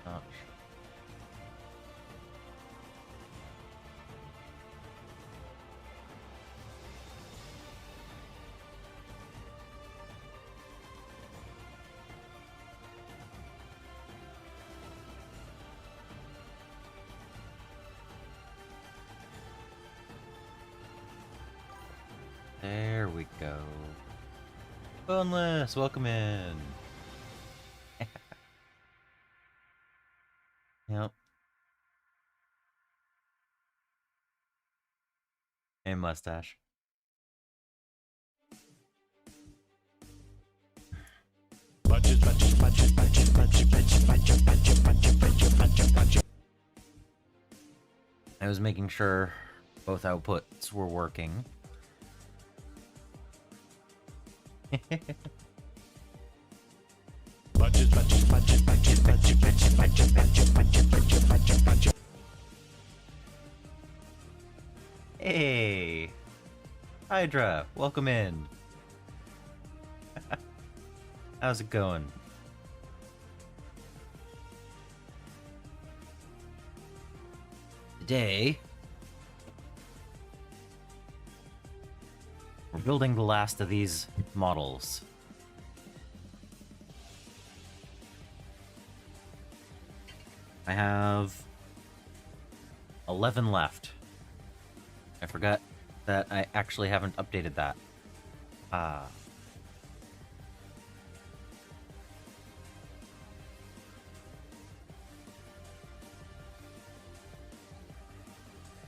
Oh. There we go. Boneless, welcome in. Yep. Hey, mustache. I was making sure both outputs were working. Hey! Hydra, welcome in. How's it going? Today, we're building the last of these models. I have 11 left. I forgot that I actually haven't updated that.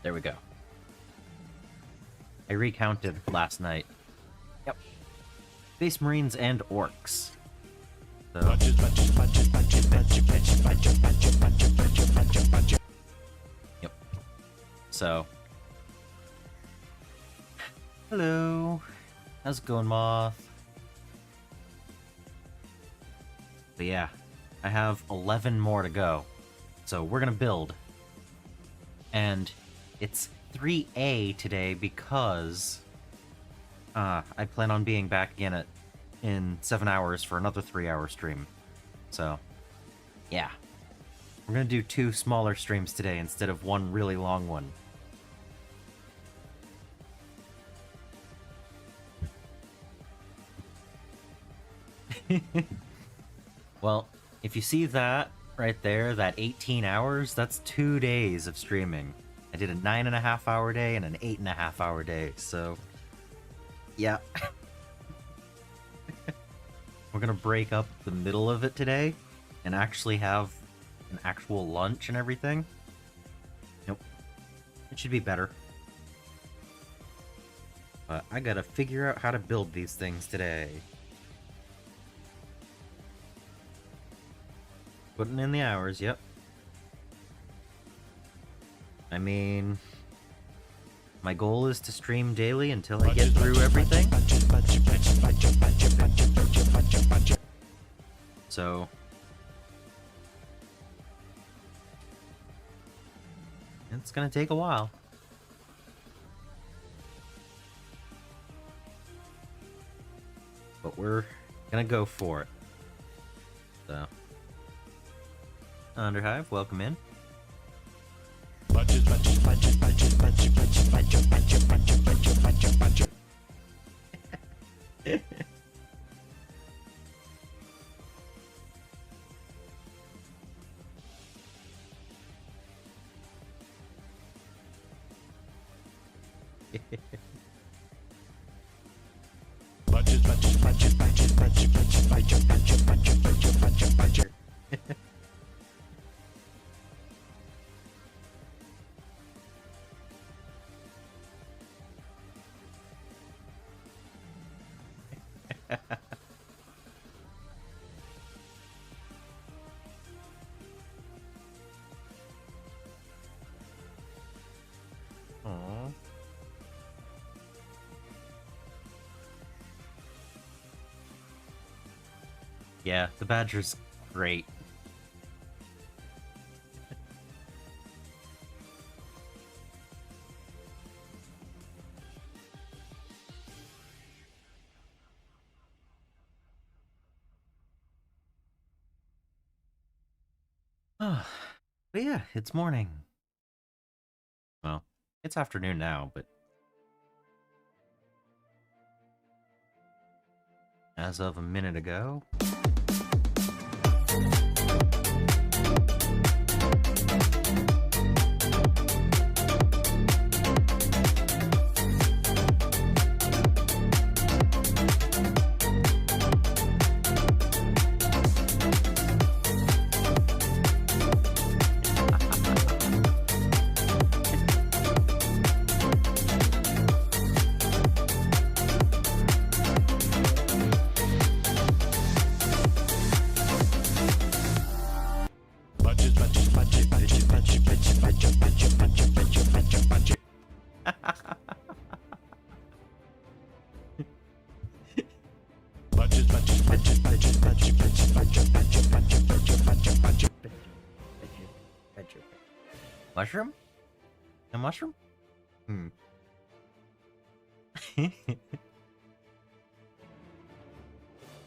There we go. I recounted last night. Yep. Space Marines and Orcs. So. Yep. So. Hello. How's it going, Moth? But yeah, I have 11 more to go. So we're gonna build. And it's 3A today because I plan on being back again in 7 hours for another 3-hour stream. So, yeah. We're gonna do 2 smaller streams today instead of one really long one. Well, if you see that right there, that 18 hours, that's 2 days of streaming. I did a 9.5-hour day and an 8.5-hour day, so yeah. We're gonna break up the middle of it today and actually have an actual lunch and everything. Nope. It should be better. But I gotta figure out how to build these things today. Putting in the hours, yep. I mean, my goal is to stream daily until I get through everything. So, it's gonna take a while. But we're gonna go for it. So, Underhive, welcome in. Aww. Yeah, the Badger's great. But yeah, it's morning. Well, it's afternoon now, but as of a minute ago. Mushroom? A mushroom? Hmm.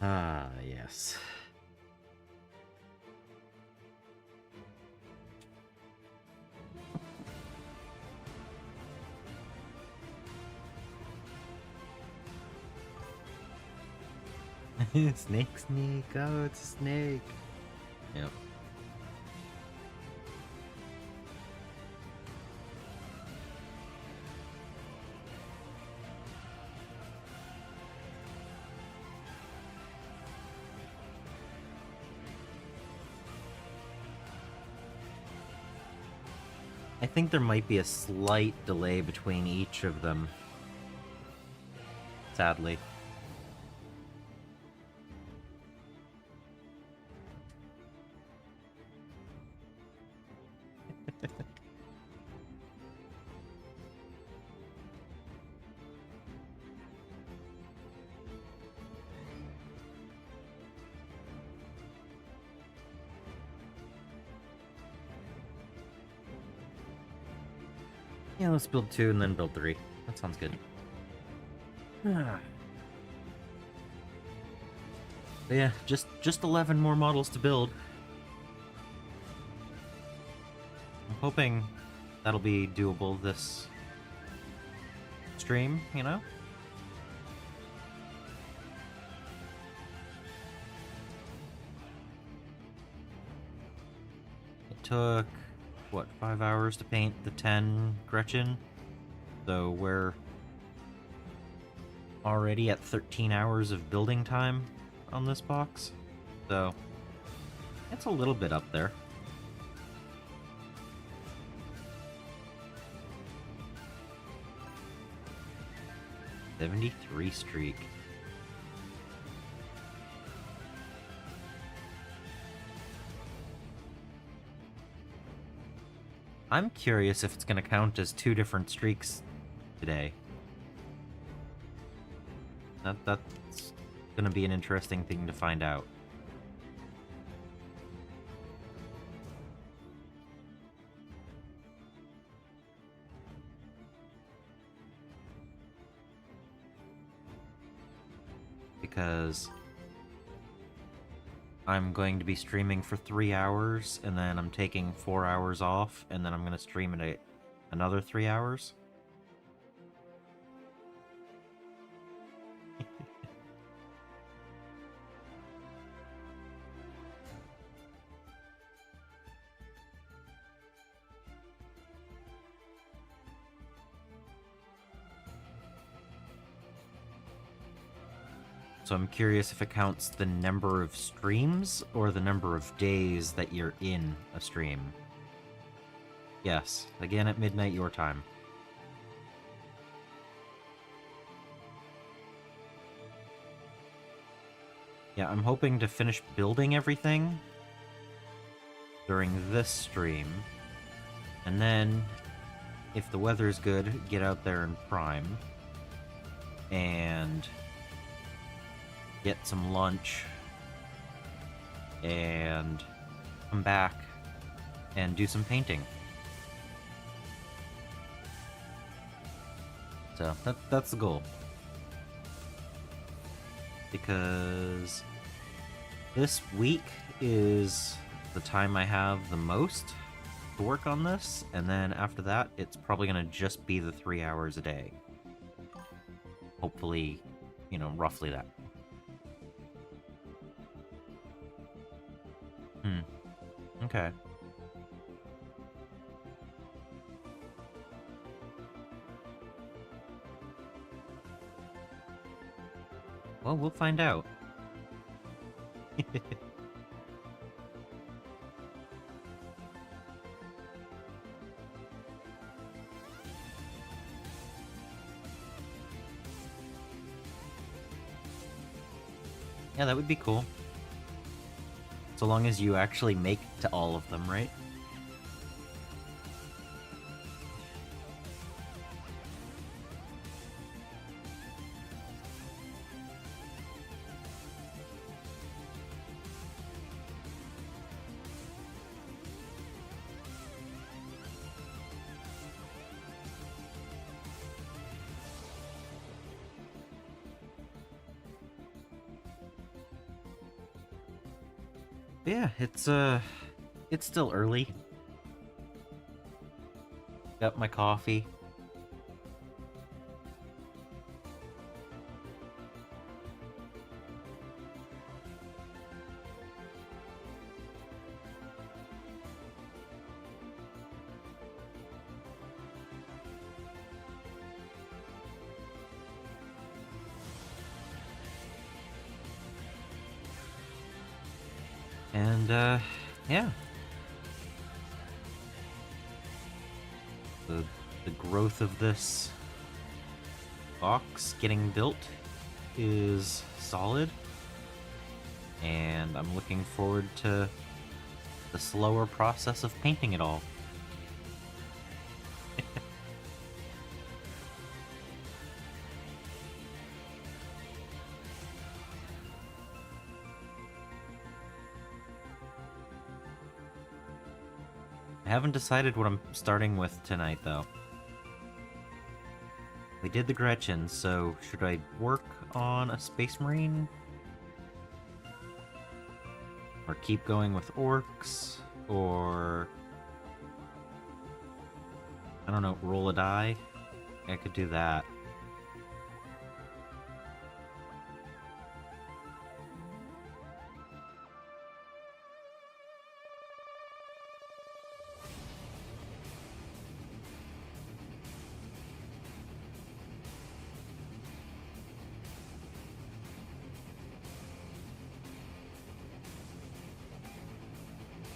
Ah, yes. Snake, snake. Oh, it's a snake. Yep. I think there might be a slight delay between each of them. Sadly. Yeah, let's build 2 and then build 3. That sounds good. But yeah, just 11 more models to build. I'm hoping that'll be doable this stream, you know? It took, what, 5 hours to paint the 10 Gretchen? So we're already at 13 hours of building time on this box. So it's a little bit up there. '73 streak. I'm curious if it's going to count as 2 different streaks today. That's going to be an interesting thing to find out. Because I'm going to be streaming for 3 hours, and then I'm taking 4 hours off, and then I'm going to stream it another 3 hours. So I'm curious if it counts the number of streams or the number of days that you're in a stream. Yes, again at midnight your time. Yeah, I'm hoping to finish building everything during this stream. And then, if the weather's good, get out there and prime. And get some lunch, and come back and do some painting. So that's the goal. Because this week is the time I have the most to work on this, and then after that, it's probably gonna just be the 3 hours a day. Hopefully, roughly that. Okay. Well, we'll find out. Yeah, that would be cool. So long as you actually make it to all of them, right? Yeah, it's still early. Got my coffee. And, yeah. The growth of this box getting built is solid. And I'm looking forward to the slower process of painting it all. I haven't decided what I'm starting with tonight, though. We did the Gretchen, so should I work on a Space Marine? Or keep going with Orcs? Or... I don't know, roll a die? I could do that.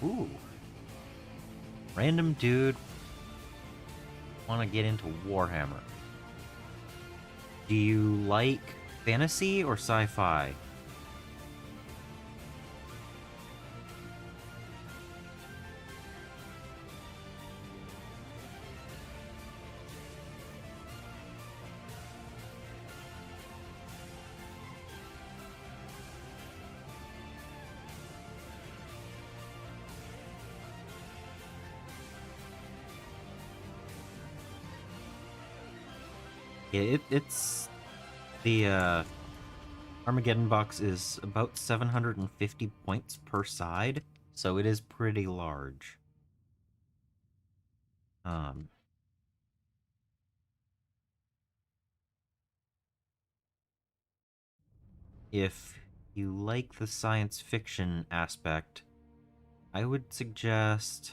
Ooh. Random dude want to get into Warhammer. Do you like fantasy or sci-fi? Yeah, it's the Armageddon box is about 750 points per side, so it is pretty large. If you like the science fiction aspect, I would suggest...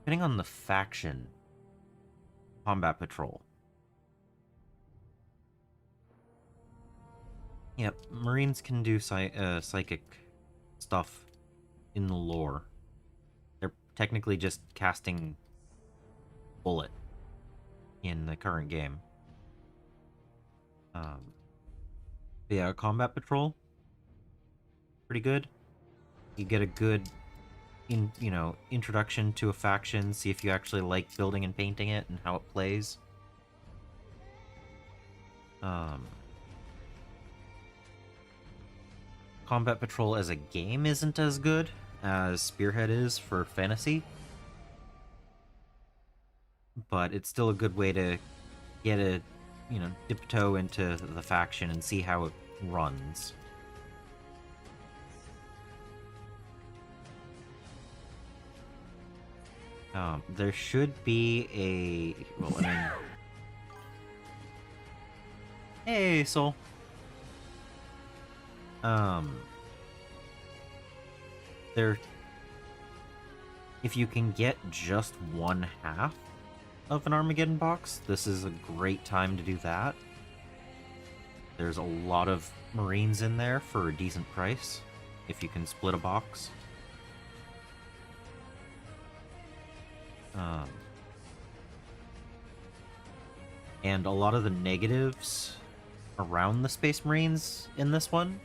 Depending on the faction, Combat Patrol. Yep, Marines can do psychic stuff in the lore. They're technically just casting Bullet in the current game. Yeah, Combat Patrol, pretty good. You get a good introduction to a faction, see if you actually like building and painting it and how it plays. Combat Patrol as a game isn't as good as Spearhead is for fantasy, but it's still a good way to get a dip toe into the faction and see how it runs. There should be a... Well, I mean... Hey, Soul. There... If you can get just one half of an Armageddon box, this is a great time to do that. There's a lot of Marines in there for a decent price, if you can split a box. And a lot of the negatives around the Space Marines in this one.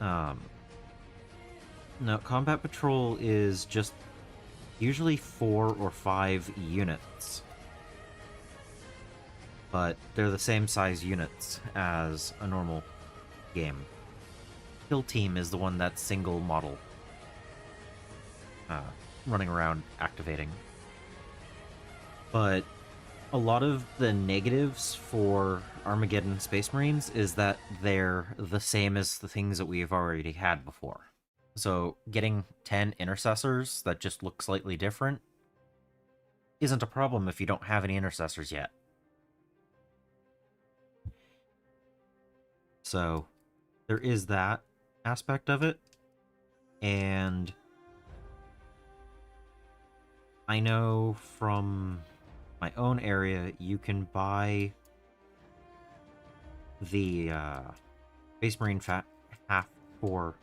Now, Combat Patrol is just usually 4 or 5 units. But they're the same size units as a normal game. Kill Team is the one that's single model. Running around activating. But a lot of the negatives for Armageddon Space Marines is that they're the same as the things that we've already had before. So getting 10 intercessors that just look slightly different isn't a problem if you don't have any intercessors yet. So there is that aspect of it. And I know from my own area, you can buy the Space Marine half for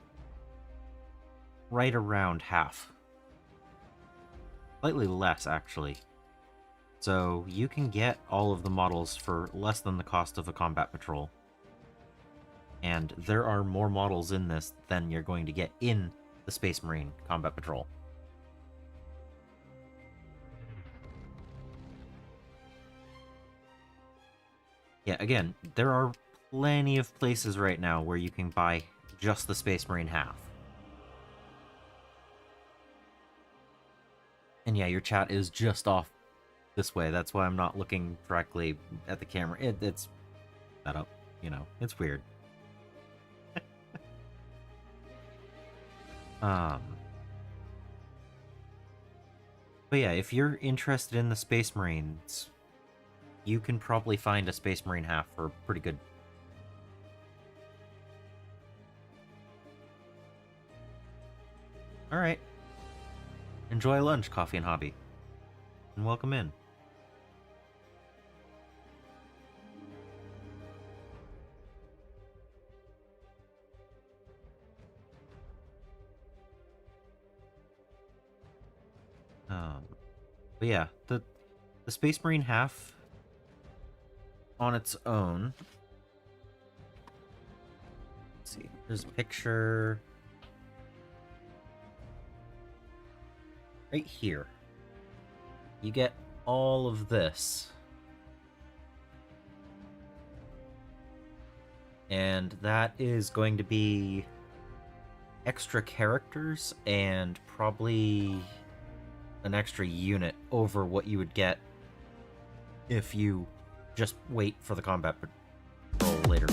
right around half. Slightly less, actually. So you can get all of the models for less than the cost of a Combat Patrol. And there are more models in this than you're going to get in the Space Marine Combat Patrol. Yeah, again, there are plenty of places right now where you can buy just the Space Marine half. And yeah, your chat is just off this way. That's why I'm not looking directly at the camera. It's set up, you know, it's weird. But yeah, if you're interested in the Space Marines, you can probably find a Space Marine half for pretty good. Alright. Enjoy lunch, Coffee and Hobby. And welcome in. But yeah, the Space Marine half on its own. Let's see. There's a picture right here. You get all of this. And that is going to be extra characters and probably an extra unit over what you would get if you just wait for the Combat Patrol later.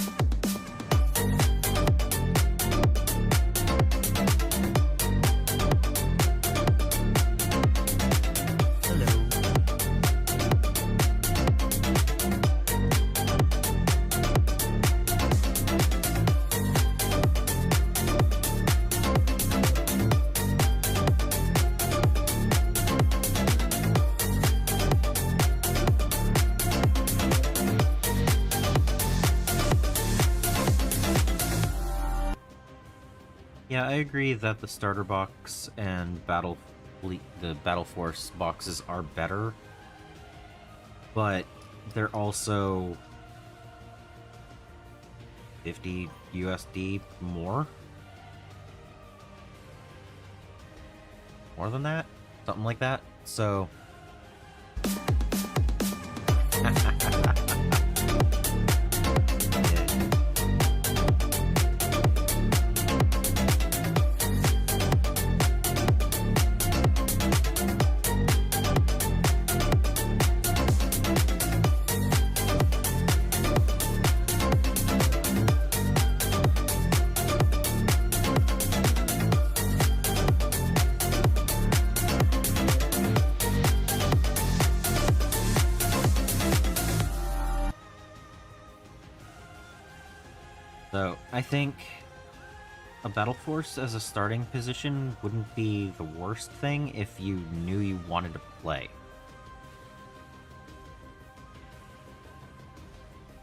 Yeah, I agree that the starter box and the Battle Force boxes are better, but they're also 50 USD more. More than that? Something like that. So So I think a battle force as a starting position wouldn't be the worst thing if you knew you wanted to play.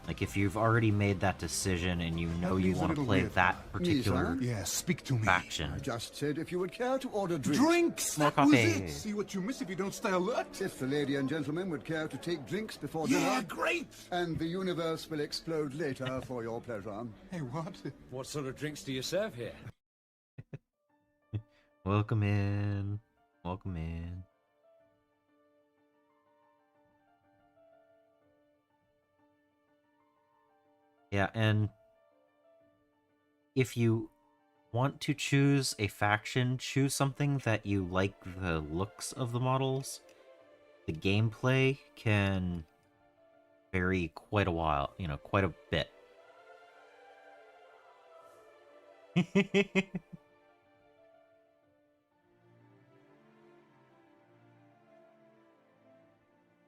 Like, if you've already made that decision and you know you want to play that particular speak to me. faction. I just said if you would care to order drinks. Drinks! More That was coffee. it! See what you miss if you don't stay alert. If the lady and gentleman would care to take drinks before Yeah, dinner. great! And the universe will explode later for your pleasure. Hey, what? What sort of drinks do you serve here? Welcome in. Welcome in. Yeah, and if you want to choose a faction, choose something that you like the looks of the models. The gameplay can vary quite a while, quite a bit.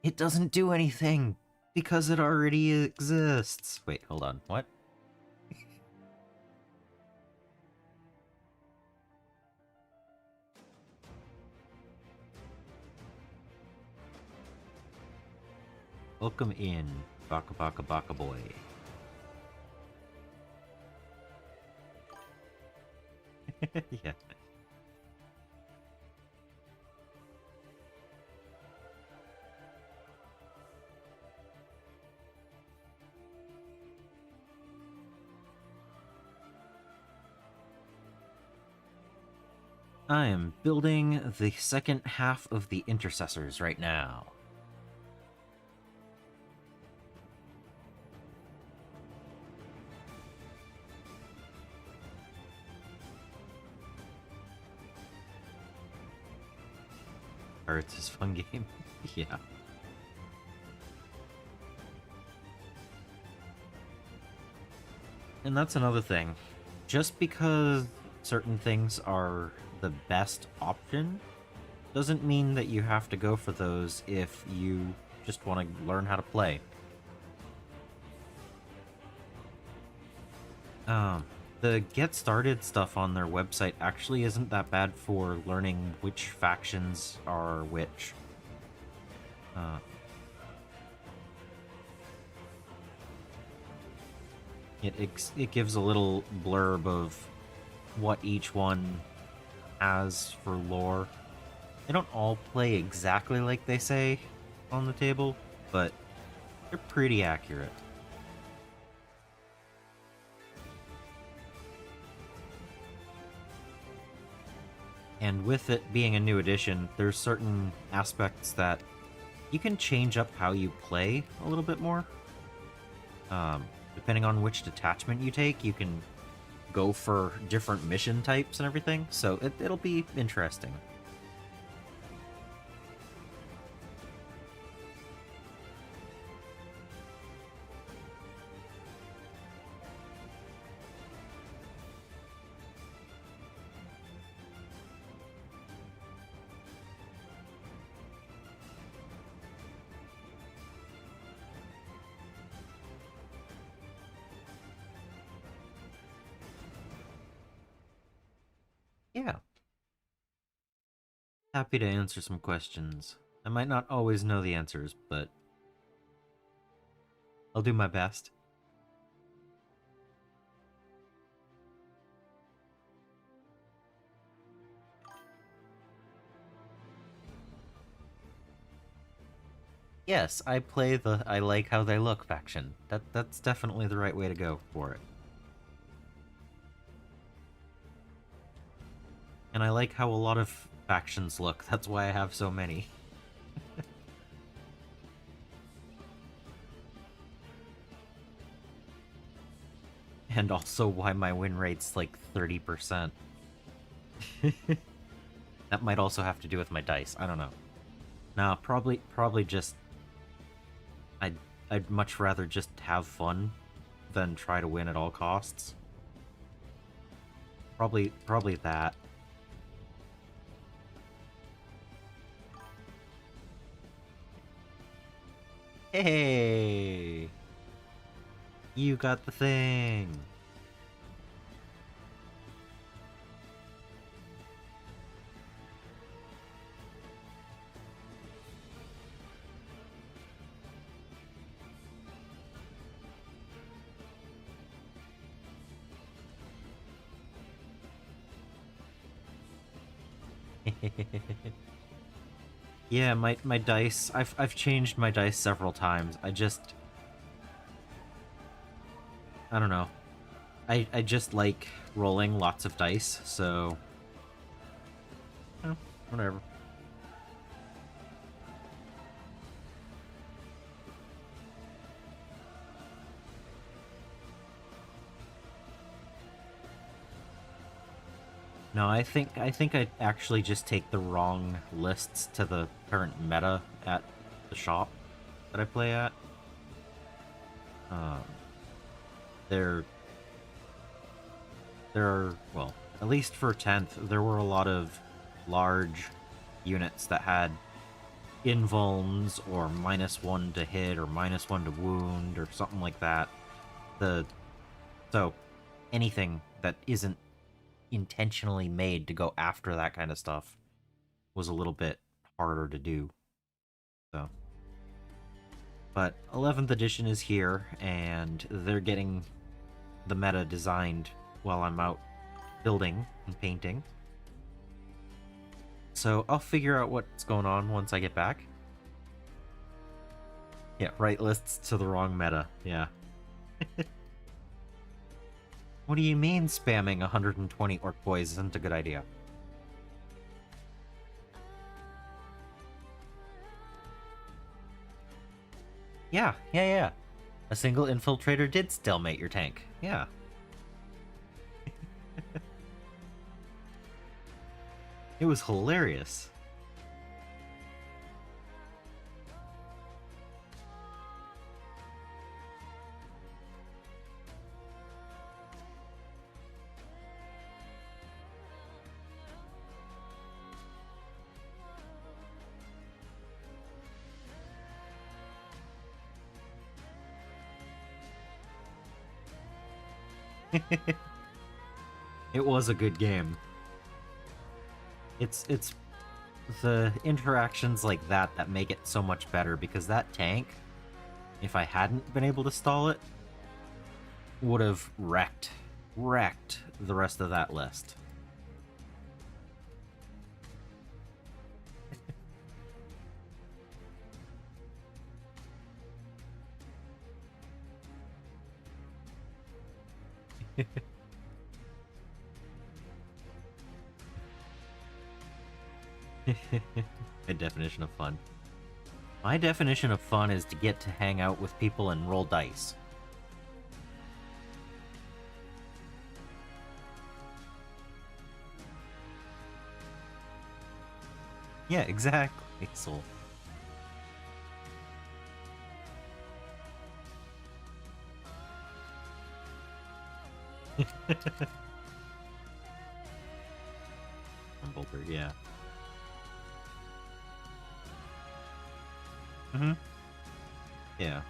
It doesn't do anything because it already exists. Wait, hold on. What? Welcome in, Baka Baka Baka Boy. Yeah. I am building the second half of the intercessors right now. It's his fun game. Yeah. And that's another thing. Just because certain things are the best option doesn't mean that you have to go for those if you just want to learn how to play. The get started stuff on their website actually isn't that bad for learning which factions are which. It gives a little blurb of what each one has for lore. They don't all play exactly like they say on the table, but they're pretty accurate. And with it being a new edition, there's certain aspects that you can change up how you play a little bit more. Depending on which detachment you take, you can go for different mission types and everything, so it'll be interesting. Yeah. Happy to answer some questions. I might not always know the answers, but I'll do my best. Yes, I play the I like how they look faction. That's definitely the right way to go for it. And I like how a lot of factions look. That's why I have so many. And also why my win rate's like 30%. That might also have to do with my dice. I don't know. No, probably just... I'd much rather just have fun than try to win at all costs. Probably that. Hey! You got the thing! Yeah, my dice. I've changed my dice several times. I don't know. I just like rolling lots of dice, so whatever. No, I actually just take the wrong lists to the current meta at the shop that I play at. Um, there are, well, at least for 10th, there were a lot of large units that had invulns or -1 to hit or -1 to wound or something like that. So anything that isn't intentionally made to go after that kind of stuff was a little bit harder to do. So, but 11th edition is here, and they're getting the meta designed while I'm out building and painting. So I'll figure out what's going on once I get back. Yeah, right lists to the wrong meta. Yeah. What do you mean spamming 120 orc boys isn't a good idea? Yeah. A single infiltrator did stalemate your tank. Yeah. It was hilarious. It was a good game. It's the interactions like that that make it so much better, because that tank, if I hadn't been able to stall it, would have wrecked the rest of that list. A definition of fun. My definition of fun is to get to hang out with people and roll dice. Yeah, exactly, Soul. Bolter, yeah. Yeah.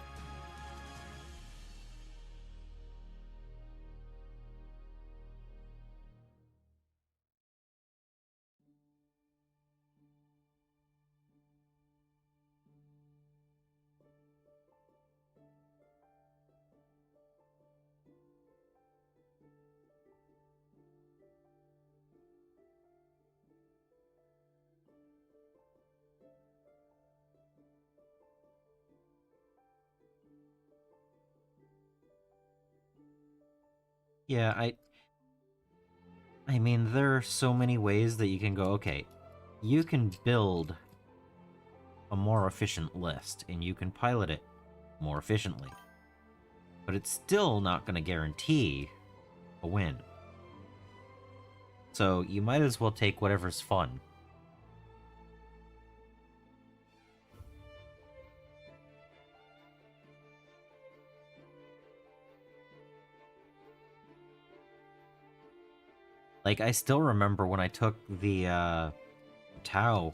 Yeah, I mean, there are so many ways that you can go, okay, you can build a more efficient list, and you can pilot it more efficiently. But it's still not going to guarantee a win. So you might as well take whatever's fun. Like, I still remember when I took the Tau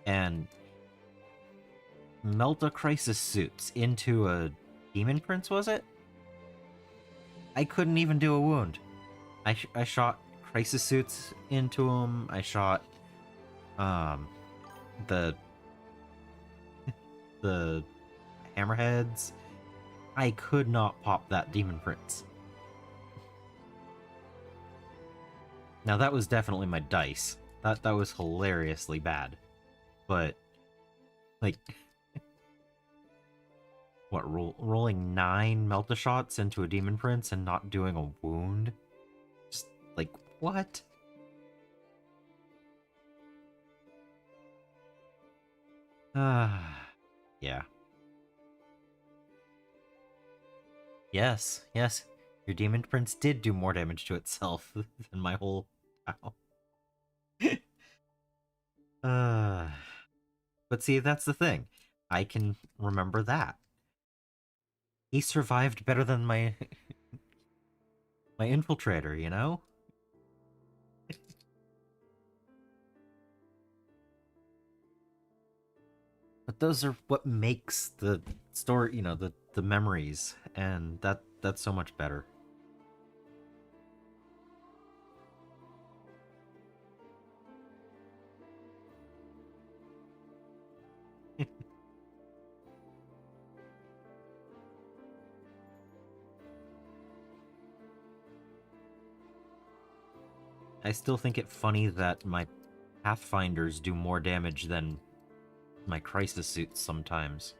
and Melta Crisis suits into a Demon Prince, was it? I couldn't even do a wound. I shot Crisis suits into him. I shot the the hammerheads. I could not pop that Demon Prince. Now that was definitely my dice. That was hilariously bad. But, like, what, rolling 9 Melta-shots into a Demon Prince and not doing a wound? Just, like, what? Yeah. Yes, yes. Your Demon Prince did do more damage to itself than my whole town. But see, that's the thing. I can remember that. He survived better than my my infiltrator, you know? But those are what makes the story, the memories, and that's so much better. I still think it funny that my Pathfinders do more damage than my Crisis suits sometimes.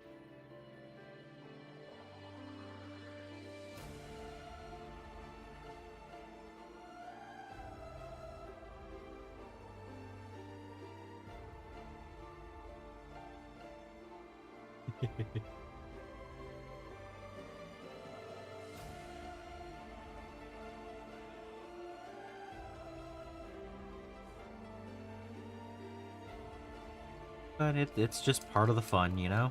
But it's just part of the fun, you know?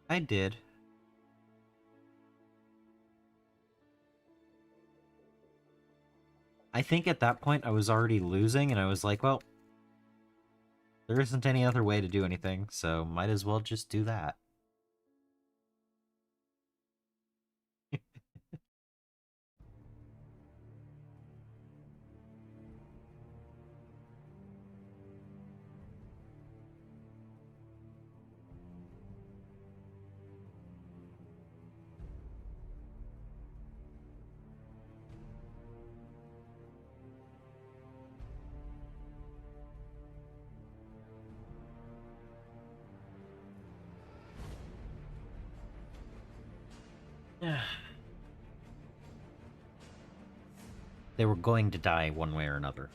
I did. I think at that point I was already losing, and I was like, well, there isn't any other way to do anything, so might as well just do that. They were going to die one way or another.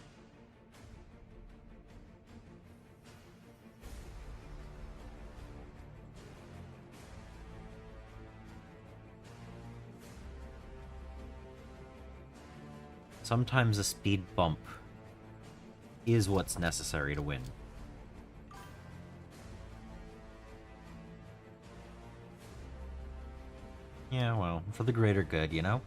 Sometimes a speed bump is what's necessary to win. Yeah, well, for the greater good, you know?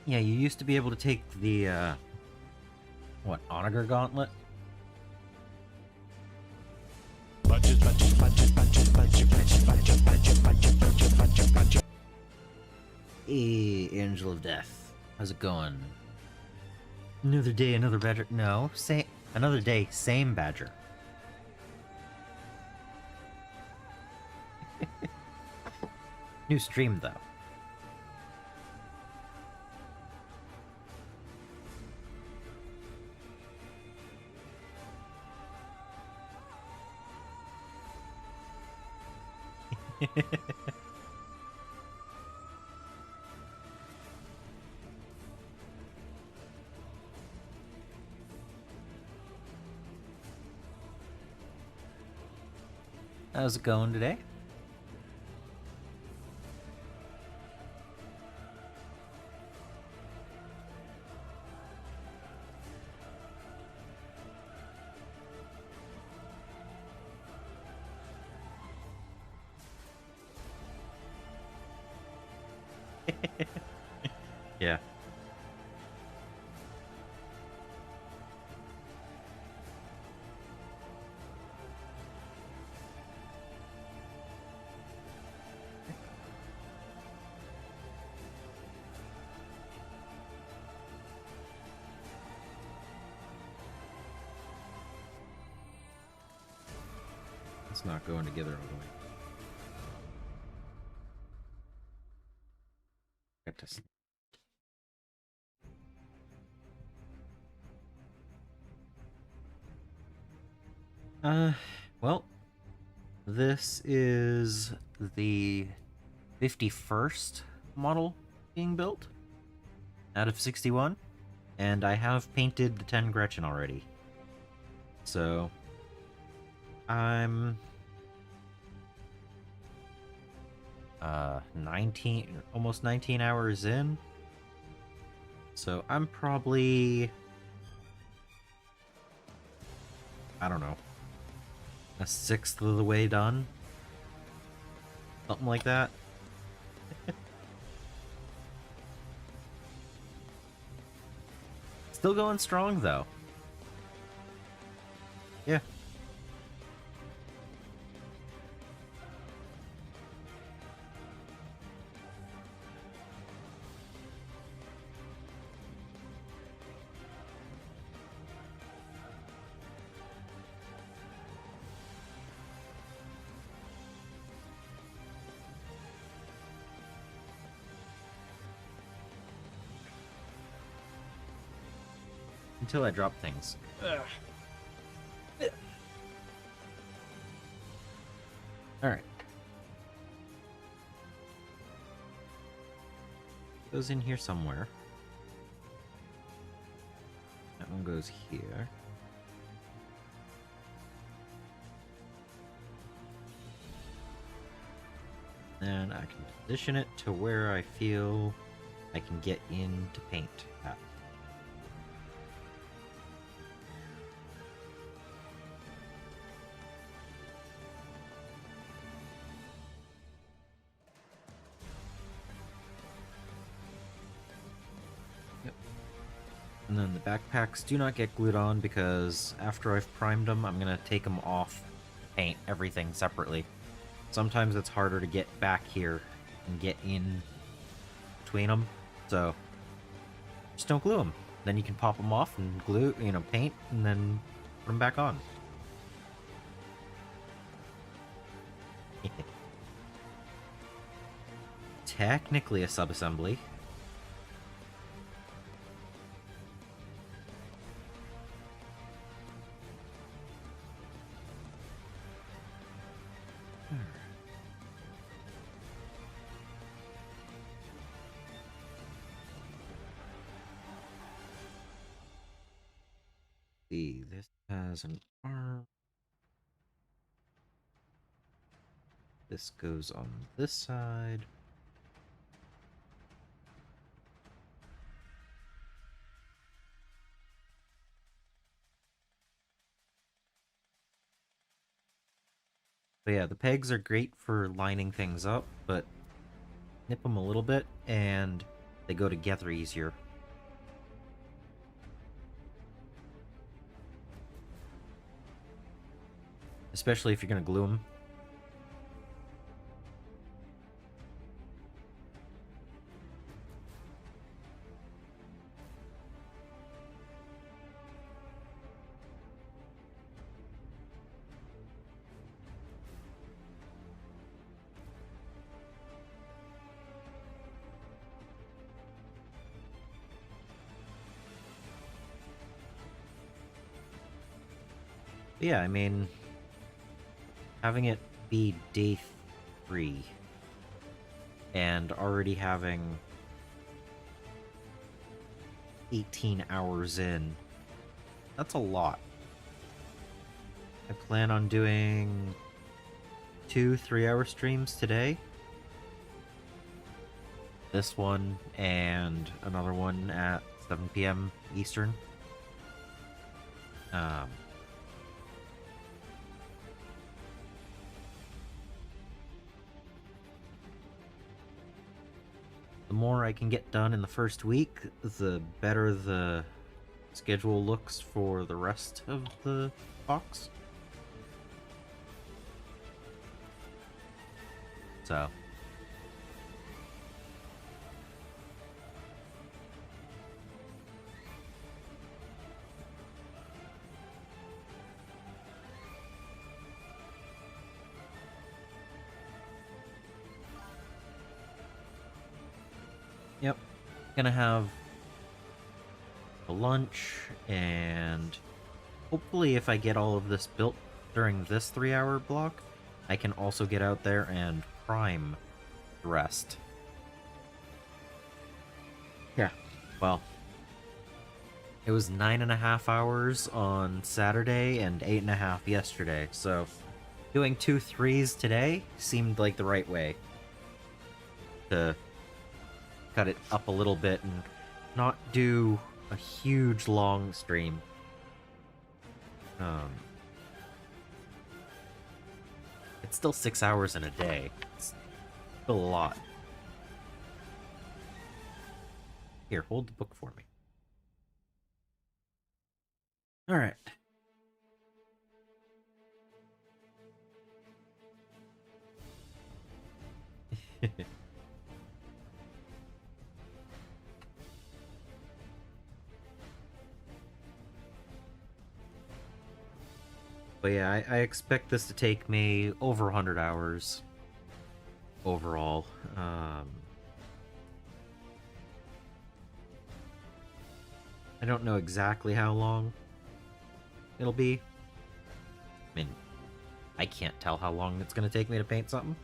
Yeah, you used to be able to take the, what, Onager Gauntlet? Hey, Angel of Death. How's it going? Another day, another badger. No, another day, same badger. New stream, though. How's it going today? Yeah. It's not going together all the way. Get to well, this is the 51st model being built out of 61, and I have painted the 10 Gretchen already. So, I'm almost 19 hours in. So I'm probably, I don't know, a sixth of the way done. Something like that. Still going strong though. Yeah. Until I drop things. Alright. Goes in here somewhere. That one goes here. Then I can position it to where I feel I can get into paint at. And then the backpacks do not get glued on because after I've primed them, I'm going to take them off, paint everything separately. Sometimes it's harder to get back here and get in between them, so just don't glue them. Then you can pop them off and glue, paint, and then put them back on. Technically a sub-assembly. See, this has an arm. This goes on this side. But yeah, the pegs are great for lining things up, but nip them a little bit and they go together easier. Especially if you're going to glue them. But yeah, I mean, having it be day 3 and already having 18 hours in, that's a lot. I plan on doing 2 3-hour streams today. This one and another one at 7 p.m. Eastern. The more I can get done in the first week, the better the schedule looks for the rest of the box. So. Yep. Gonna have a lunch, and hopefully if I get all of this built during this 3-hour block, I can also get out there and prime the rest. Yeah. Well, it was 9.5 hours on Saturday and 8.5 yesterday, so doing 2 3s today seemed like the right way to cut it up a little bit and not do a huge long stream. It's still 6 hours in a day. It's still a lot. Here, hold the book for me. Alright. But yeah, I expect this to take me over 100 hours overall. I don't know exactly how long it'll be. I mean, I can't tell how long it's going to take me to paint something.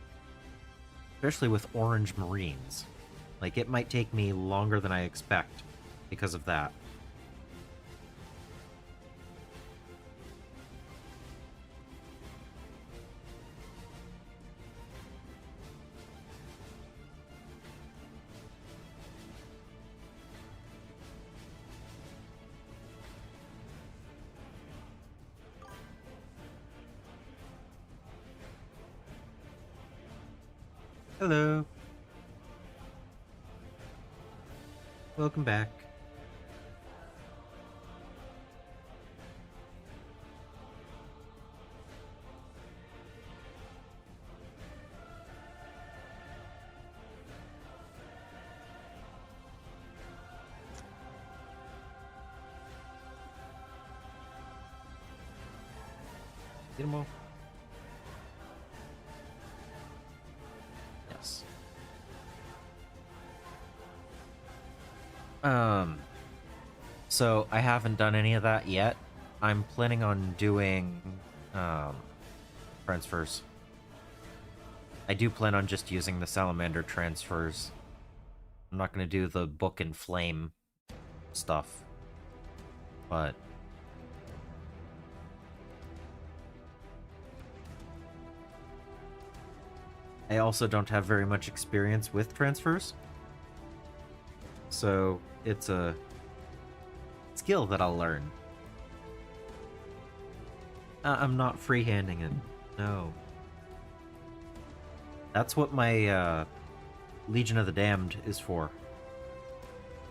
Especially with orange marines. Like, it might take me longer than I expect because of that. Hello. Welcome back. Get them all. Yes. So I haven't done any of that yet. I'm planning on doing transfers. I do plan on just using the salamander transfers. I'm not going to do the book and flame stuff. But I also don't have very much experience with transfers. So it's a skill that I'll learn. I'm not freehanding it. No. That's what my Legion of the Damned is for.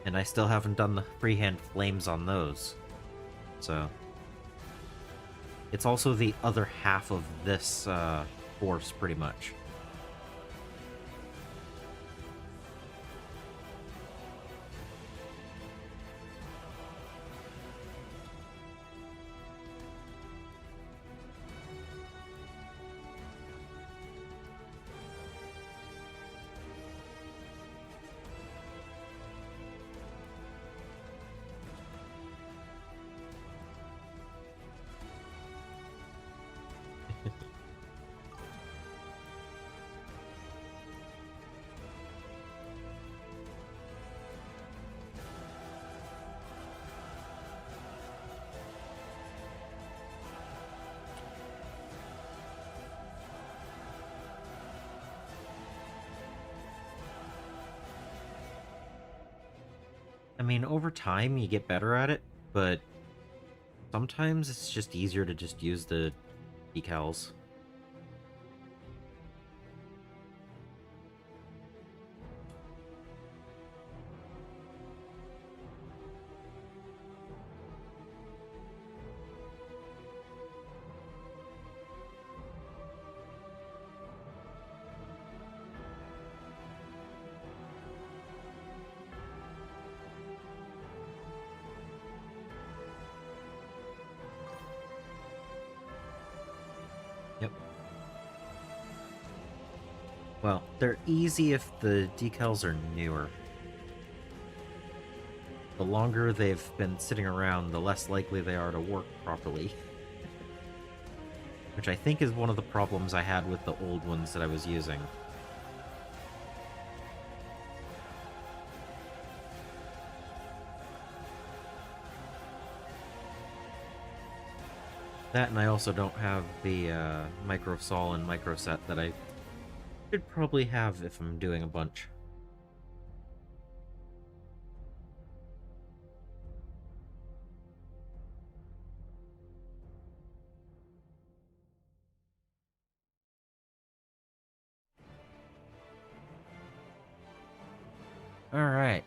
And I still haven't done the freehand flames on those. So it's also the other half of this force, pretty much. I mean, over time you get better at it, but sometimes it's just easier to just use the decals. Yep. Well, they're easy if the decals are newer. the longer they've been sitting around, the less likely they are to work properly. Which I think is one of the problems I had with the old ones that I was using. That, and I also don't have the microsol and microset that I should probably have if I'm doing a bunch. Alright.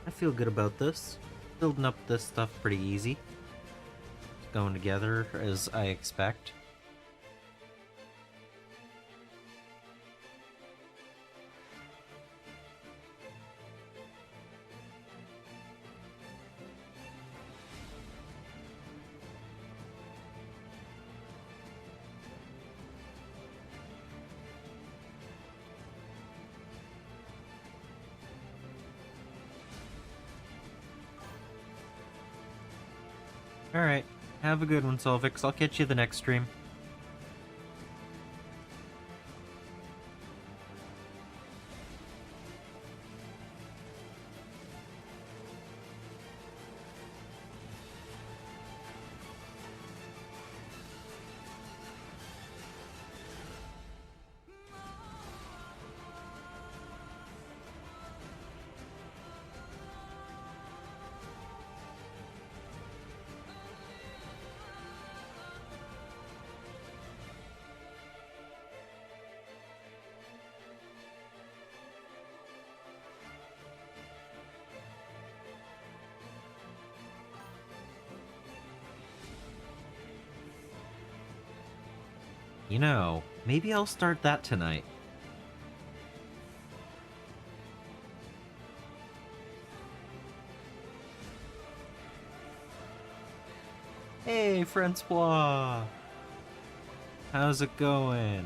I feel good about this. Building up this stuff pretty easy. It's going together as I expect. Alright, have a good one, Solvix. I'll catch you the next stream. You know, maybe I'll start that tonight. Hey, Francois! How's it going?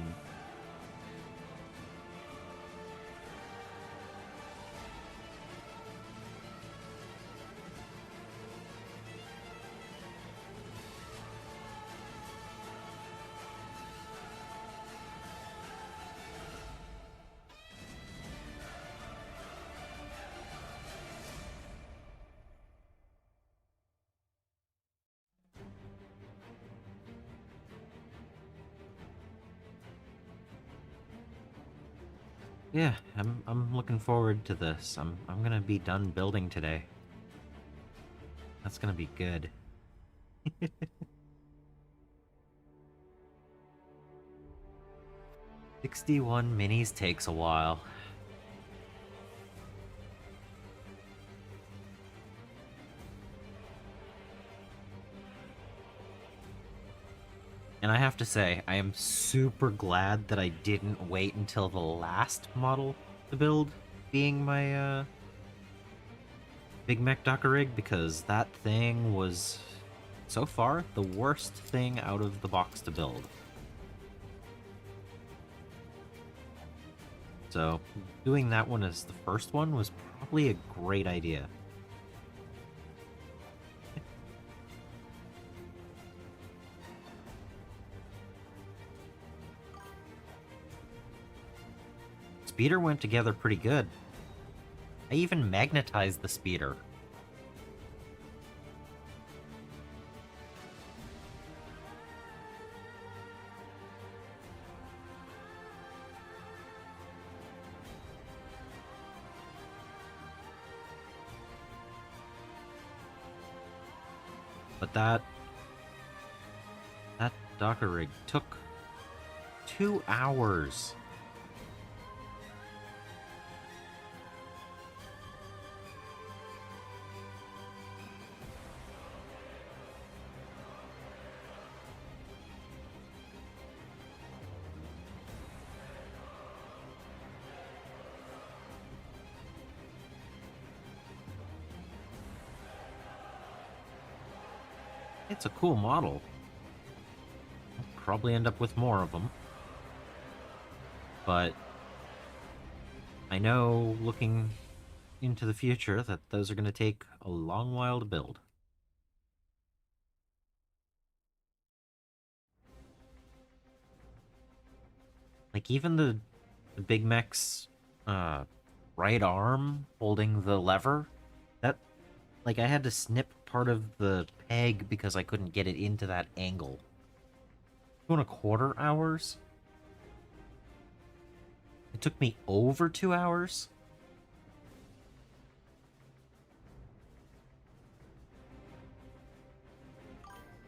Yeah, I'm looking forward to this. I'm gonna be done building today. That's gonna be good. 61 minis takes a while. And I have to say, I am super glad that I didn't wait until the last model to build, being my Big Mech Docker rig, because that thing was, so far, the worst thing out of the box to build. So, doing that one as the first one was probably a great idea. Speeder went together pretty good. I even magnetized the speeder. But that Docker rig took 2 hours. It's a cool model. I'll probably end up with more of them. But I know, looking into the future, that those are going to take a long while to build. Like, even the Big Mech's right arm holding the lever, that, like, I had to snip part of the peg because I couldn't get it into that angle. 2.25 hours? It took me over 2 hours?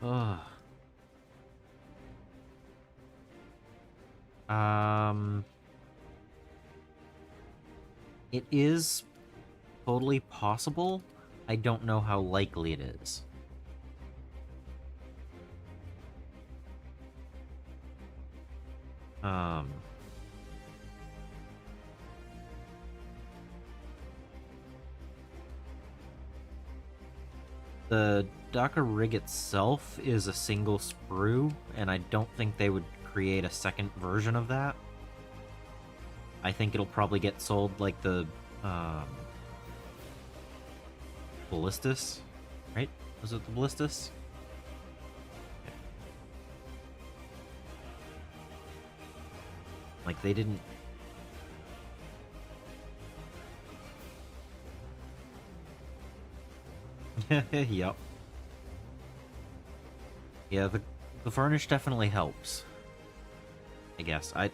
Ugh. It is totally possible. I don't know how likely it is. The Docker rig itself is a single sprue, and I don't think they would create a second version of that. I think it'll probably get sold like the Ballistus, right? Was it the Ballistus? Like, they didn't... Yep. Yeah, the varnish definitely helps. I guess. I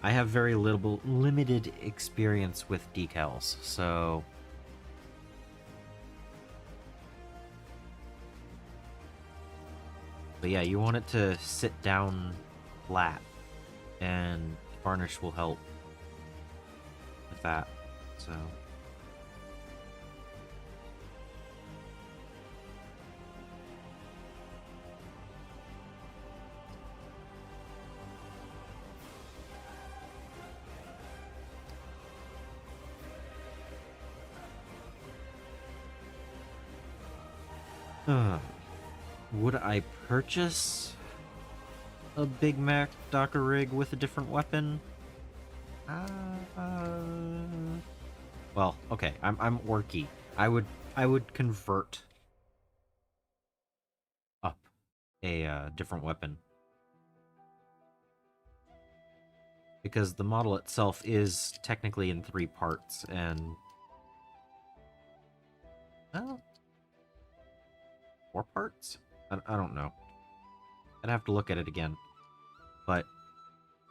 have very limited experience with decals, so... But yeah, you want it to sit down flat, and varnish will help with that, so... Would I purchase a Big Mac Docker rig with a different weapon? Well, okay, I'm orky. I would convert up a different weapon, because the model itself is technically in 3 parts, and well, 4 parts? I don't know. I'd have to look at it again. But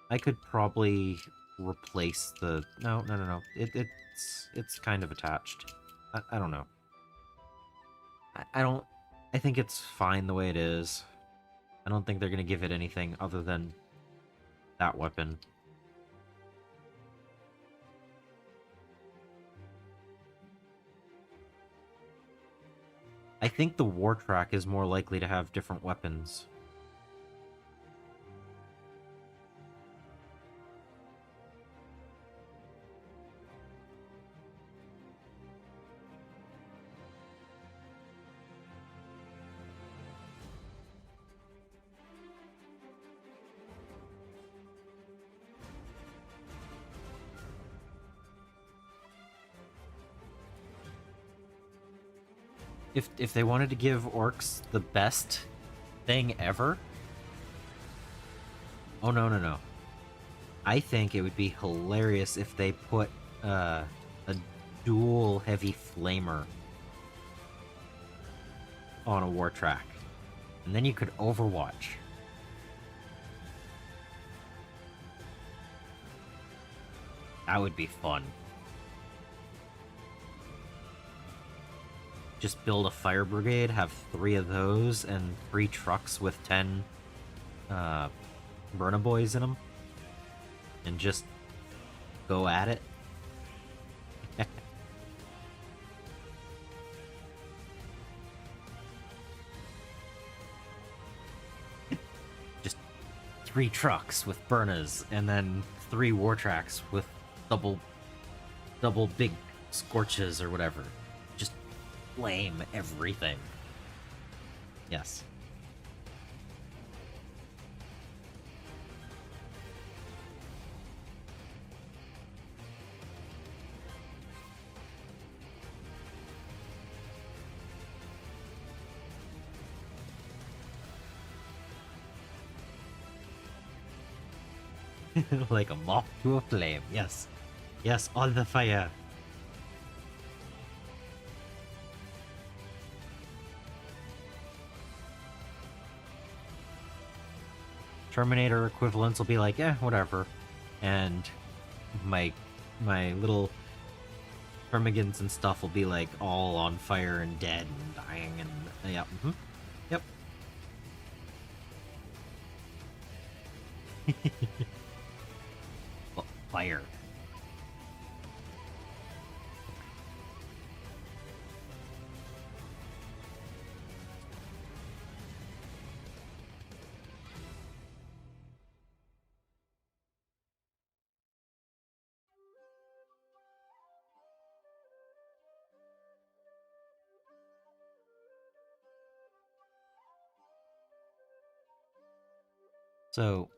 I could probably replace the... No. It's kind of attached. I don't know. I don't... I think it's fine the way it is. I don't think they're going to give it anything other than that weapon. I think the war track is more likely to have different weapons. If they wanted to give orcs the best thing ever... Oh, no. I think it would be hilarious if they put a dual heavy flamer on a war track. And then you could Overwatch. That would be fun. Just build a fire brigade, have 3 of those, and 3 trucks with 10 Burna Boys in them, and just go at it. Just 3 trucks with Burnas, and then 3 war tracks with double big scorches or whatever. Just flame everything. Yes. Like a moth to a flame. Yes. Yes, on the fire. Terminator equivalents will be like, whatever. And my little termagants and stuff will be like all on fire and dead and dying and yeah. Yep. Well, fire. So,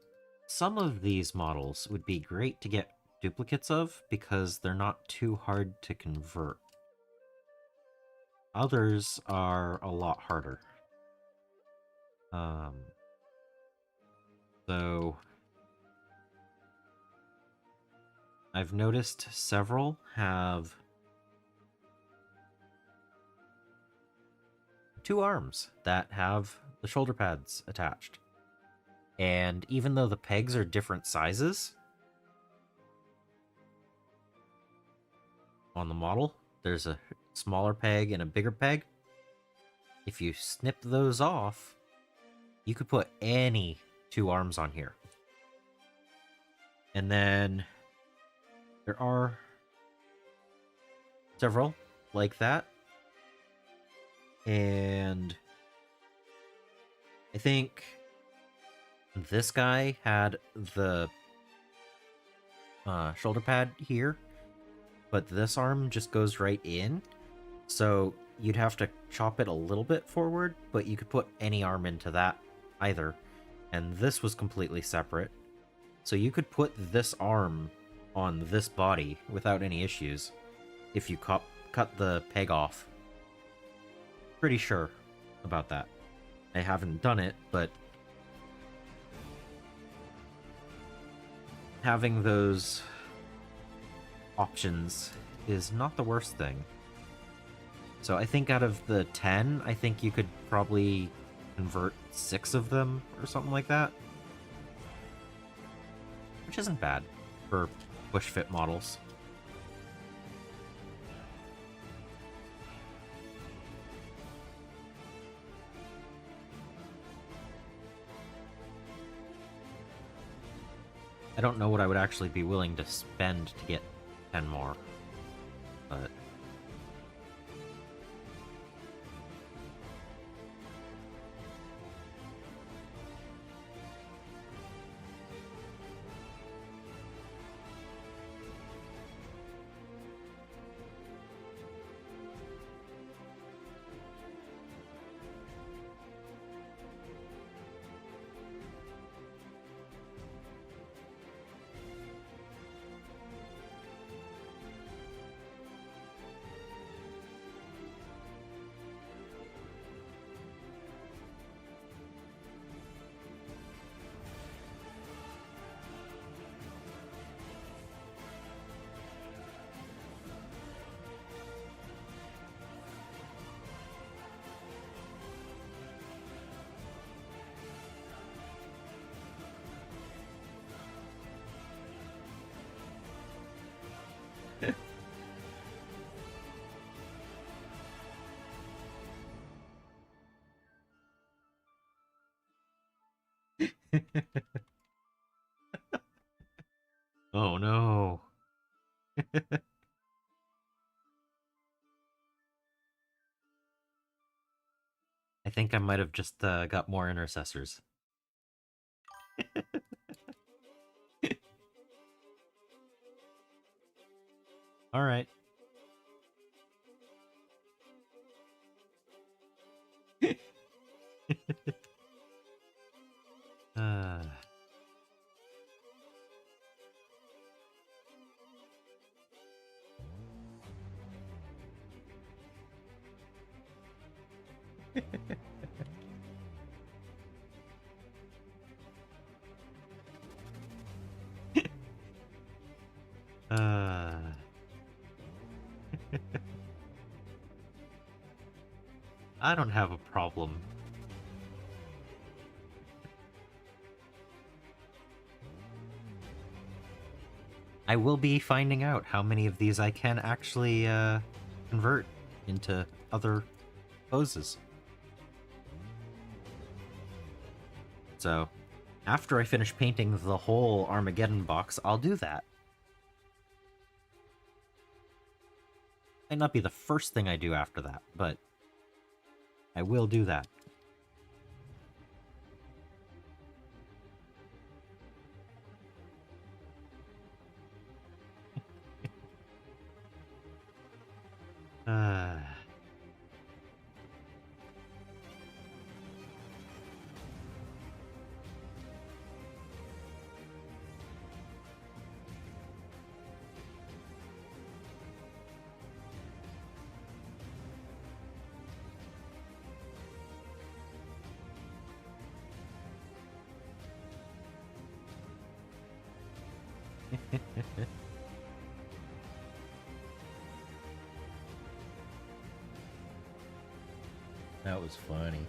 some of these models would be great to get duplicates of because they're not too hard to convert. Others are a lot harder. So I've noticed several have 2 arms that have the shoulder pads attached. And even though the pegs are different sizes on the model, there's a smaller peg and a bigger peg. If you snip those off, you could put any 2 arms on here. And then there are several like that. And I think this guy had the shoulder pad here, but this arm just goes right in. So you'd have to chop it a little bit forward, but you could put any arm into that either. And this was completely separate. So you could put this arm on this body without any issues if you cut the peg off. Pretty sure about that. I haven't done it, but having those options is not the worst thing. So I think out of the 10, I think you could probably convert 6 of them or something like that. Which isn't bad for push fit models. I don't know what I would actually be willing to spend to get 10 more, but oh no. I think I might have just got more intercessors. All right. uh... I don't have a problem. I will be finding out how many of these I can actually convert into other poses. So, after I finish painting the whole Armageddon box, I'll do that. Might not be the first thing I do after that, but I will do that. uh... That was funny.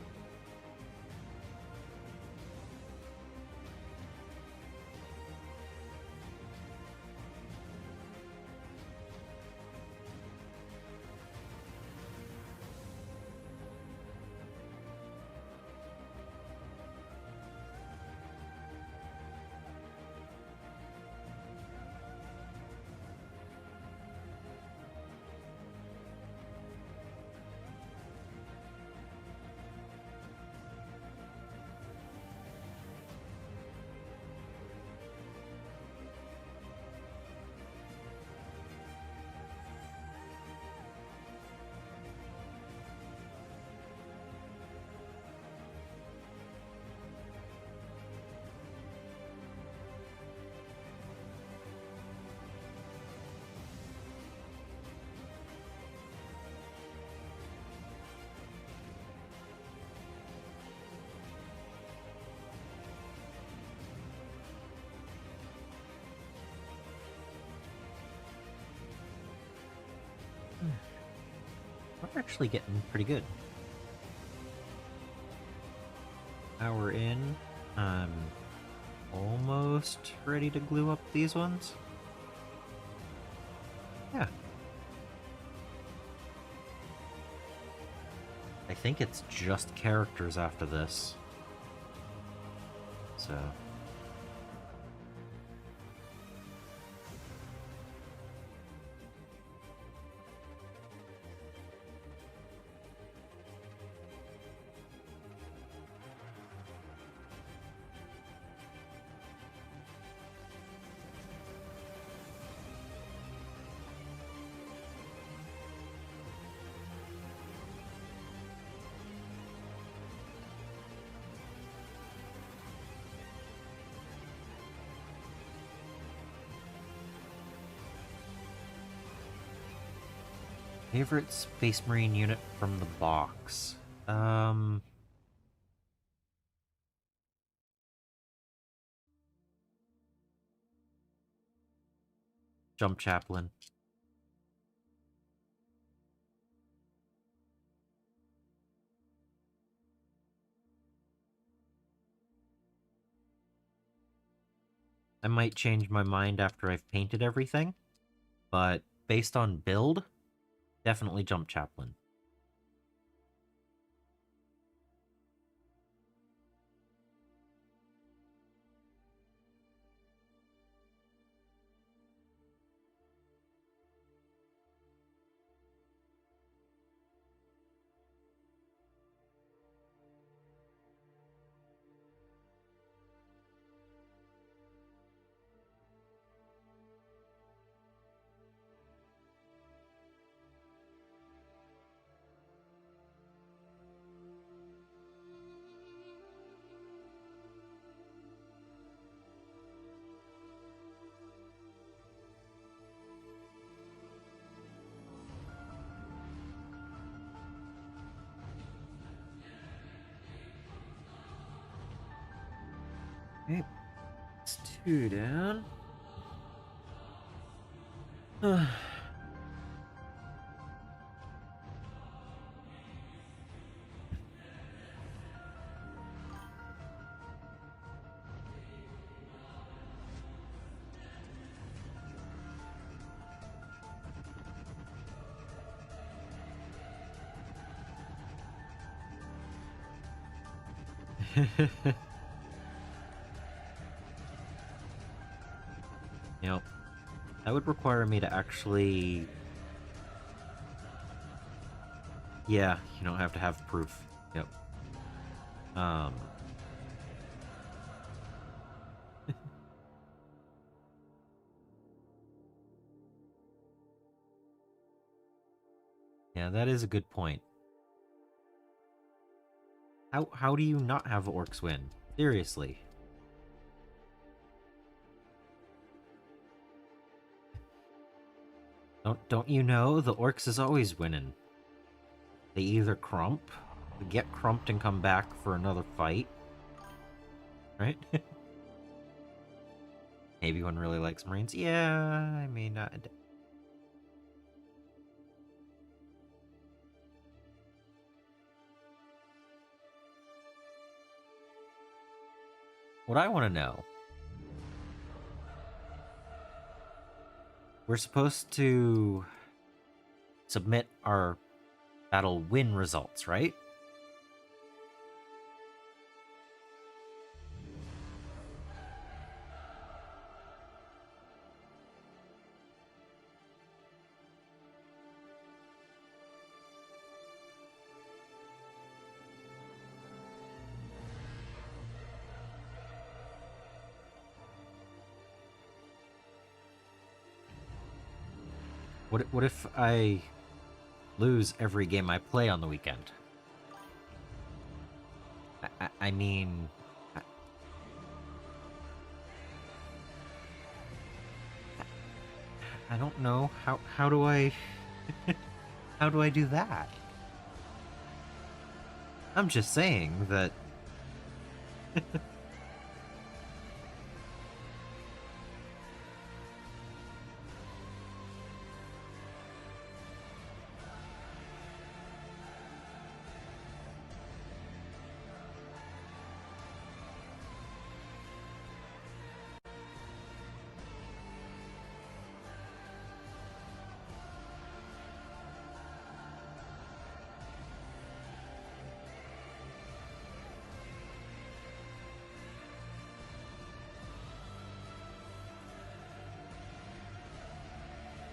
We're actually getting pretty good. Hour in, I'm almost ready to glue up these ones. Yeah. I think it's just characters after this. So... Favorite Space Marine unit from the box? Jump Chaplain. I might change my mind after I've painted everything, but based on build, definitely Jump Chaplain. Okay, it's 2 down. Yep. That would require me to actually... Yeah, you don't have to have proof. Yep. Yeah, that is a good point. How do you not have orcs win? Seriously. Don't you know the orcs is always winning? They either crump, get crumped and come back for another fight, right? Maybe one really likes Marines. Yeah, I may not. What I want to know, we're supposed to submit our battle win results, right? What if I lose every game I play on the weekend? I mean, I don't know how do I how do I do that? I'm just saying that.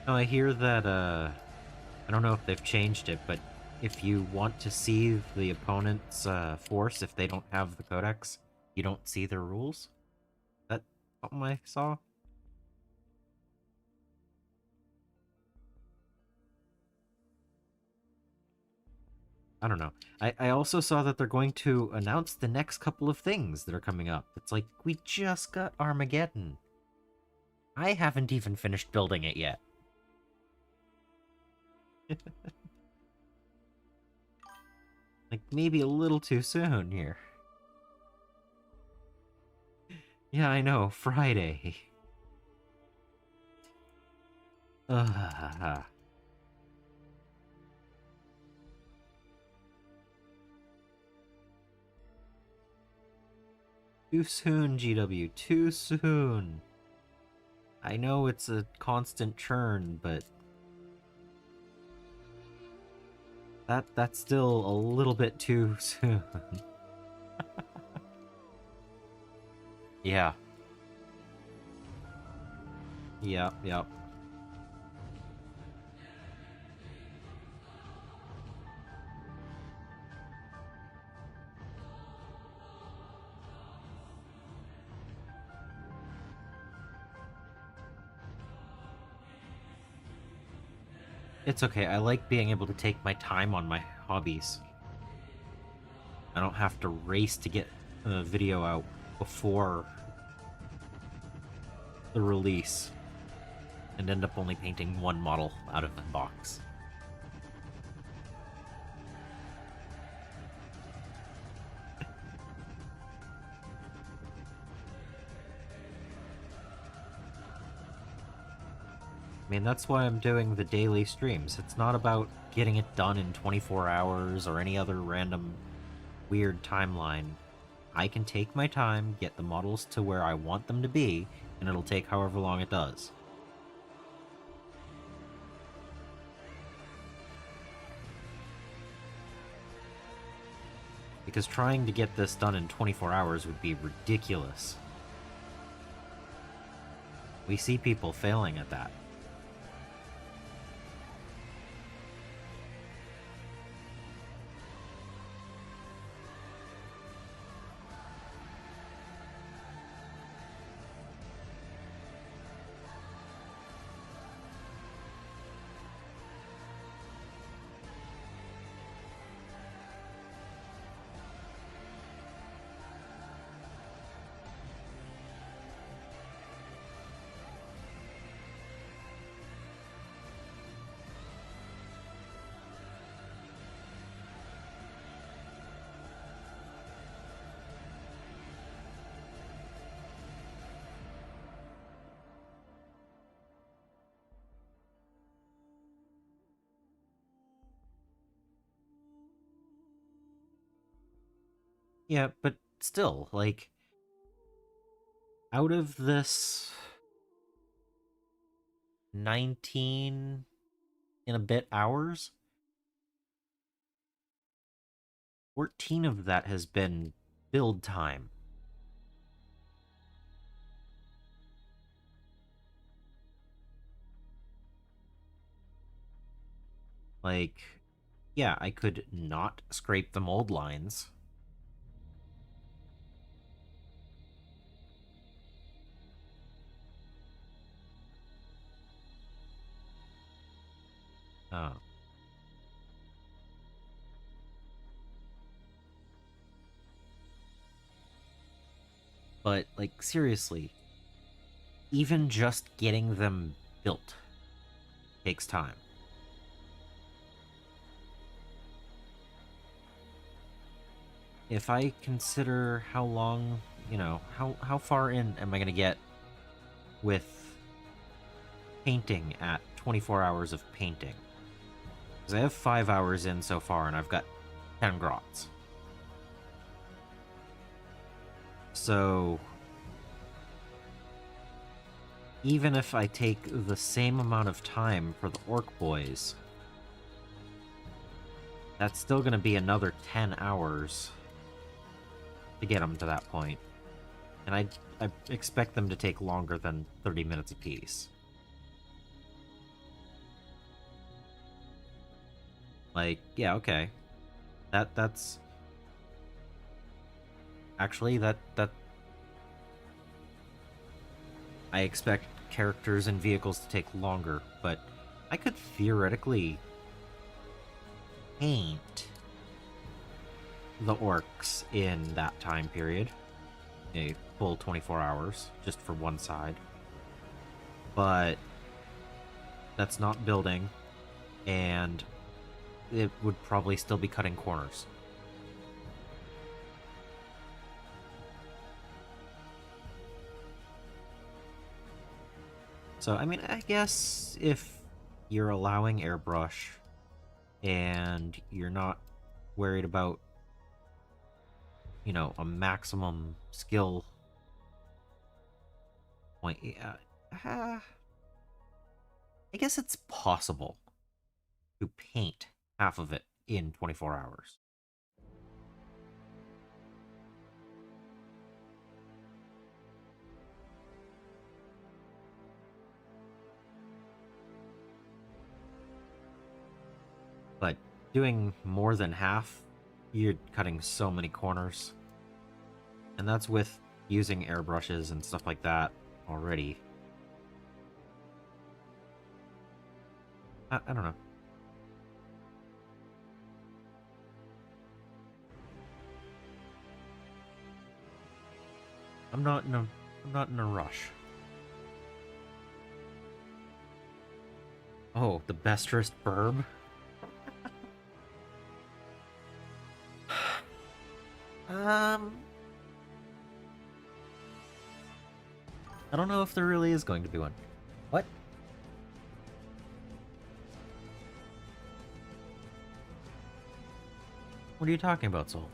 No, I hear that, I don't know if they've changed it, but if you want to see the opponent's force, if they don't have the codex, you don't see their rules? That something I saw? I don't know. I also saw that they're going to announce the next couple of things that are coming up. It's like, we just got Armageddon. I haven't even finished building it yet. Like, maybe a little too soon here. Yeah, I know, Friday. Ugh. Too soon, GW, too soon. I know it's a constant churn, but that's still a little bit too soon. Yeah. Yep. It's okay, I like being able to take my time on my hobbies. I don't have to race to get a video out before the release and end up only painting one model out of the box. I mean, that's why I'm doing the daily streams. It's not about getting it done in 24 hours or any other random weird timeline. I can take my time, get the models to where I want them to be, and it'll take however long it does. Because trying to get this done in 24 hours would be ridiculous. We see people failing at that. Yeah, but still, like, out of this 19 in a bit hours, 14 of that has been build time. Like, yeah, I could not scrape the mold lines. Oh. But, like, seriously, even just getting them built takes time. If I consider how long, how far in am I going to get with painting at 24 hours of painting? Because I have 5 hours in so far, and I've got 10 grots. So, even if I take the same amount of time for the orc boys, that's still going to be another 10 hours to get them to that point. And I expect them to take longer than 30 minutes apiece. Like, yeah, okay. That's actually that I expect characters and vehicles to take longer, but I could theoretically paint the orcs in that time period, a full 24 hours, just for one side. But that's not building, and it would probably still be cutting corners. So, I mean, I guess if you're allowing airbrush and you're not worried about, a maximum skill point, I guess it's possible to paint half of it in 24 hours. But doing more than half, you're cutting so many corners. And that's with using airbrushes and stuff like that already. I don't know. I'm not in a rush. Oh, the bestrest burb? I don't know if there really is going to be one. What? What are you talking about, Soul?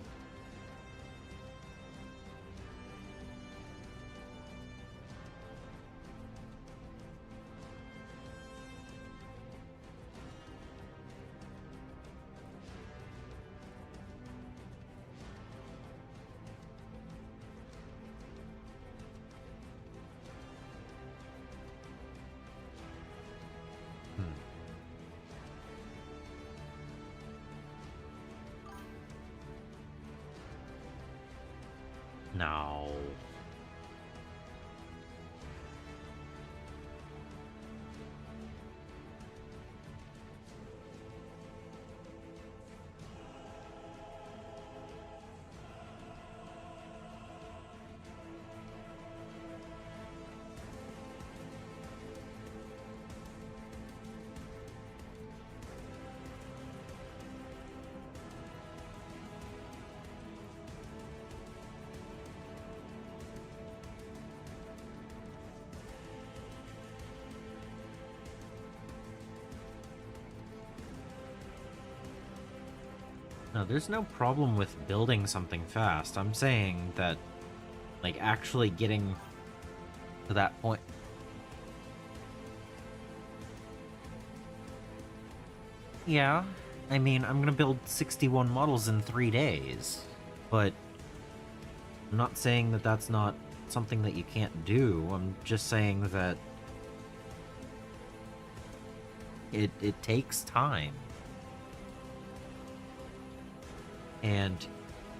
No. No, there's no problem with building something fast. I'm saying that, like, actually getting to that point. Yeah, I mean, I'm gonna build 61 models in 3 days, but I'm not saying that that's not something that you can't do. I'm just saying that it takes time. And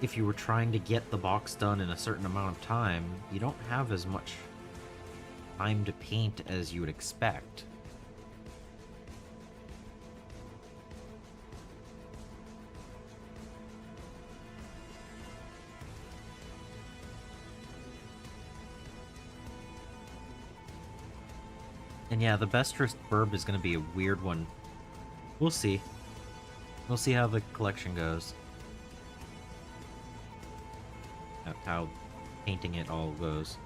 if you were trying to get the box done in a certain amount of time, you don't have as much time to paint as you would expect. And yeah, the Bestress Burb is going to be a weird one. We'll see. We'll see how the collection goes. How painting it all goes.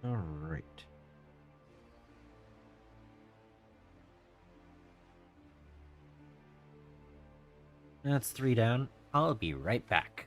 All right. That's 3 down. I'll be right back.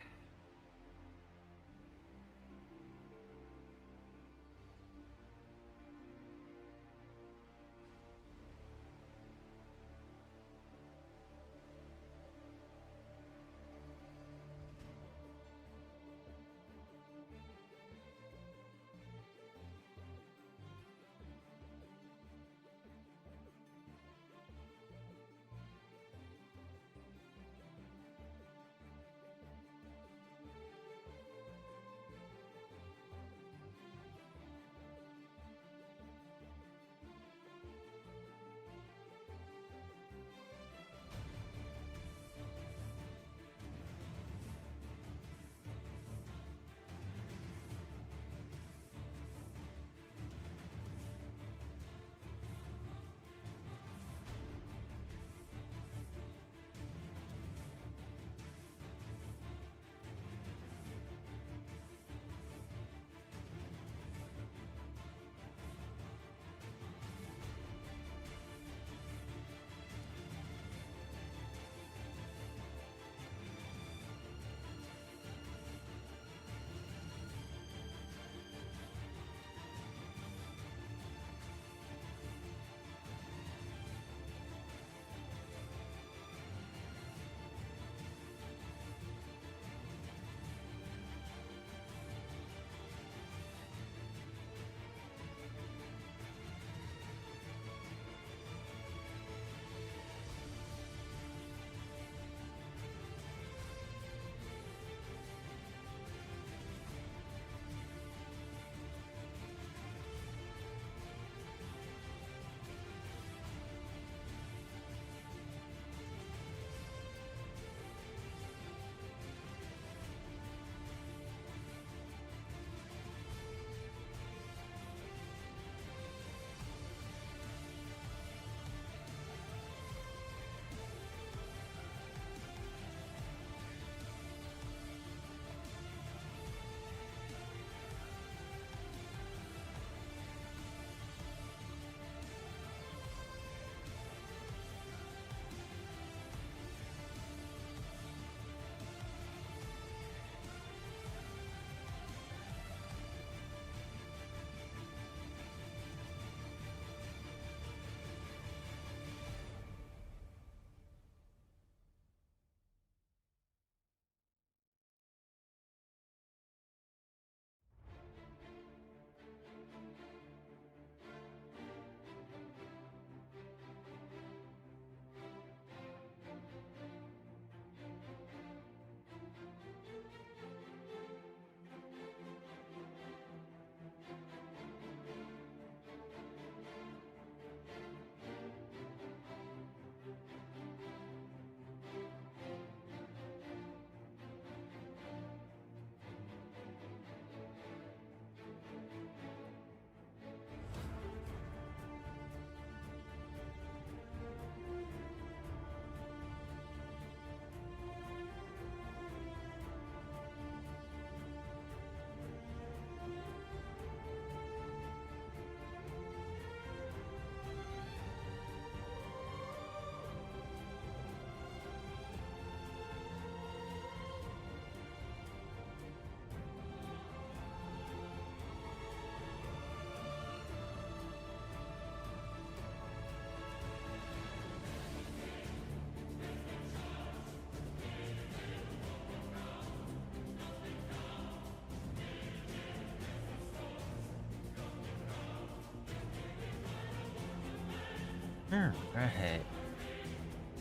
Alright.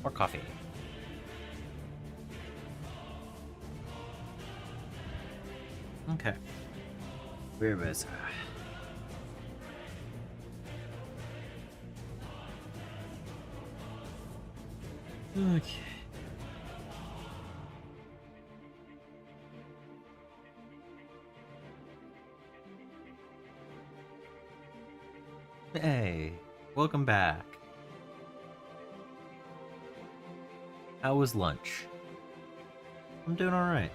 More coffee. Okay. Where was I? Okay. Hey, welcome back. How was lunch? I'm doing alright.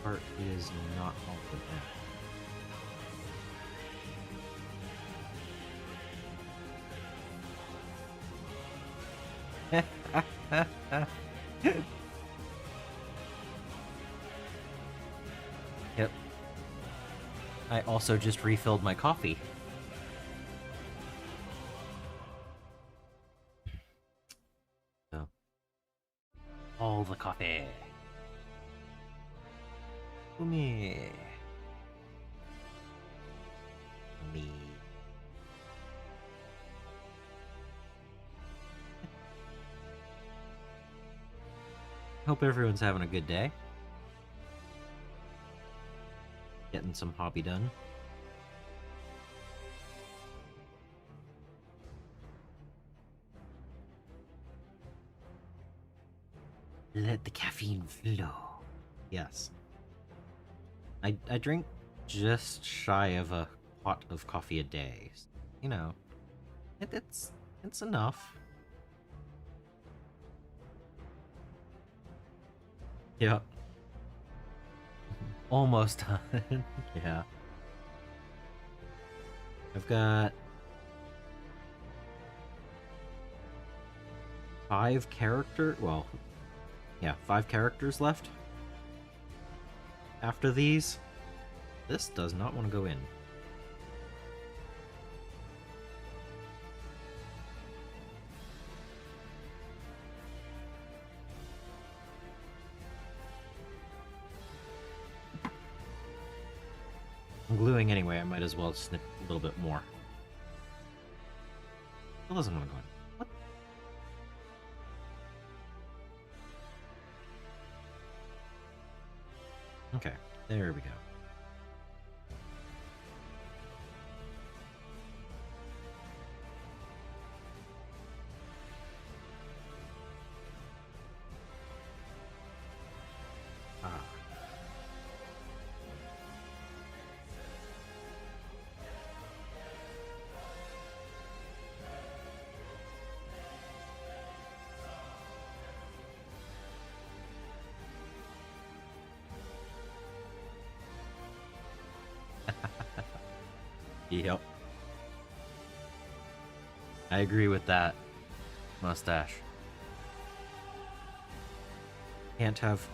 Part is not all the way. Yep. I also just refilled my coffee. So, all the coffee. Me. Me. Hope everyone's having a good day. Getting some hobby done. Let the caffeine flow. Yes. I drink just shy of a pot of coffee a day. You know, it's enough. Yep. Almost done. Yeah. I've got 5 characters left. After these, this does not want to go in. I'm gluing anyway, I might as well snip a little bit more. It doesn't want to go in. What? Okay, there we go. Ah. Yep. I agree with that, mustache. Can't have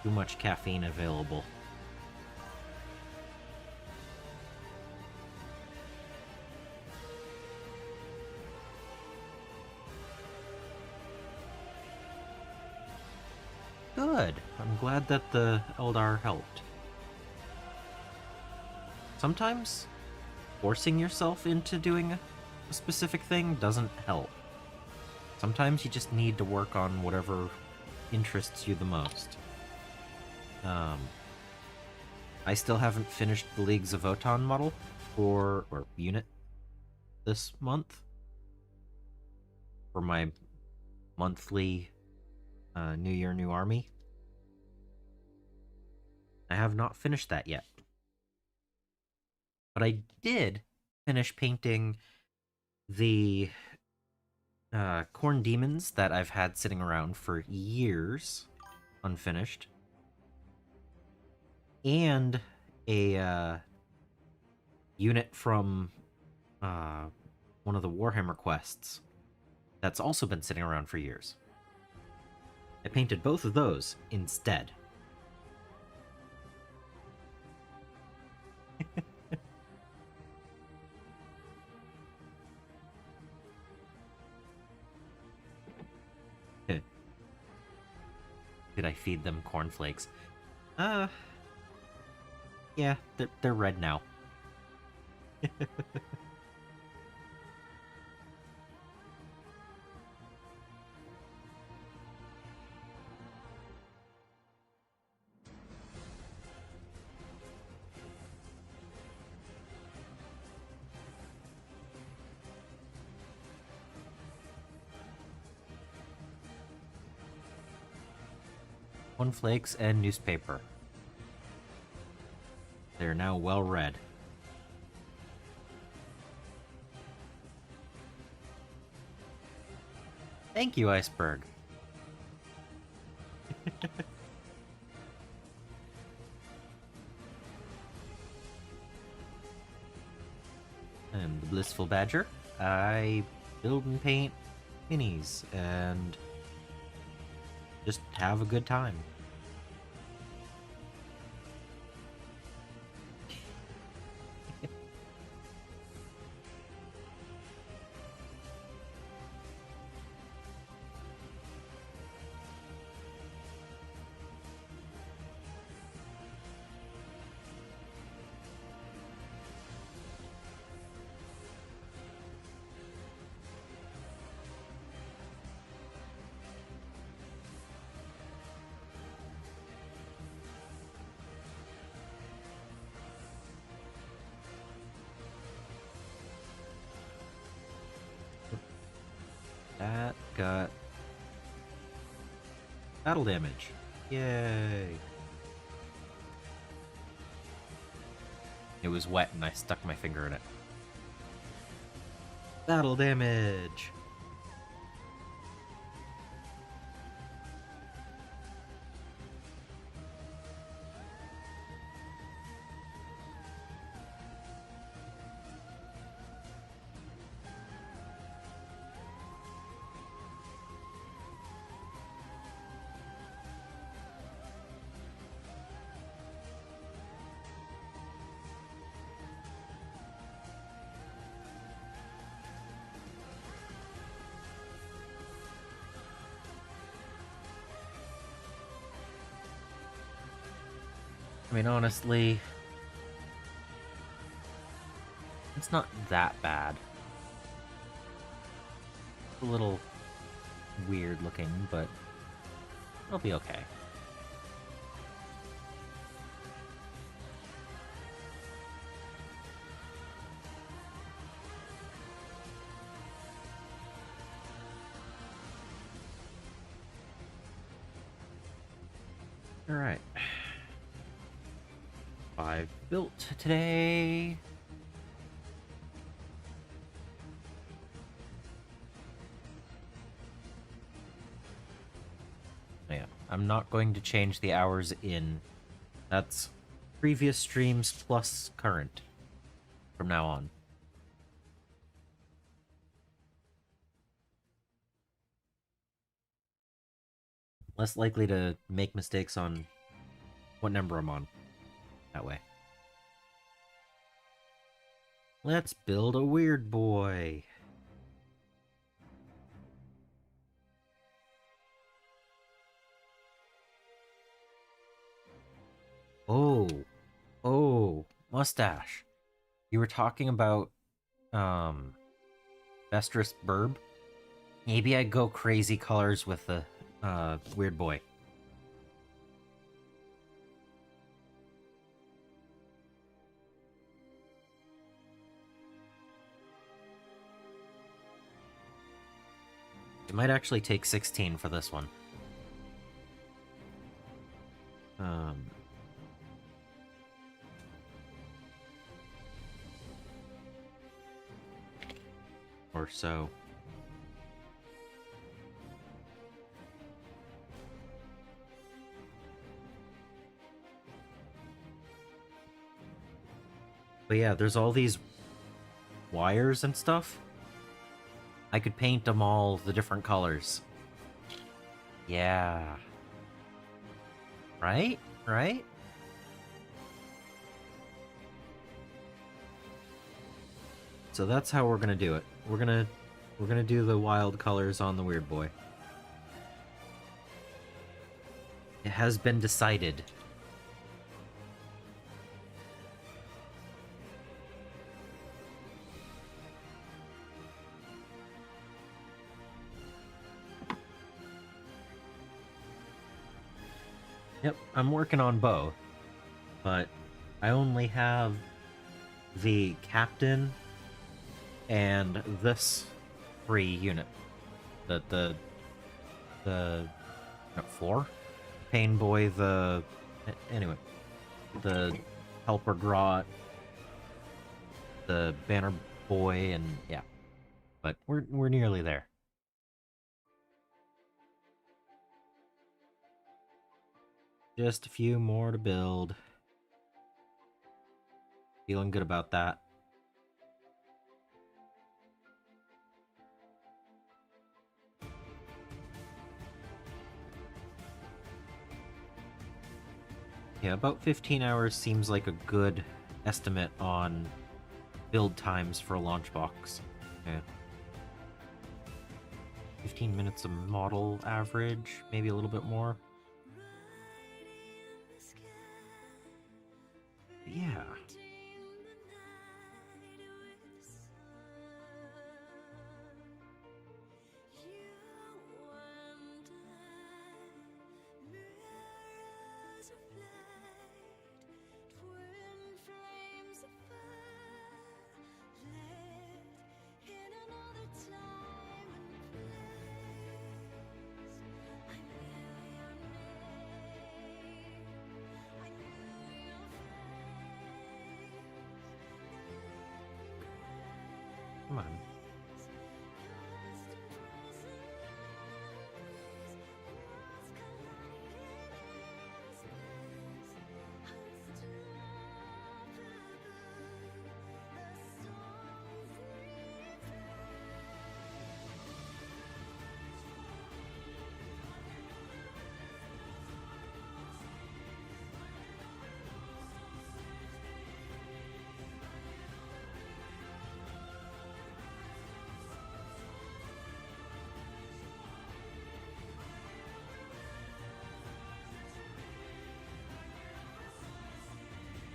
too much caffeine available. Good. I'm glad that the Eldar helped. Sometimes forcing yourself into doing a specific thing doesn't help. Sometimes you just need to work on whatever interests you the most. I still haven't finished the Leagues of Votann model or unit this month for my monthly New Year, New Army. I have not finished that yet. But I did finish painting the Corn Demons that I've had sitting around for years, unfinished. And a unit from one of the Warhammer quests that's also been sitting around for years. I painted both of those instead. Did I feed them cornflakes? Yeah, they're red now. Cornflakes and newspaper. They're now well read. Thank you, Iceberg. I'm the Blissful Badger. I build and paint minis and just have a good time. That got battle damage. Yay. It was wet and I stuck my finger in it. Battle damage. I mean, honestly, it's not that bad. It's a little weird looking, but it'll be okay. All right. 5 built today. Yeah, I'm not going to change the hours in. That's previous streams plus current from now on. Less likely to make mistakes on what number I'm on. That way. Let's build a weird boy. Oh, mustache. You were talking about, Vestress Burb? Maybe I go crazy colors with the, weird boy. It might actually take 16 for this one. Or so. But yeah, there's all these wires and stuff. I could paint them all the different colors. Yeah. Right? Right? So that's how we're gonna do it. We're gonna do the wild colors on the weird boy. It has been decided. Yep, I'm working on both, but I only have the captain and this free unit. The no, 4? Pain boy, anyway, the helper grot, the banner boy, and yeah. But we're nearly there. Just a few more to build. Feeling good about that. Yeah, about 15 hours seems like a good estimate on build times for a launch box. Yeah. 15 minutes a model average, maybe a little bit more. But yeah. Come on.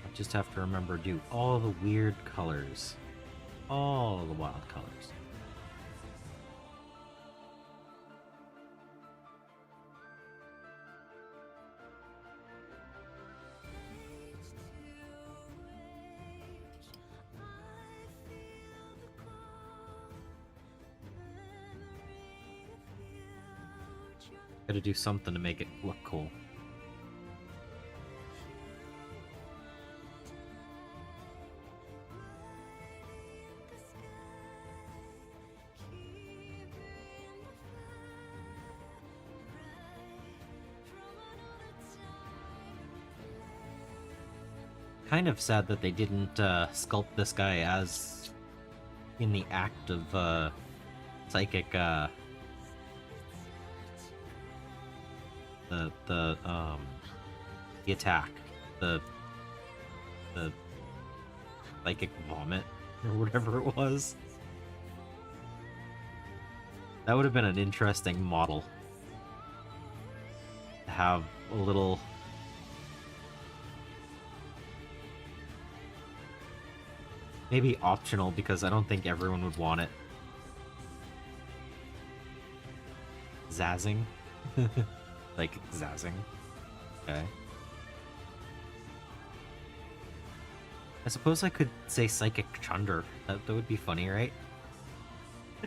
I just have to remember to do all the weird colors. All the wild colors. Gotta do something to make it look cool. Kind of sad that they didn't sculpt this guy as in the act of psychic the attack, the psychic vomit or whatever it was. That would have been an interesting model to have a little. Maybe optional, because I don't think everyone would want it. Zazzing? Like, zazzing. Okay. I suppose I could say Psychic Chunder. That would be funny, right? I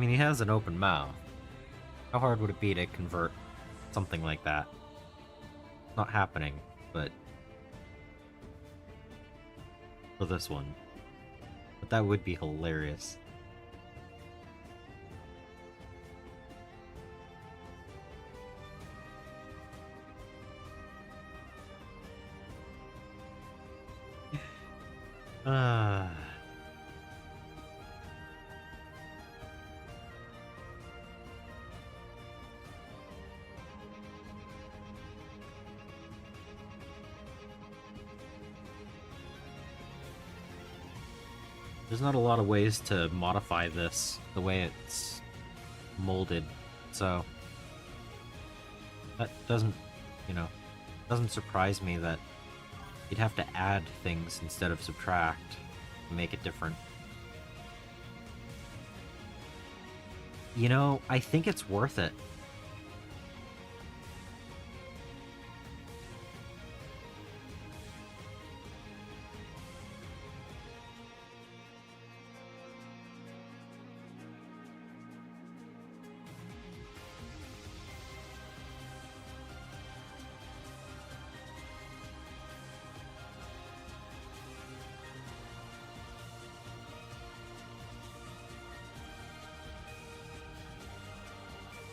mean, he has an open mouth. How hard would it be to convert something like that? Not happening, but for this one. But that would be hilarious. There's not a lot of ways to modify this the way it's molded, so that doesn't, you know, doesn't surprise me that you'd have to add things instead of subtract to make it different. You know, I think it's worth it.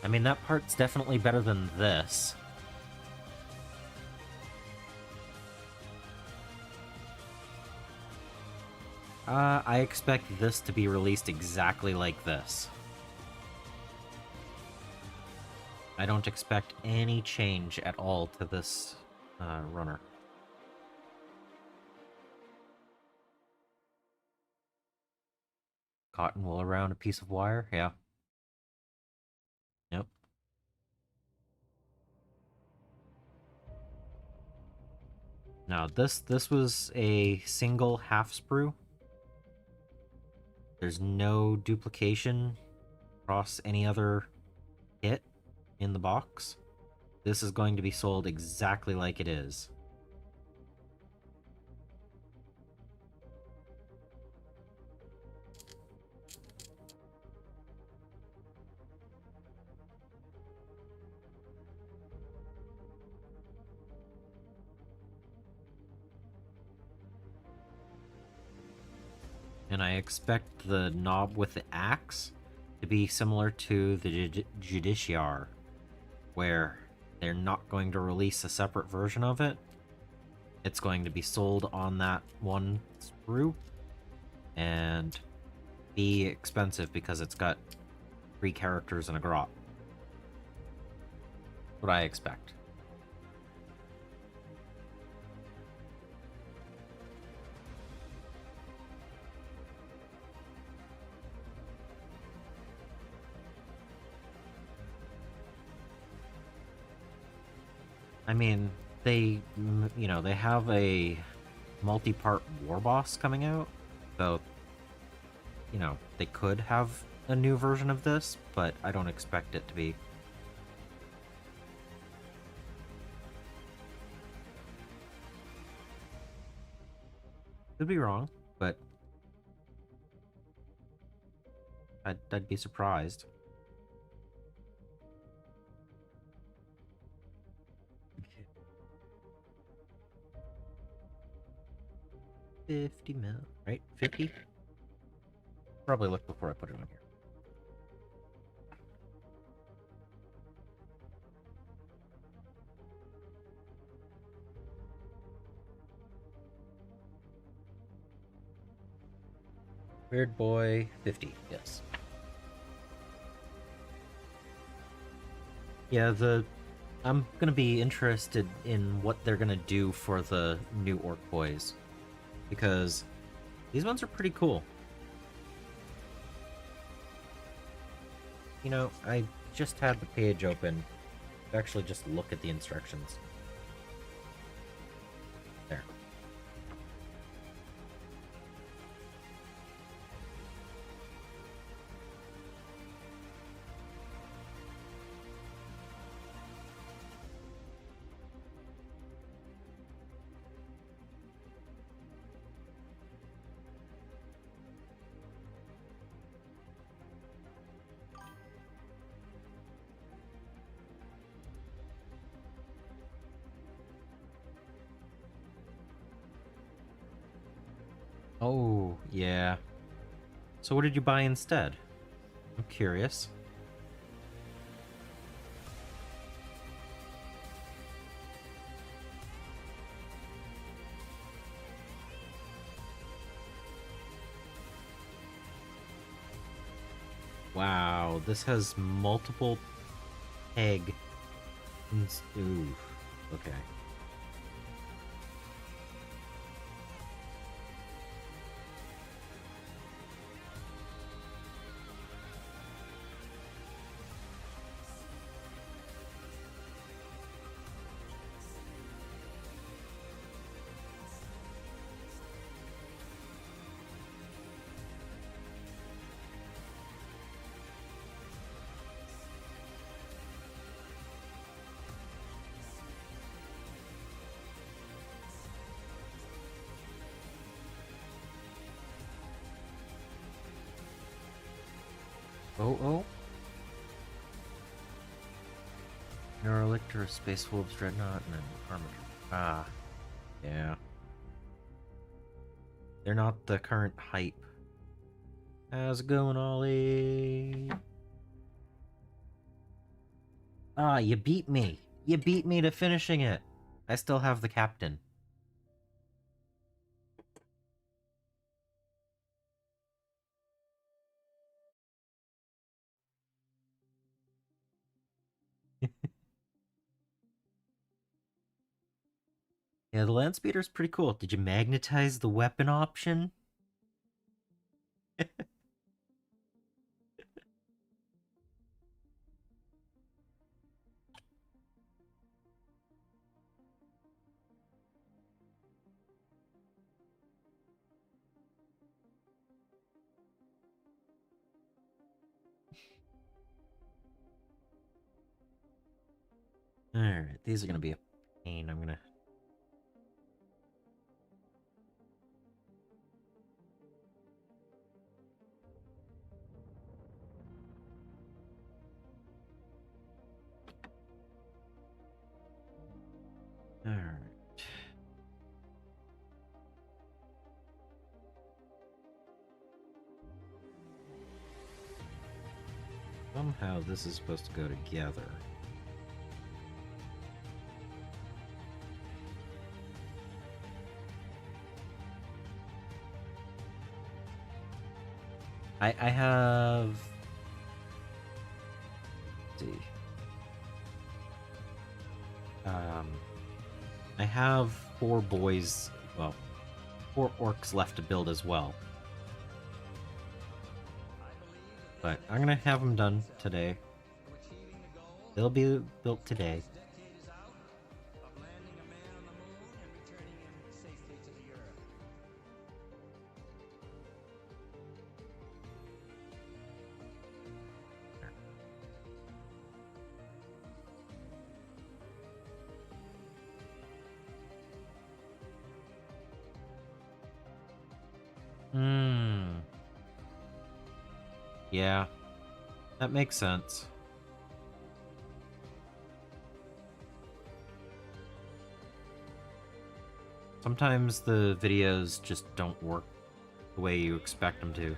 I mean, that part's definitely better than this. I expect this to be released exactly like this. I don't expect any change at all to this runner. Cotton wool around a piece of wire, yeah. Yep. Now this was a single half sprue. There's no duplication across any other kit in the box. This is going to be sold exactly like it is. And I expect the knob with the axe to be similar to the Judiciar, where they're not going to release a separate version of it. It's going to be sold on that one sprue and be expensive because it's got 3 characters and a grot. What I expect. I mean, they, you know, they have a multi-part war boss coming out, so, you know, they could have a new version of this, but I don't expect it to be. Could be wrong, but I'd be surprised. $50 mil, right? 50? Probably look before I put it on here. Weird Boy 50, yes. Yeah, I'm gonna be interested in what they're gonna do for the new Orc Boys, because these ones are pretty cool. You know, I just had the page open to actually just look at the instructions. There. Oh, yeah. So what did you buy instead? I'm curious. Wow, this has multiple peg. Ooh, okay. Oh. Neurolictor, Space Wolves, Dreadnought, and then Armageddon. Ah. Yeah. They're not the current hype. How's it going, Ollie? Ah, you beat me. You beat me to finishing it. I still have the captain. Yeah, the land speeder's pretty cool. Did you magnetize the weapon option? Alright, these are gonna be a pain. I'm gonna... Alright. Somehow this is supposed to go together. I have... Let's see. I have 4 boys, well, 4 orcs left to build as well. But I'm gonna have them done today. They'll be built today. Yeah, that makes sense. Sometimes the videos just don't work the way you expect them to.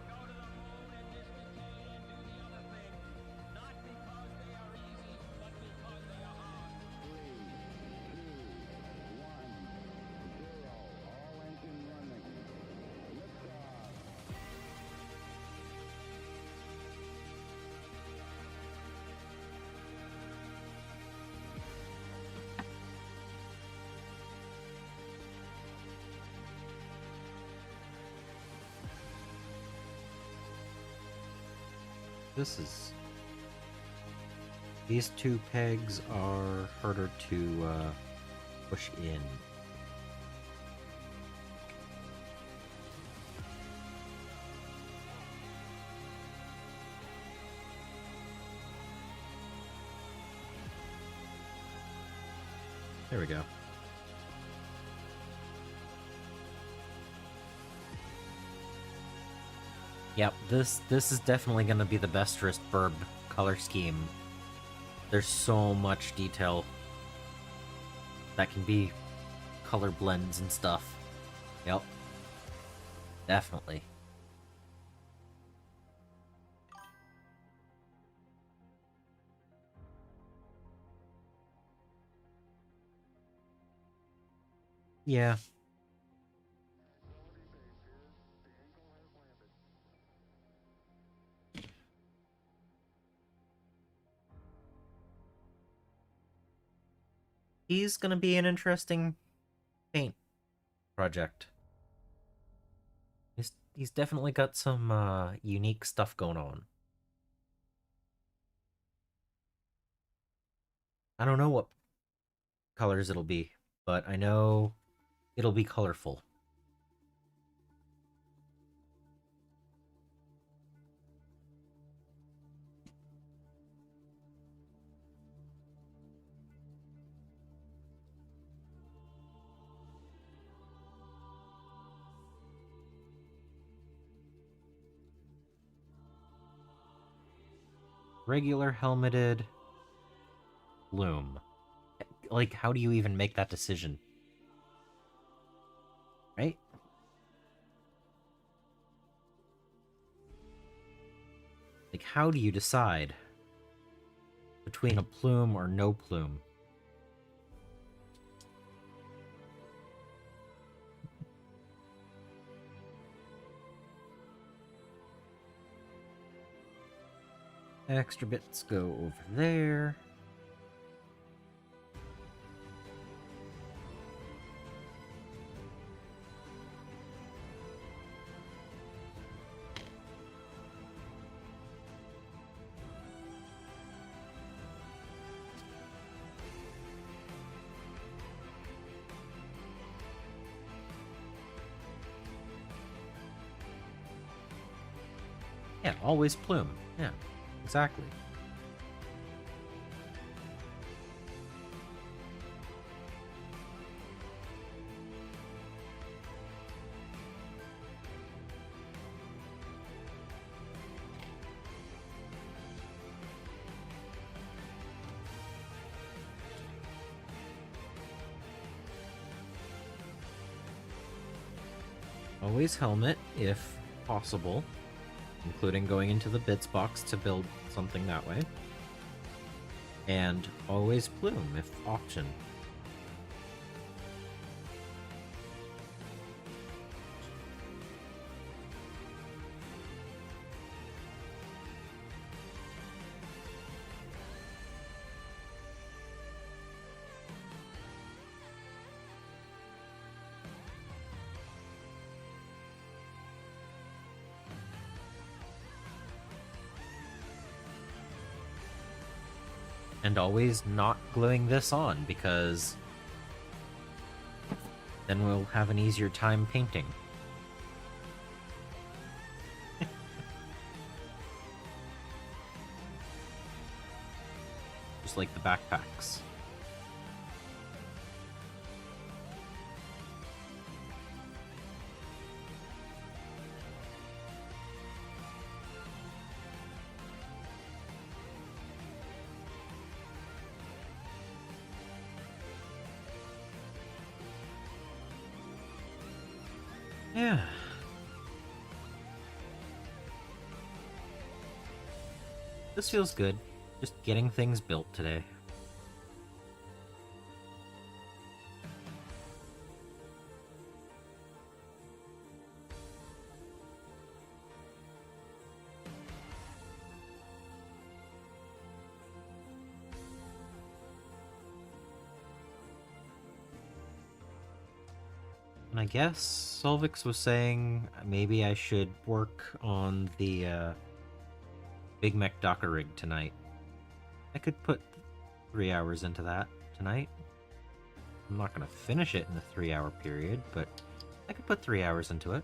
These 2 pegs are harder to push in. There we go. Yep, this is definitely going to be the Bestrist Burb color scheme. There's so much detail that can be color blends and stuff. Yep. Definitely. Yeah. He's gonna be an interesting paint project. He's definitely got some unique stuff going on. I don't know what colors it'll be, but I know it'll be colorful. regular helmeted, plume. Like, how do you even make that decision? Right? Like, how do you decide between a plume or no plume? Extra bits go over there. Yeah, always plume. Yeah, exactly. Always helmet, if possible, including going into the bits box to build something that way. And always plume, if option. And always not gluing this on, because then we'll have an easier time painting. Just like the backpacks. Yeah. This feels good. Just getting things built today. And I guess Solvix was saying maybe I should work on the Big Mech Docker rig tonight. I could put 3 hours into that tonight. I'm not going to finish it in a 3-hour period, but I could put 3 hours into it.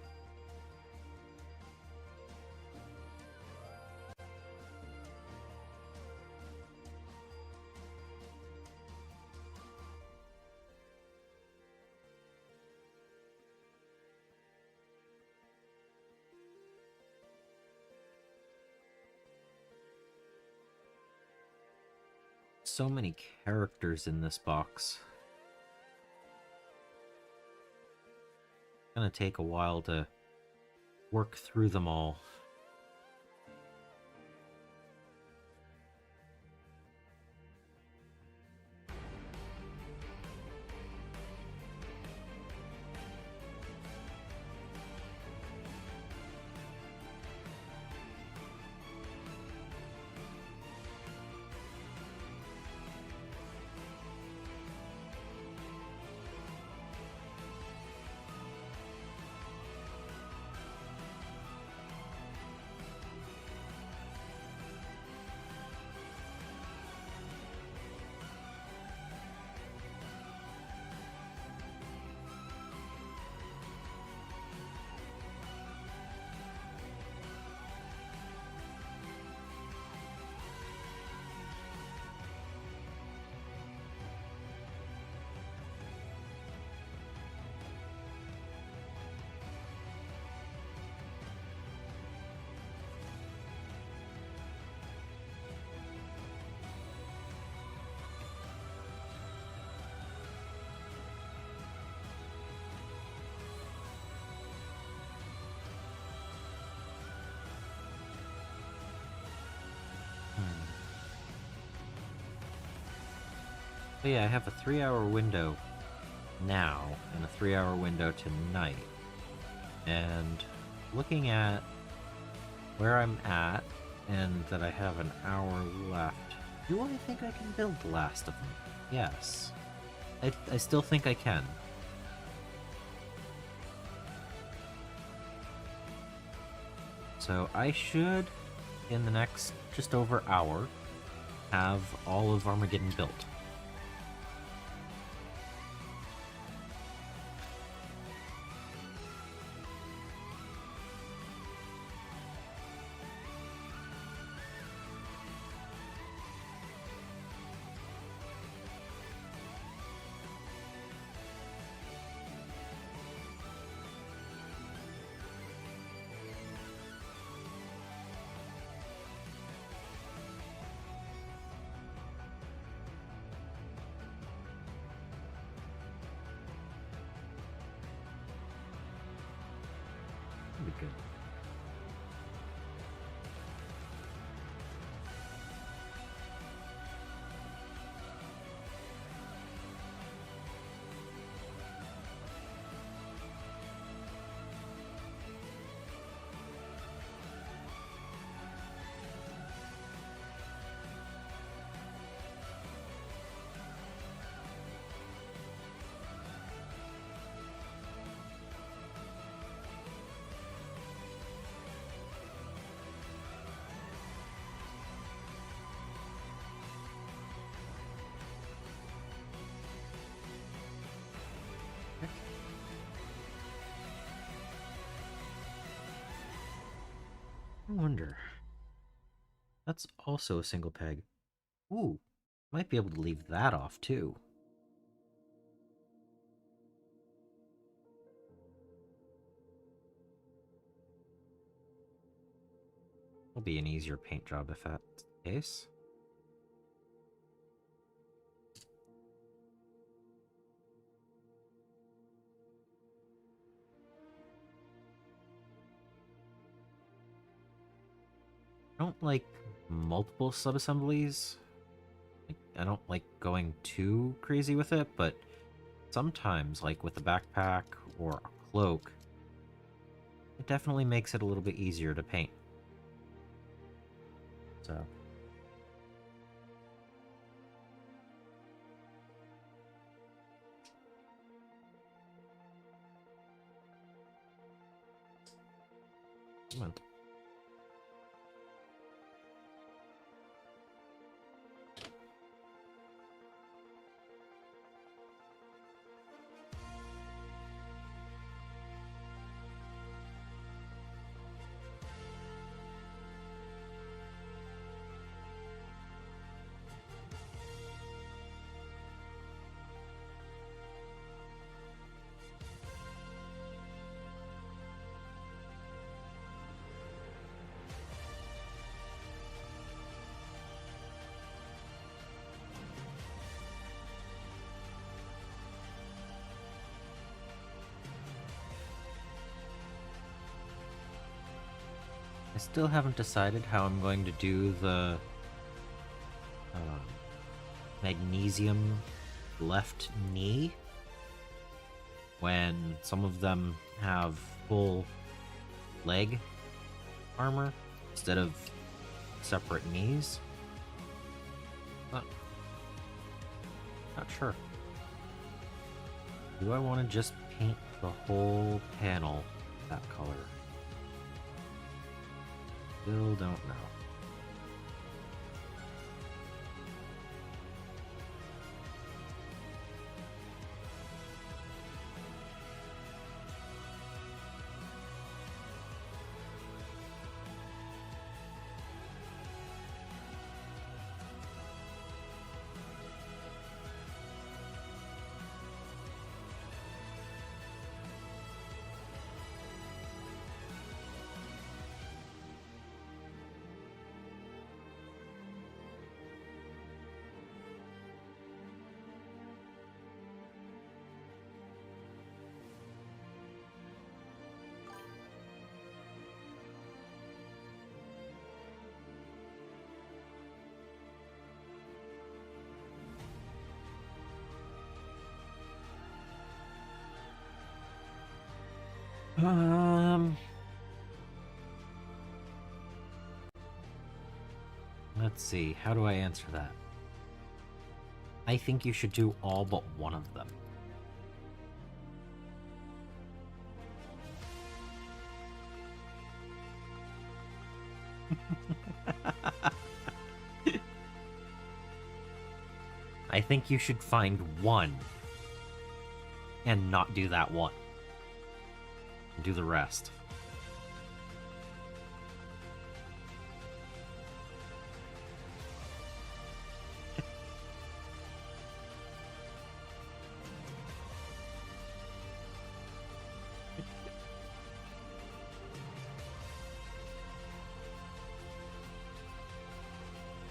So many characters in this box. It's gonna take a while to work through them all. But yeah, I have a 3-hour window now and a 3-hour window tonight. And looking at where I'm at and that I have an hour left, do I think I can build the last of them? Yes. I still think I can. So I should, in the next just over hour, have all of Armageddon built. That'd be good. I wonder. That's also a single peg. Ooh, might be able to leave that off too. It'll be an easier paint job if that's the case. I don't like multiple subassemblies. I don't like going too crazy with it, but sometimes, like with a backpack or a cloak, it definitely makes it a little bit easier to paint. So. Come on. I still haven't decided how I'm going to do the magnesium left knee when some of them have full leg armor instead of separate knees. Not sure. Do I want to just paint the whole panel that color? Still don't know. Let's see. How do I answer that? I think you should do all but one of them. I think you should find one and not do that one. Do the rest.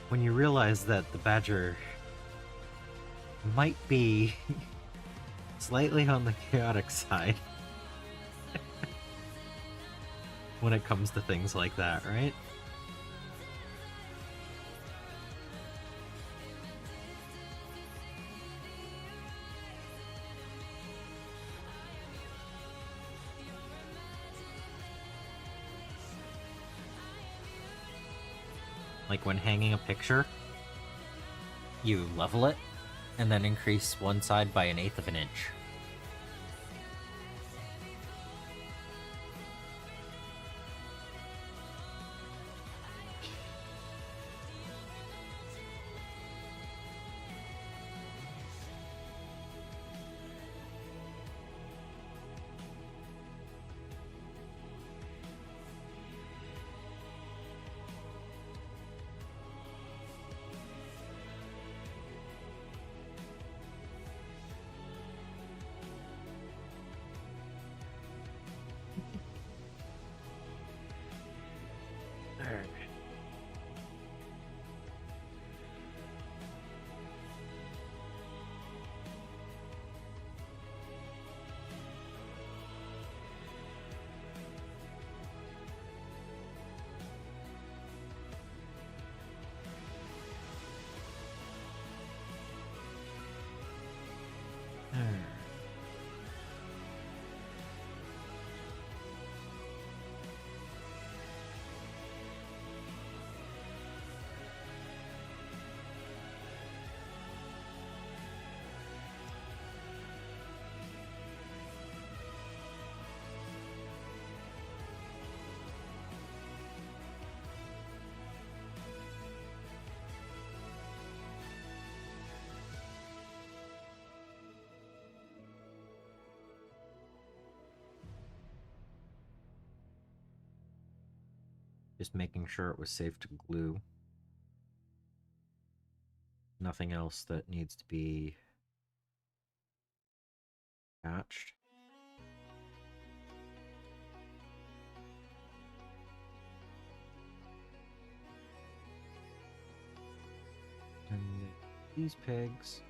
When you realize that the badger might be slightly on the chaotic side when it comes to things like that, right? Like when hanging a picture, you level it and then increase one side by 1/8 of an inch. Just making sure it was safe to glue. Nothing else that needs to be patched. And these pigs.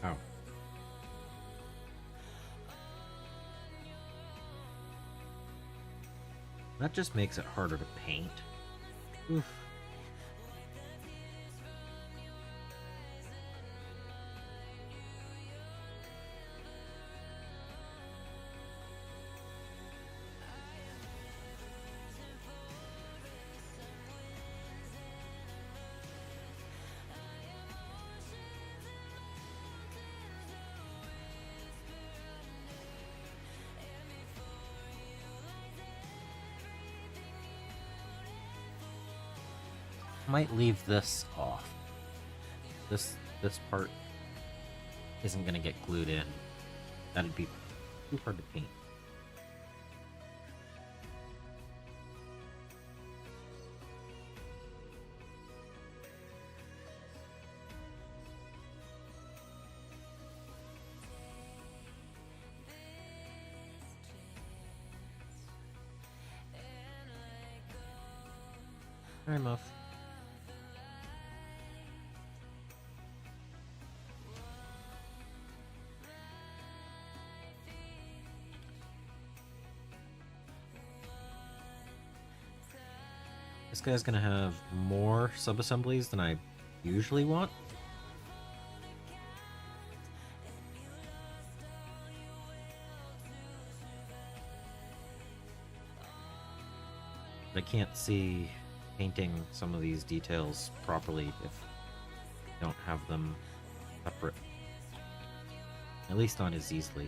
Oh. That just makes it harder to paint. Oof. Might leave this off. This part isn't gonna get glued in. That'd be too hard to paint. Hi, Muff. This guy's gonna have more sub-assemblies than I usually want. But I can't see painting some of these details properly if I don't have them separate. At least not as easily.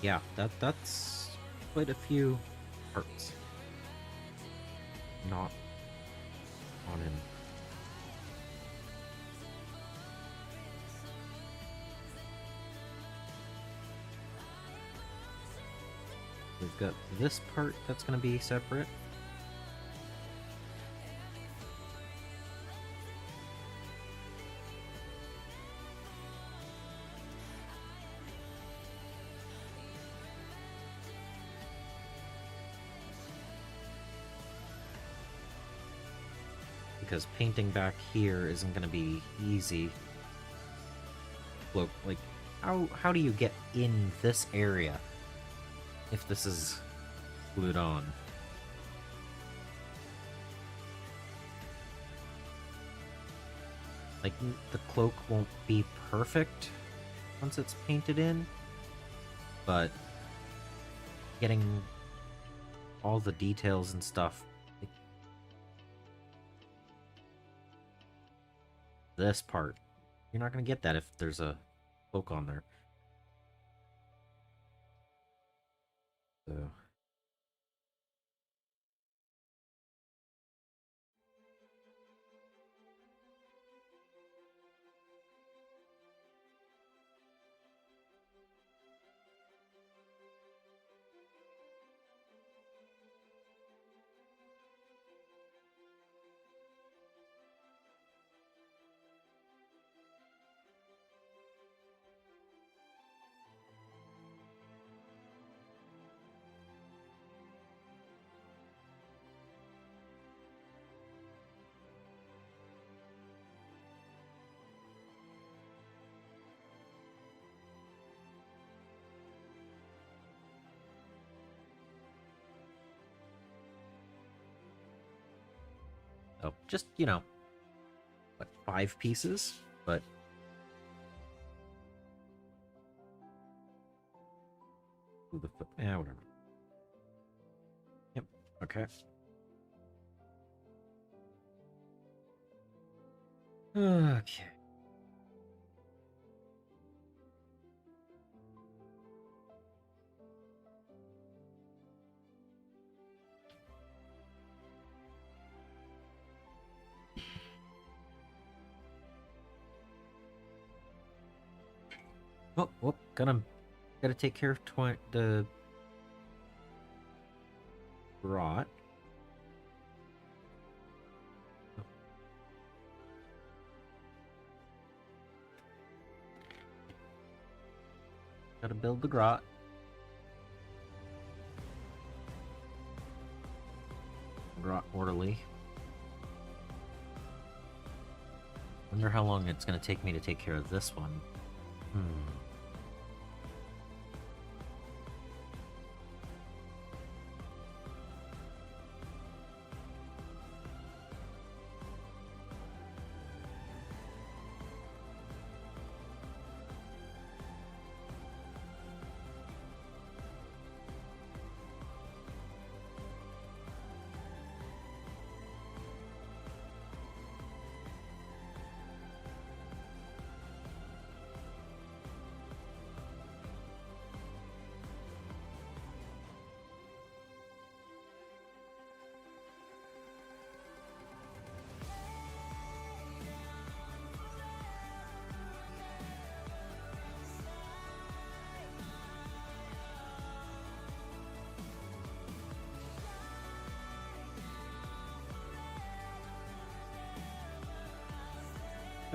Yeah, that's quite a few parts. Not on him. We've got this part that's going to be separate. Because painting back here isn't going to be easy. Look, like, how do you get in this area if this is glued on? Like, the cloak won't be perfect once it's painted in, but getting all the details and stuff, like, this part, you're not going to get that if there's a cloak on there. So just, you know, what, 5 pieces? But the foot, yeah, whatever. Yep. Okay. Okay. Oh, gotta take care of the rot. Gotta build the grot. Grot orderly. Wonder how long it's gonna take me to take care of this one.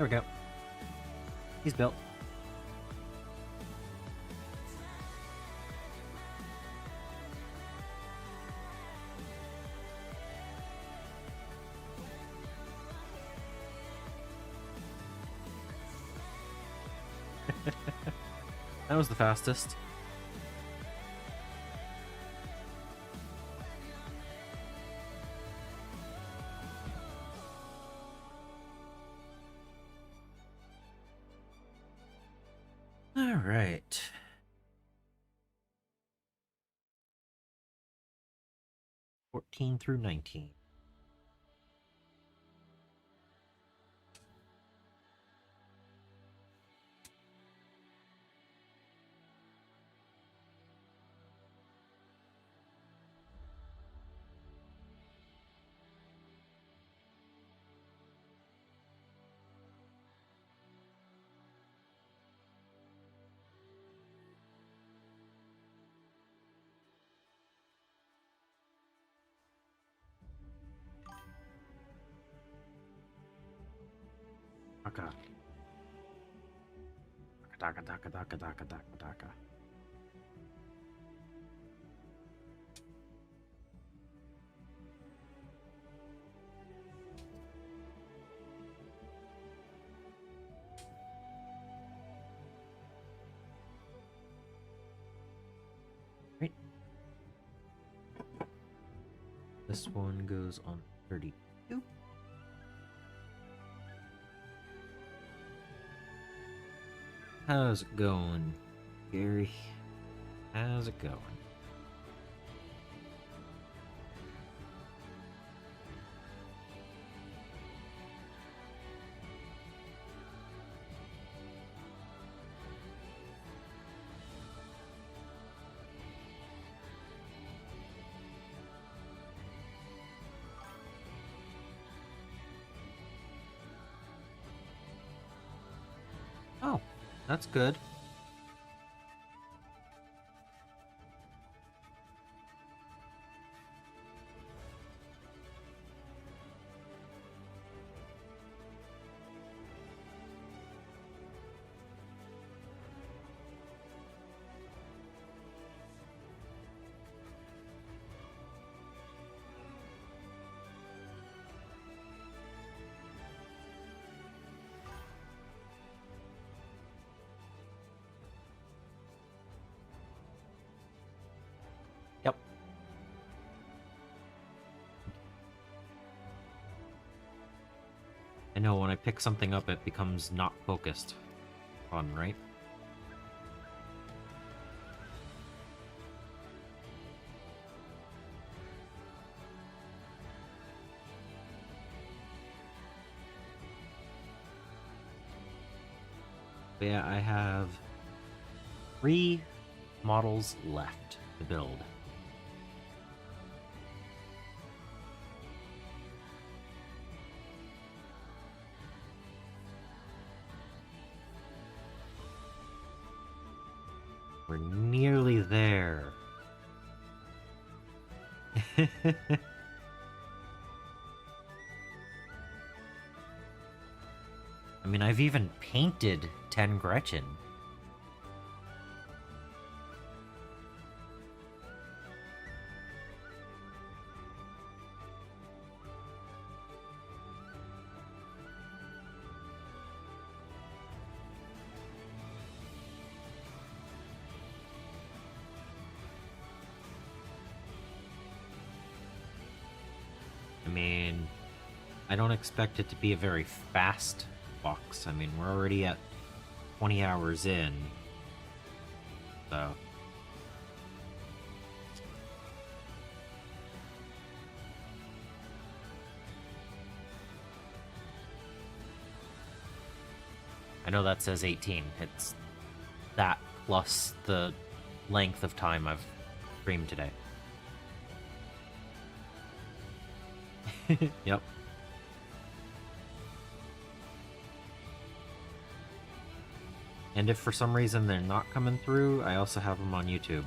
There we go. He's built. That was the fastest. All right. (14 through 19). Daka. Daka, daka, daka, daka, daka, daka. Right. This one goes on 32. How's it going, Gary? How's it going? Oh, that's good. Yep. I know when I pick something up, it becomes not focused. Fun, right? But yeah, I have 3 models left to build. We're nearly there. I mean, I've even painted 10 Gretchen. I mean, I don't expect it to be a very fast box. I mean, we're already at 20 hours in. So. I know that says 18. It's that plus the length of time I've streamed today. Yep. And if for some reason they're not coming through, I also have them on YouTube.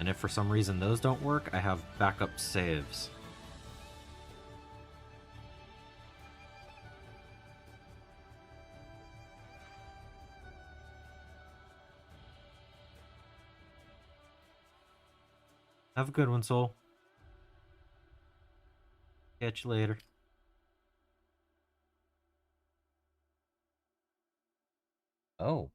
And if for some reason those don't work, I have backup saves. Have a good one, Soul. Catch you later. Oh.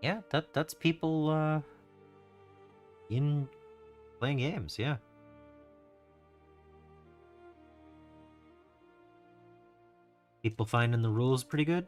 Yeah, that's people in playing games, yeah. People finding the rules pretty good.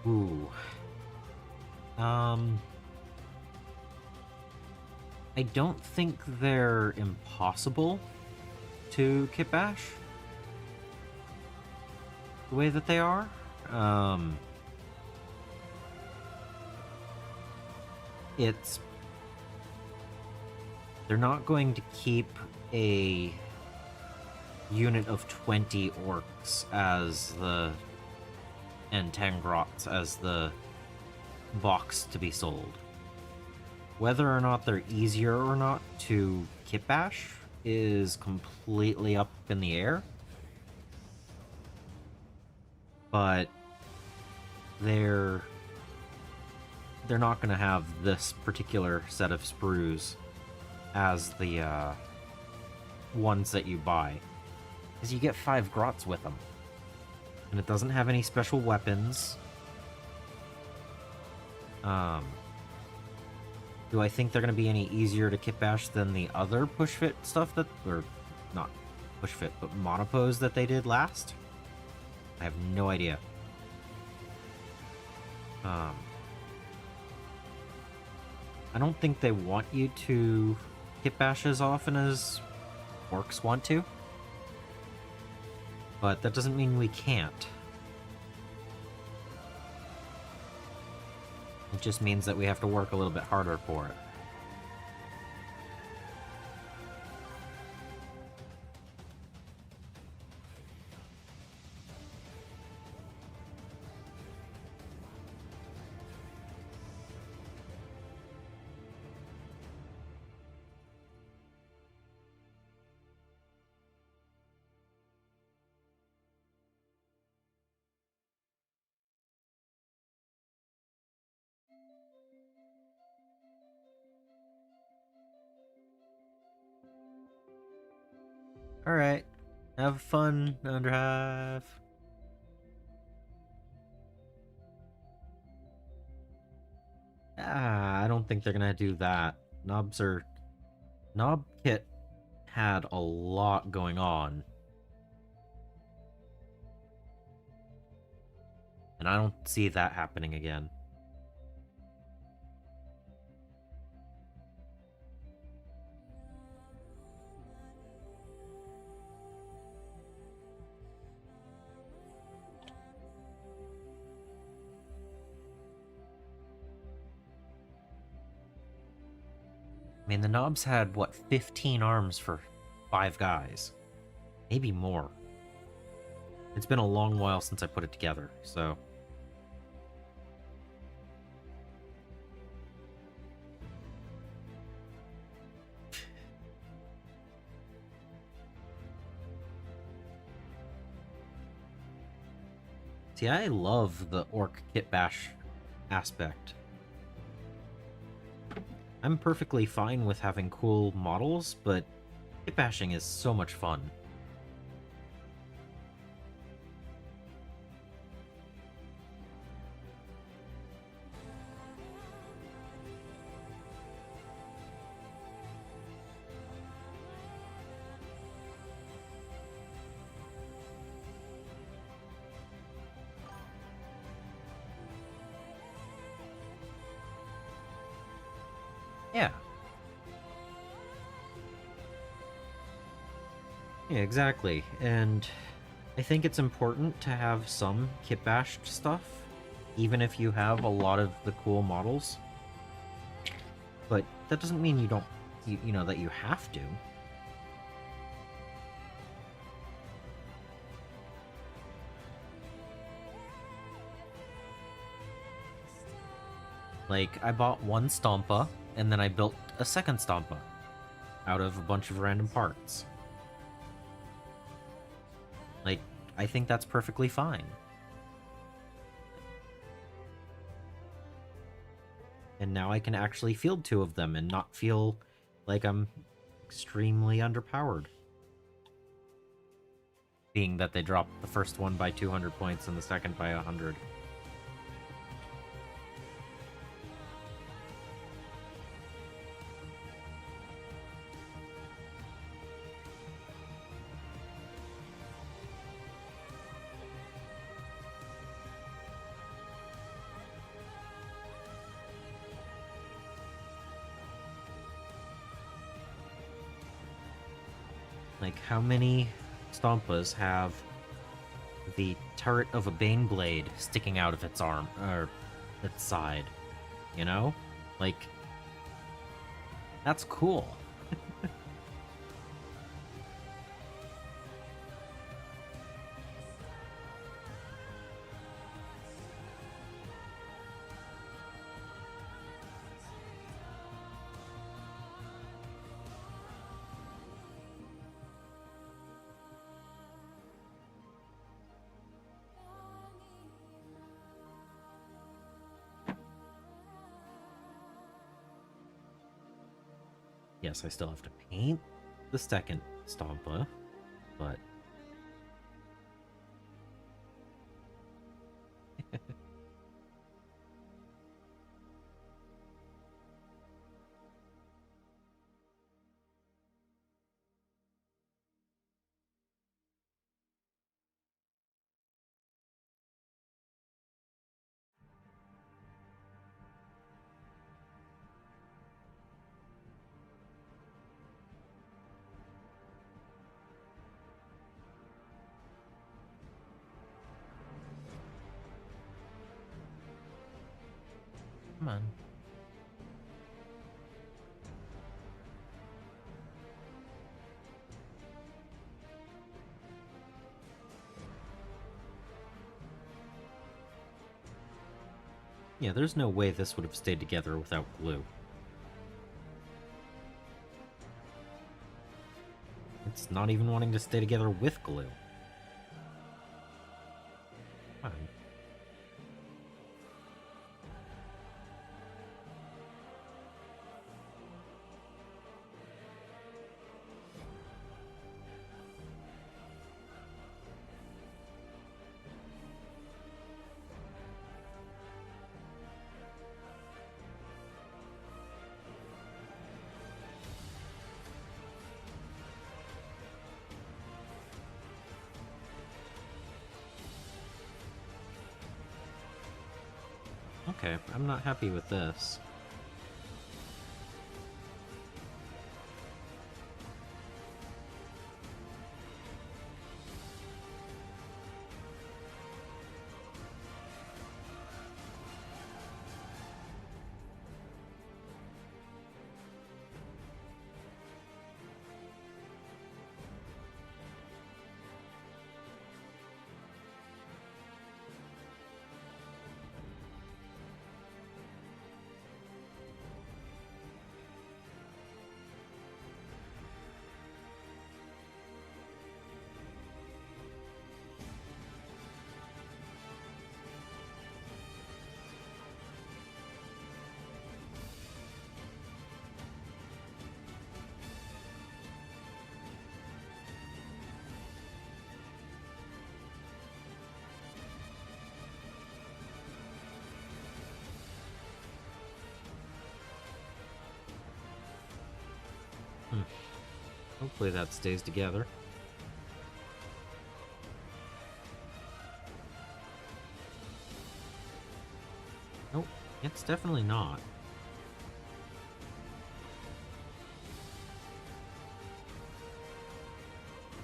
Ooh. I don't think they're impossible to kitbash the way that they are. It's... They're not going to keep a unit of 20 orcs as the... and 10 grots as the box to be sold. Whether or not they're easier or not to kitbash is completely up in the air. But they're not going to have this particular set of sprues as the ones that you buy. Because you get 5 grots with them. And it doesn't have any special weapons. Do I think they're going to be any easier to kitbash than the other push fit stuff that... or not push fit, but monopose that they did last? I have no idea. I don't think they want you to kitbash as often as orcs want to. But that doesn't mean we can't. It just means that we have to work a little bit harder for it. Alright. Have fun, Underhive. I don't think they're gonna do that. Knob Kit had a lot going on. And I don't see that happening again. I mean, the knobs had, what, 15 arms for 5 guys? Maybe more. It's been a long while since I put it together, so... See, I love the orc kitbash aspect. I'm perfectly fine with having cool models, but kitbashing is so much fun. Yeah, exactly. And I think it's important to have some kit-bashed stuff, even if you have a lot of the cool models. But that doesn't mean you don't, you know, that you have to. Like, I bought one Stompa, and then I built a second Stompa out of a bunch of random parts. Like, I think that's perfectly fine. And now I can actually field two of them and not feel like I'm extremely underpowered. Being that they dropped the first one by 200 points and the second by 100. Like, how many Stompas have the turret of a Baneblade sticking out of its arm, or its side? You know? Like, that's cool. Yes, I still have to paint the second Stompa, but... Come on. Yeah, there's no way this would have stayed together without glue. It's not even wanting to stay together with glue. Come on. Okay, I'm not happy with this. Hopefully that stays together. Nope, it's definitely not.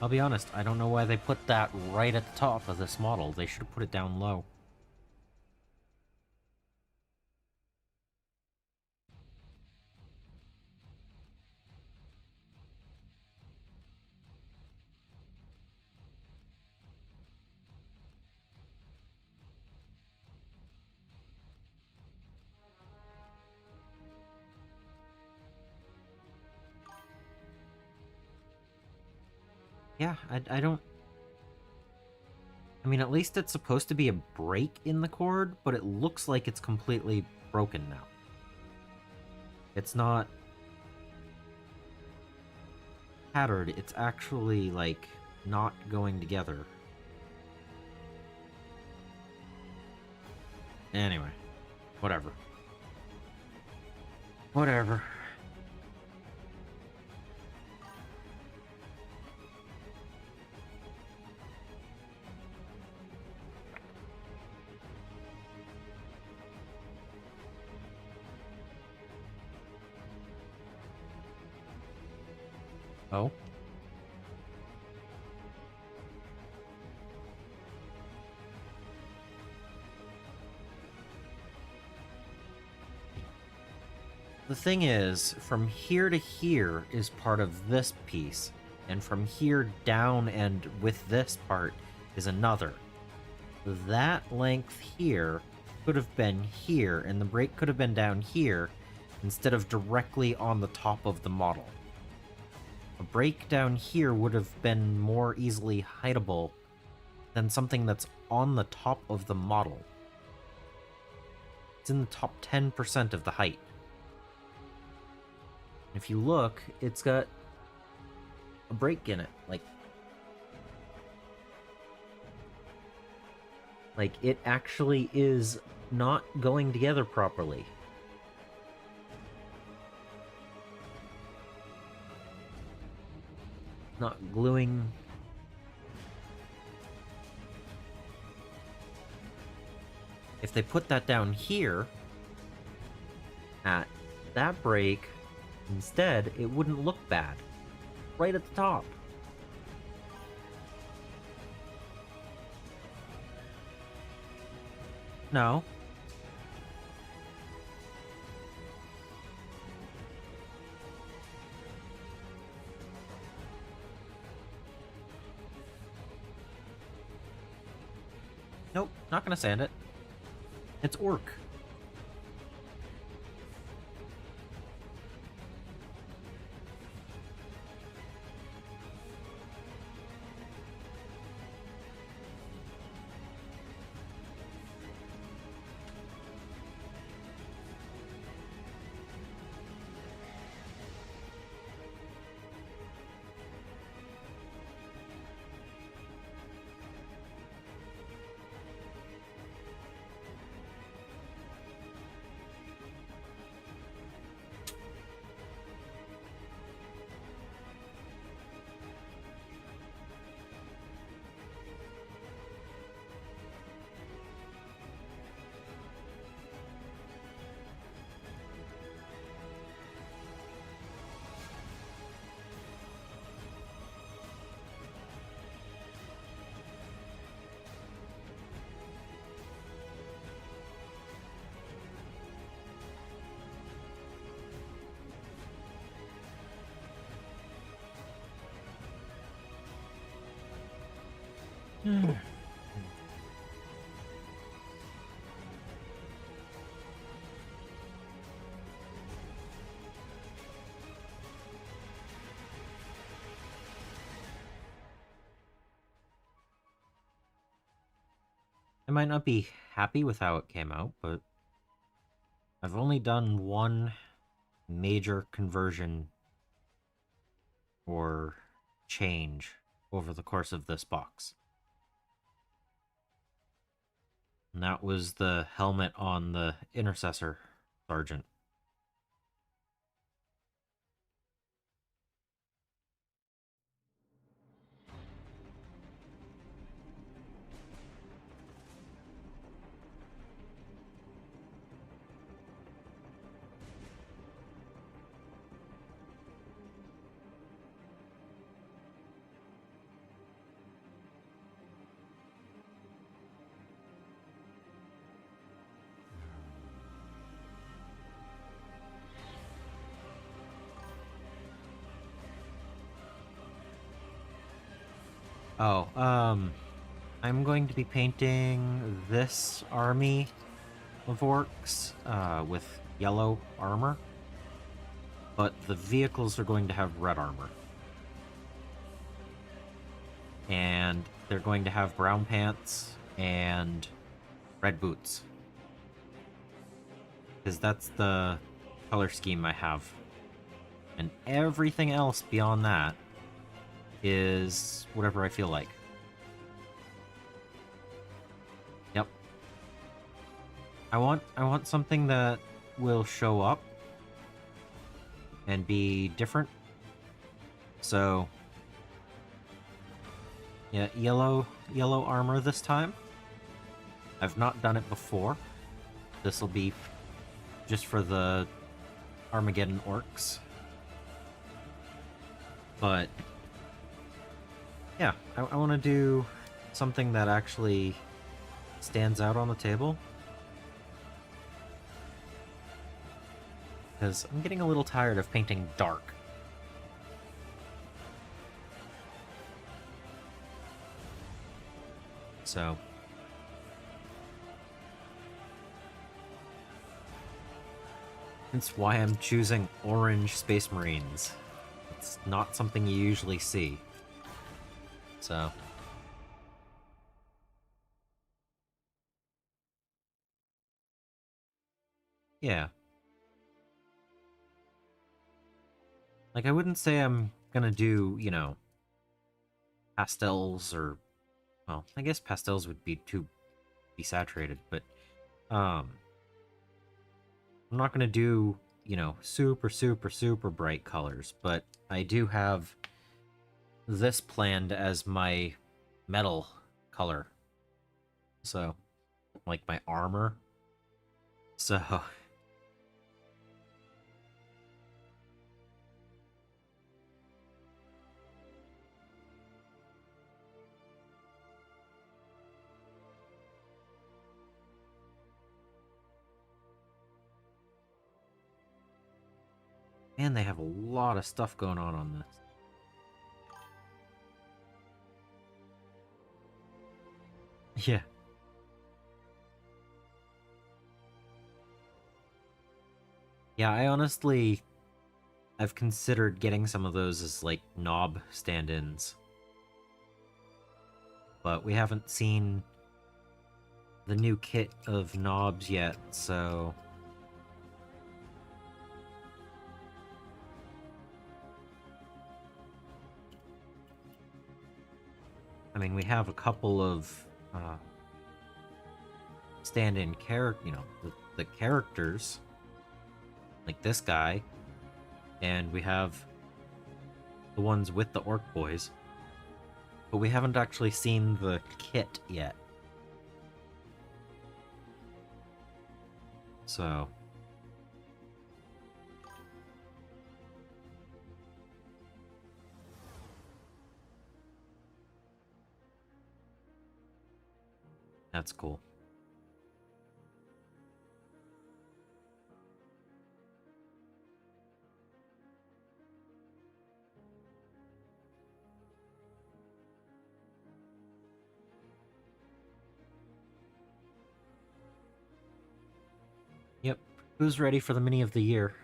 I'll be honest, I don't know why they put that right at the top of this model. They should have put it down low. Yeah, I don't... I mean, at least it's supposed to be a break in the cord, but it looks like it's completely broken now. It's not tattered, it's actually, like, not going together. Anyway, whatever. Whatever. Oh? The thing is, from here to here is part of this piece, and from here down and with this part is another. That length here could have been here, and the break could have been down here instead of directly on the top of the model. A break down here would have been more easily hideable than something that's on the top of the model. It's in the top 10% of the height. If you look, it's got a break in it. Like it actually is not going together properly. Not gluing. If they put that down here at that break instead, it wouldn't look bad. Right at the top. No. Nope, not gonna sand it. It's orc. I might not be happy with how it came out, but I've only done one major conversion or change over the course of this box. And that was the helmet on the Intercessor Sergeant. Oh, I'm going to be painting this army of orcs with yellow armor, but the vehicles are going to have red armor. And they're going to have brown pants and red boots. Because that's the color scheme I have. And everything else beyond that is whatever I feel like. Yep. I want something that will show up and be different. So yeah, yellow armor this time. I've not done it before. This will be just for the Armageddon orcs. But yeah, I want to do something that actually stands out on the table. Because I'm getting a little tired of painting dark. So that's why I'm choosing orange Space Marines. It's not something you usually see. So yeah. Like, I wouldn't say I'm gonna do, you know, pastels or, well, I guess pastels would be too desaturated, but I'm not gonna do, you know, super bright colors, but I do have this planned as my metal color. So, like my armor. So man, they have a lot of stuff going on this. Yeah. Yeah, I've considered getting some of those as, like, knob stand-ins. But we haven't seen the new kit of knobs yet, so I mean, we have a couple of stand-in character, you know, the characters, like this guy, and we have the ones with the orc boys, but we haven't actually seen the kit yet. So that's cool. Yep. Who's ready for the mini of the year?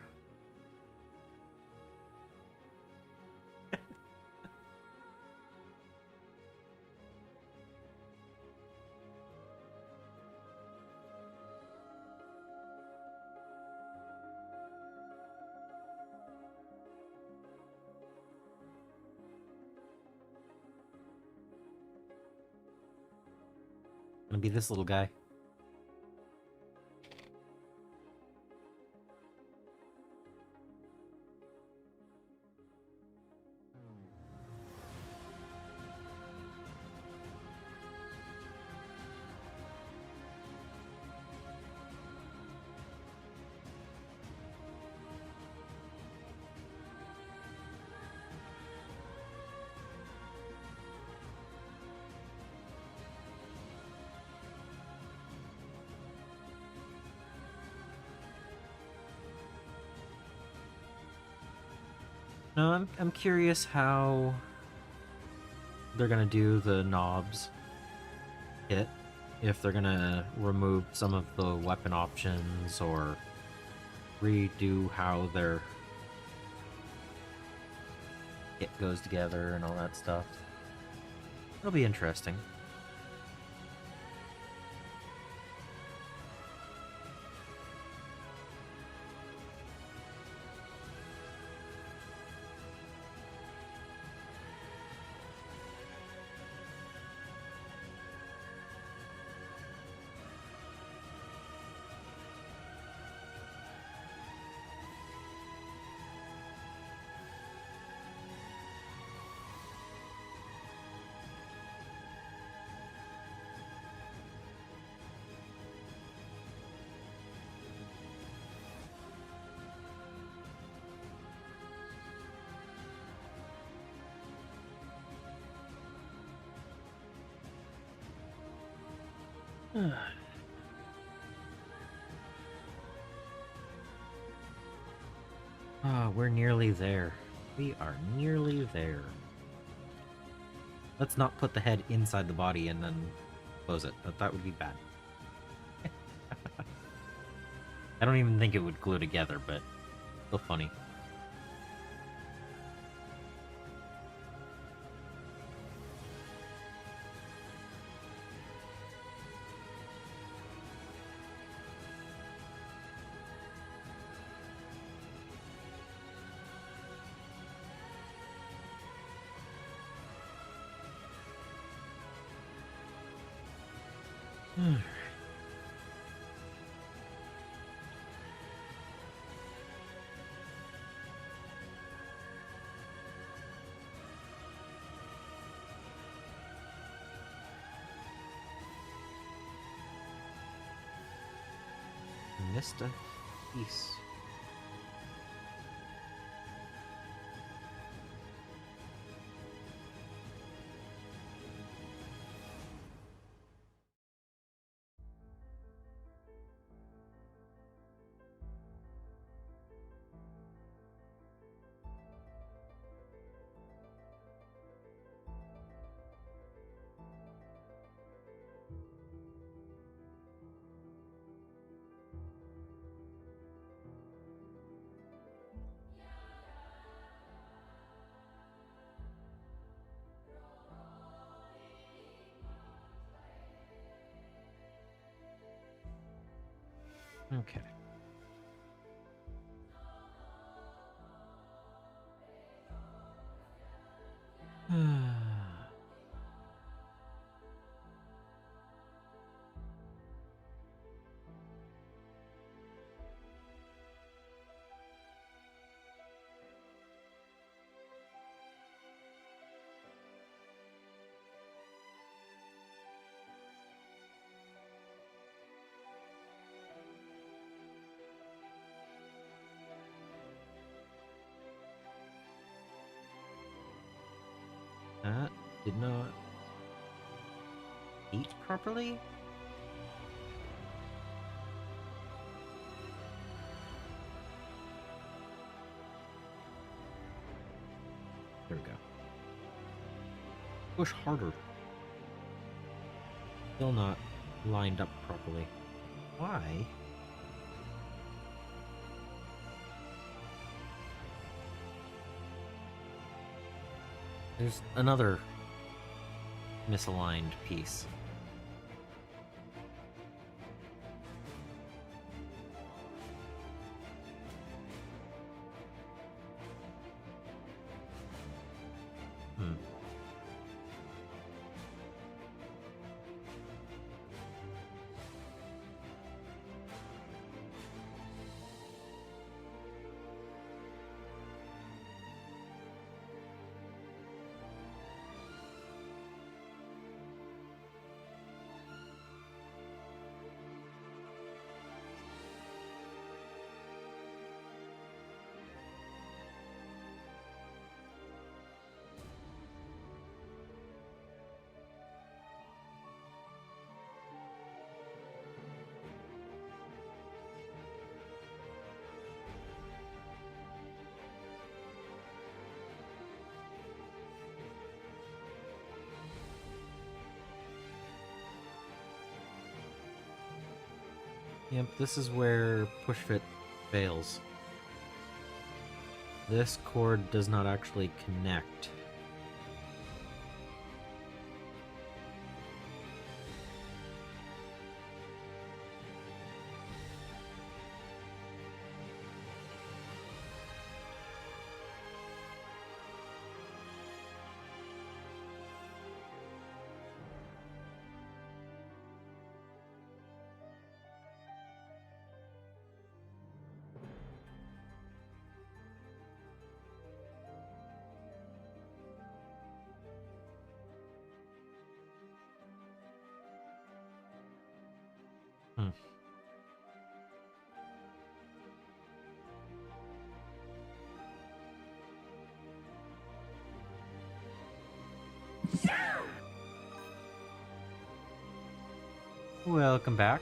Gonna be this little guy. No, I'm curious how they're gonna do the knobs kit, if they're gonna remove some of the weapon options or redo how their kit goes together and all that stuff. It'll be interesting. We're nearly there. We are nearly there. Let's not put the head inside the body and then close it. That would be bad. I don't even think it would glue together, but still funny. Missed a piece. Okay. That did not eat properly? There we go. Push harder. Still not lined up properly. Why? There's another misaligned piece. Yep, this is where push-fit fails. This cord does not actually connect. Hmm. Welcome back.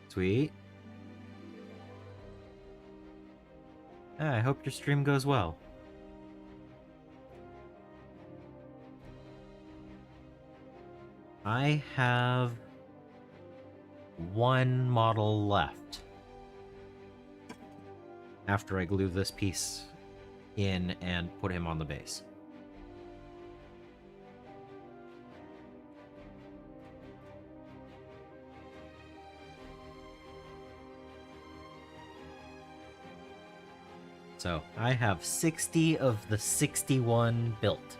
Sweet. I hope your stream goes well. I have one model left after I glue this piece in and put him on the base. So I have 60 of the 61 built.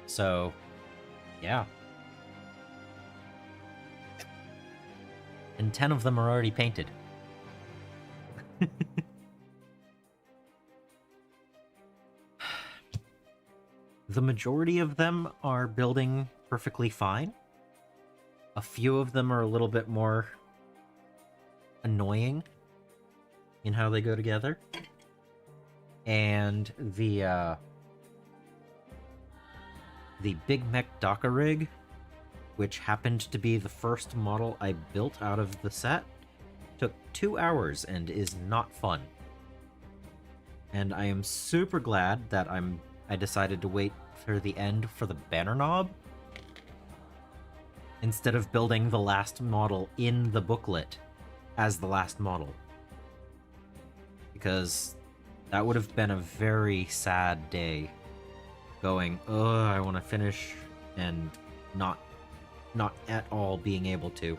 So, yeah. And 10 of them are already painted. The majority of them are building perfectly fine. A few of them are a little bit more annoying in how they go together. And the Big Mech Daka rig, which happened to be the first model I built out of the set, took 2 hours and is not fun. And I am super glad that I decided to wait for the end for the banner knob instead of building the last model in the booklet as the last model. Because that would have been a very sad day going, oh, I want to finish and not at all being able to.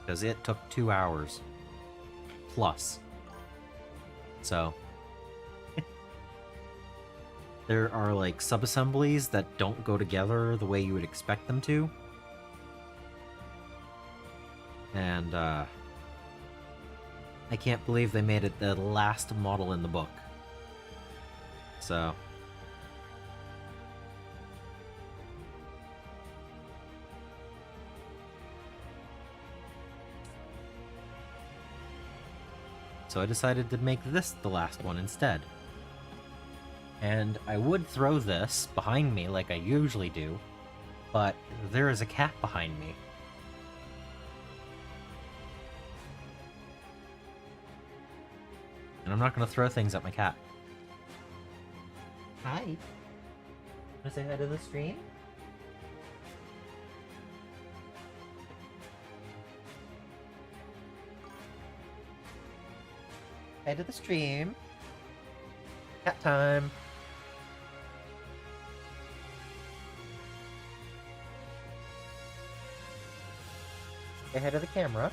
Because it took 2 hours plus. So there are like sub-assemblies that don't go together the way you would expect them to. And I can't believe they made it the last model in the book. So I decided to make this the last one instead. And I would throw this behind me like I usually do, but there is a cat behind me. And I'm not going to throw things at my cat. Hi. Want to say hi to the stream? Hi to the stream. Cat time. Say hi to the camera.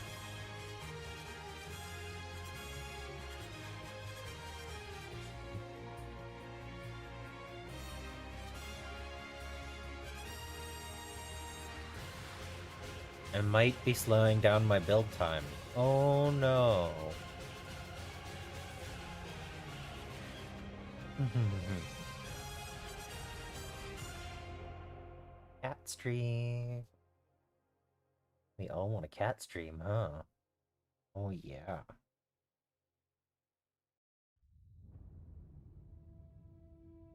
I might be slowing down my build time. Oh no. Cat stream. We all want a cat stream, huh? Oh yeah.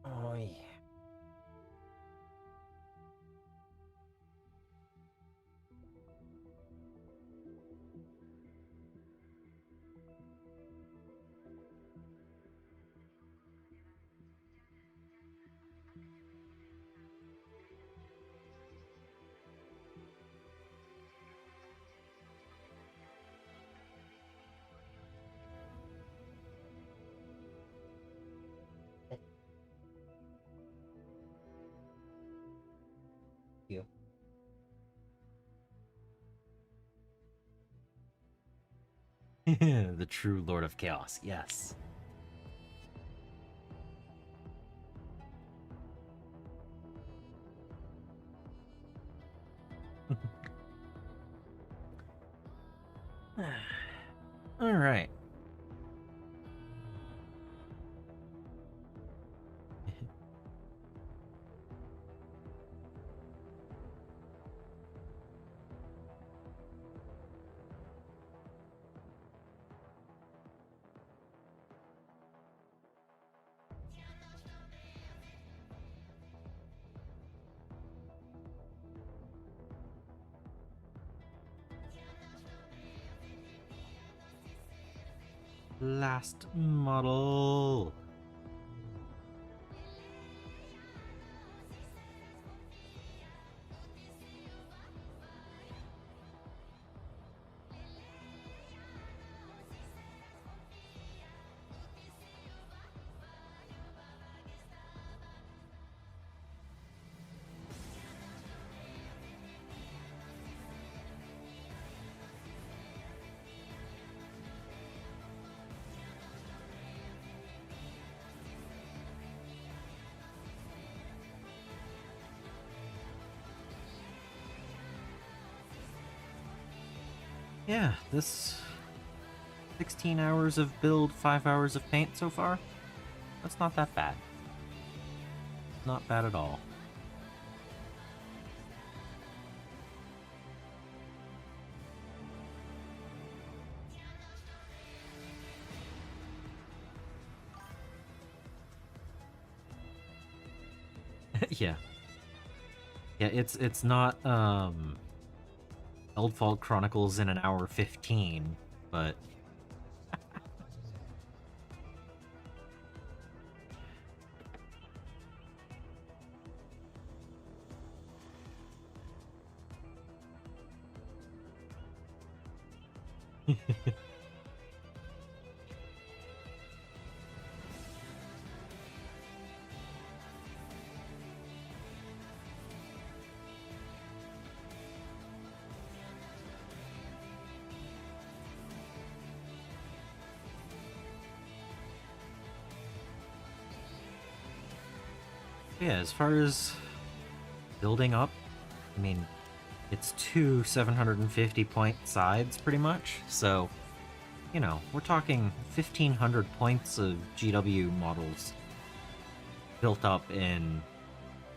Oh yeah. You. The true Lord of Chaos, yes. All right. Last model. Yeah, this 16 hours of build, 5 hours of paint so far. That's not that bad. Not bad at all. Yeah. Yeah, it's not Eldfall Chronicles in an hour 15, but yeah, as far as building up, I mean, it's two 750 point sides pretty much, so, you know, we're talking 1,500 points of GW models built up in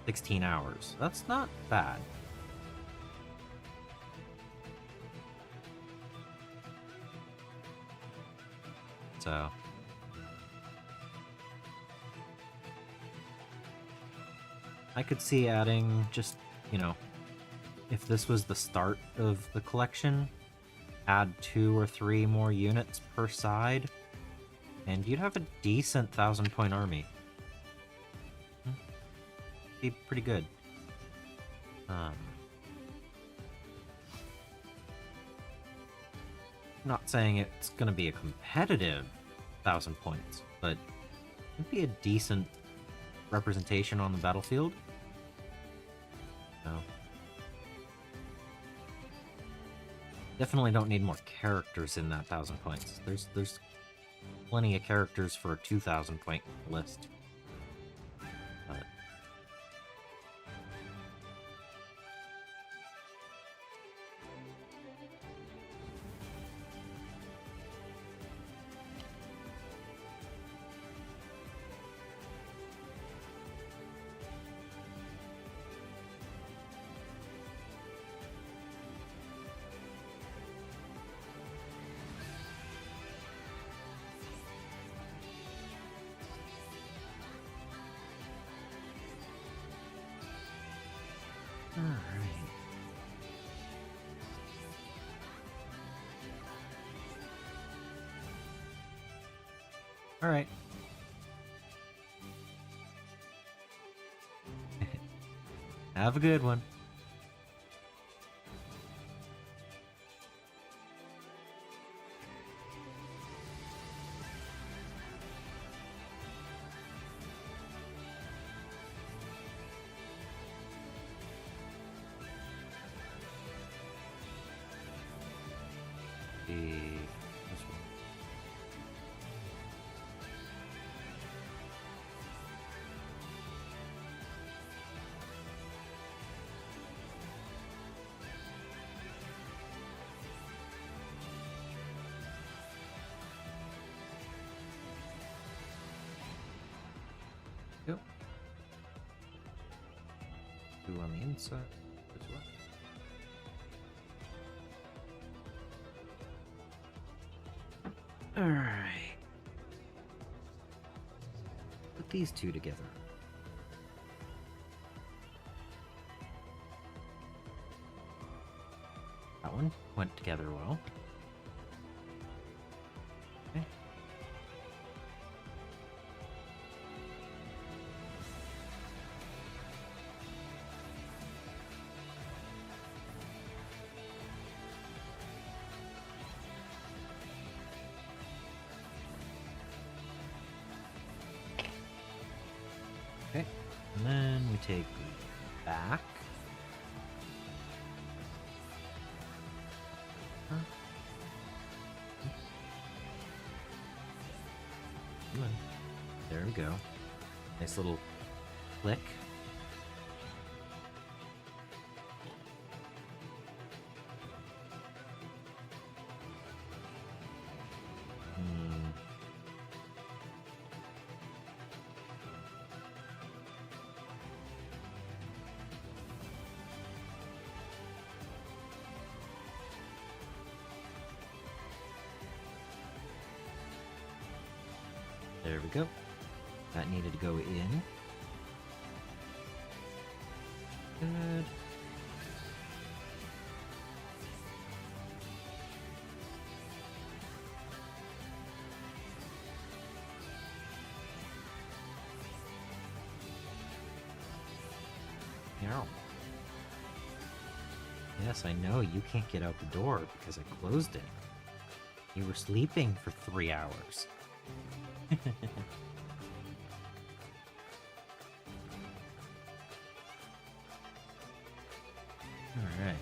16 hours. That's not bad. So, I could see adding just, you know, if this was the start of the collection, add 2 or 3 more units per side, and you'd have a decent 1,000-point army. Be pretty good. Not saying it's gonna be a competitive 1,000 points, but it'd be a decent representation on the battlefield. So, definitely don't need more characters in that 1,000 points. There's plenty of characters for a 2,000 point list. But Alright. Alright. Have a good one. This one. Yep. Two on the inside. This one. Alright. Put these two together. That one went together well. Okay. Okay, and then we take the back. Huh? Come on. There we go. Nice little click. There we go. That needed to go in. Good. Meow. Yes, I know you can't get out the door because I closed it. You were sleeping for 3 hours. All right.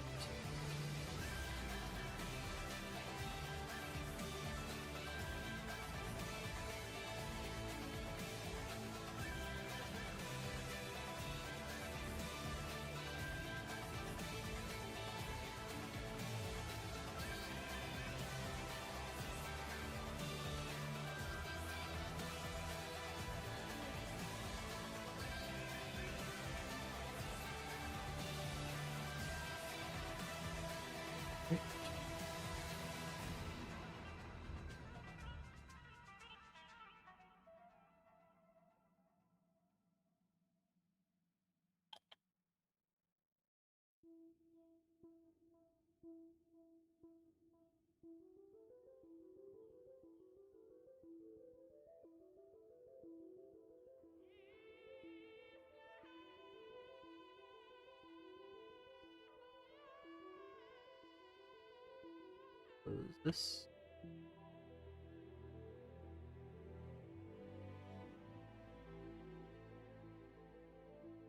Close this.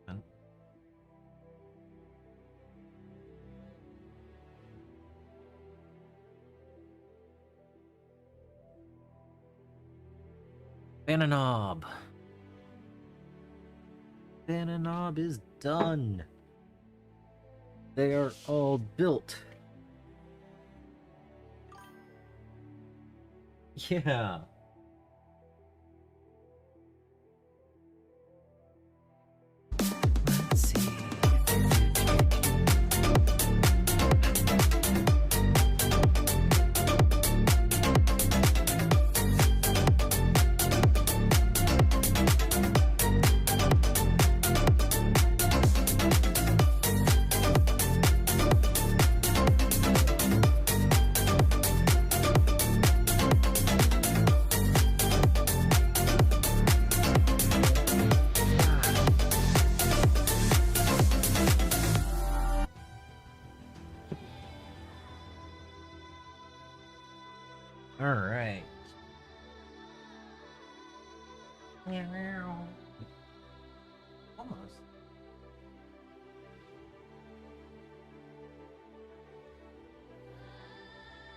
And Banana knob. Banana knob is done. They are all built. Yeah. Let's see.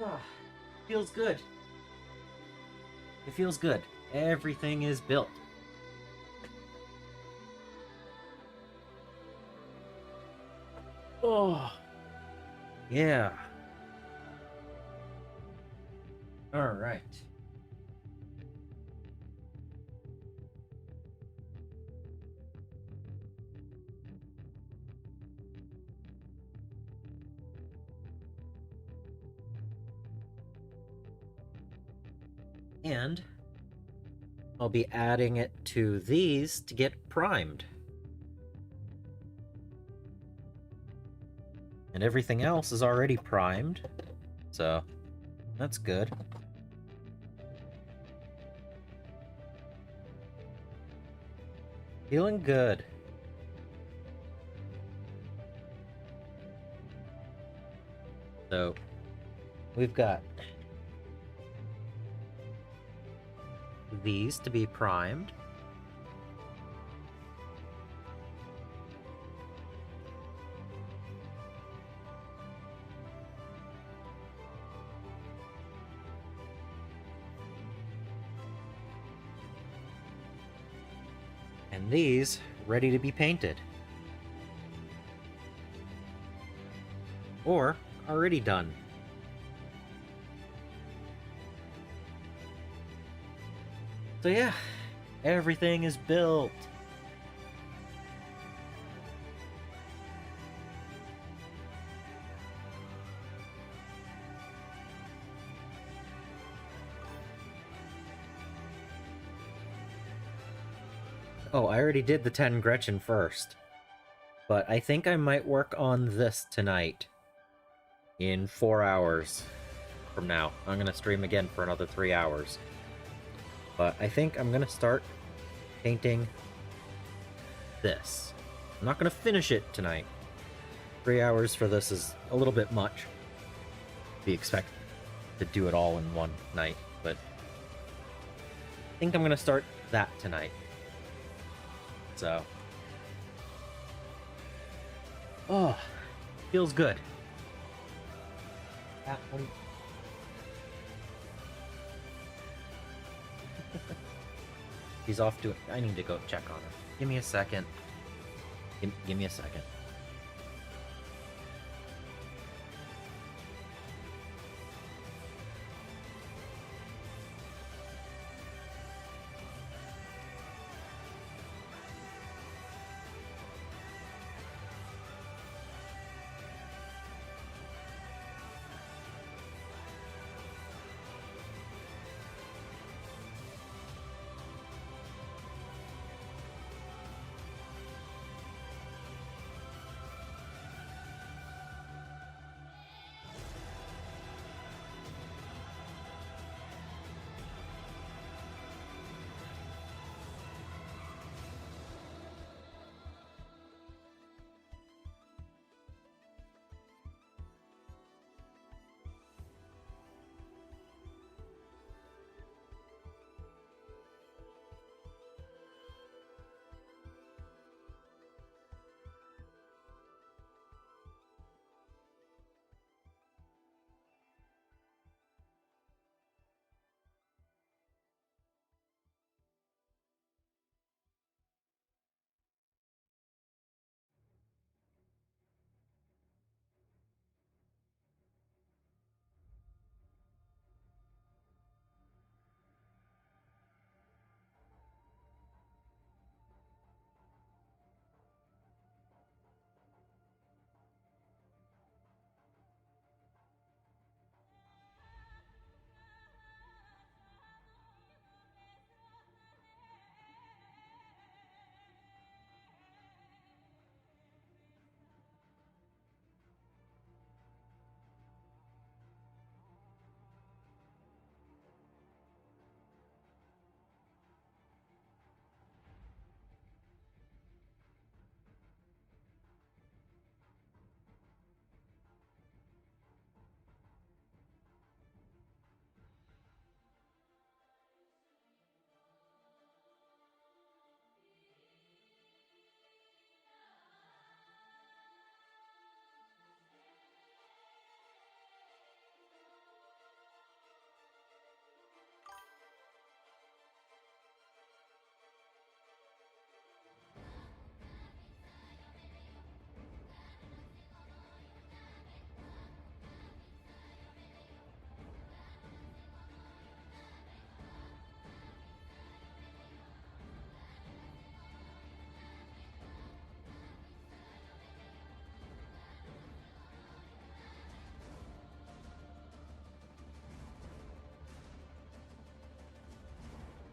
Ah, feels good. It feels good. Everything is built. Oh, yeah. All right. And I'll be adding it to these to get primed. And everything else is already primed, so that's good. Feeling good. So, we've got these to be primed. And these ready to be painted. Or already done. So yeah, everything is built. Oh, I already did the 10 Gretchen first. But I think I might work on this tonight. In 4 hours from now. I'm gonna stream again for another 3 hours. But I think I'm gonna start painting this. I'm not gonna finish it tonight. 3 hours for this is a little bit much. Be expect to do it all in one night, but I think I'm gonna start that tonight. So, oh, feels good. Ah, what do you... He's off to it. I need to go check on him. Give me a second. Give me a second.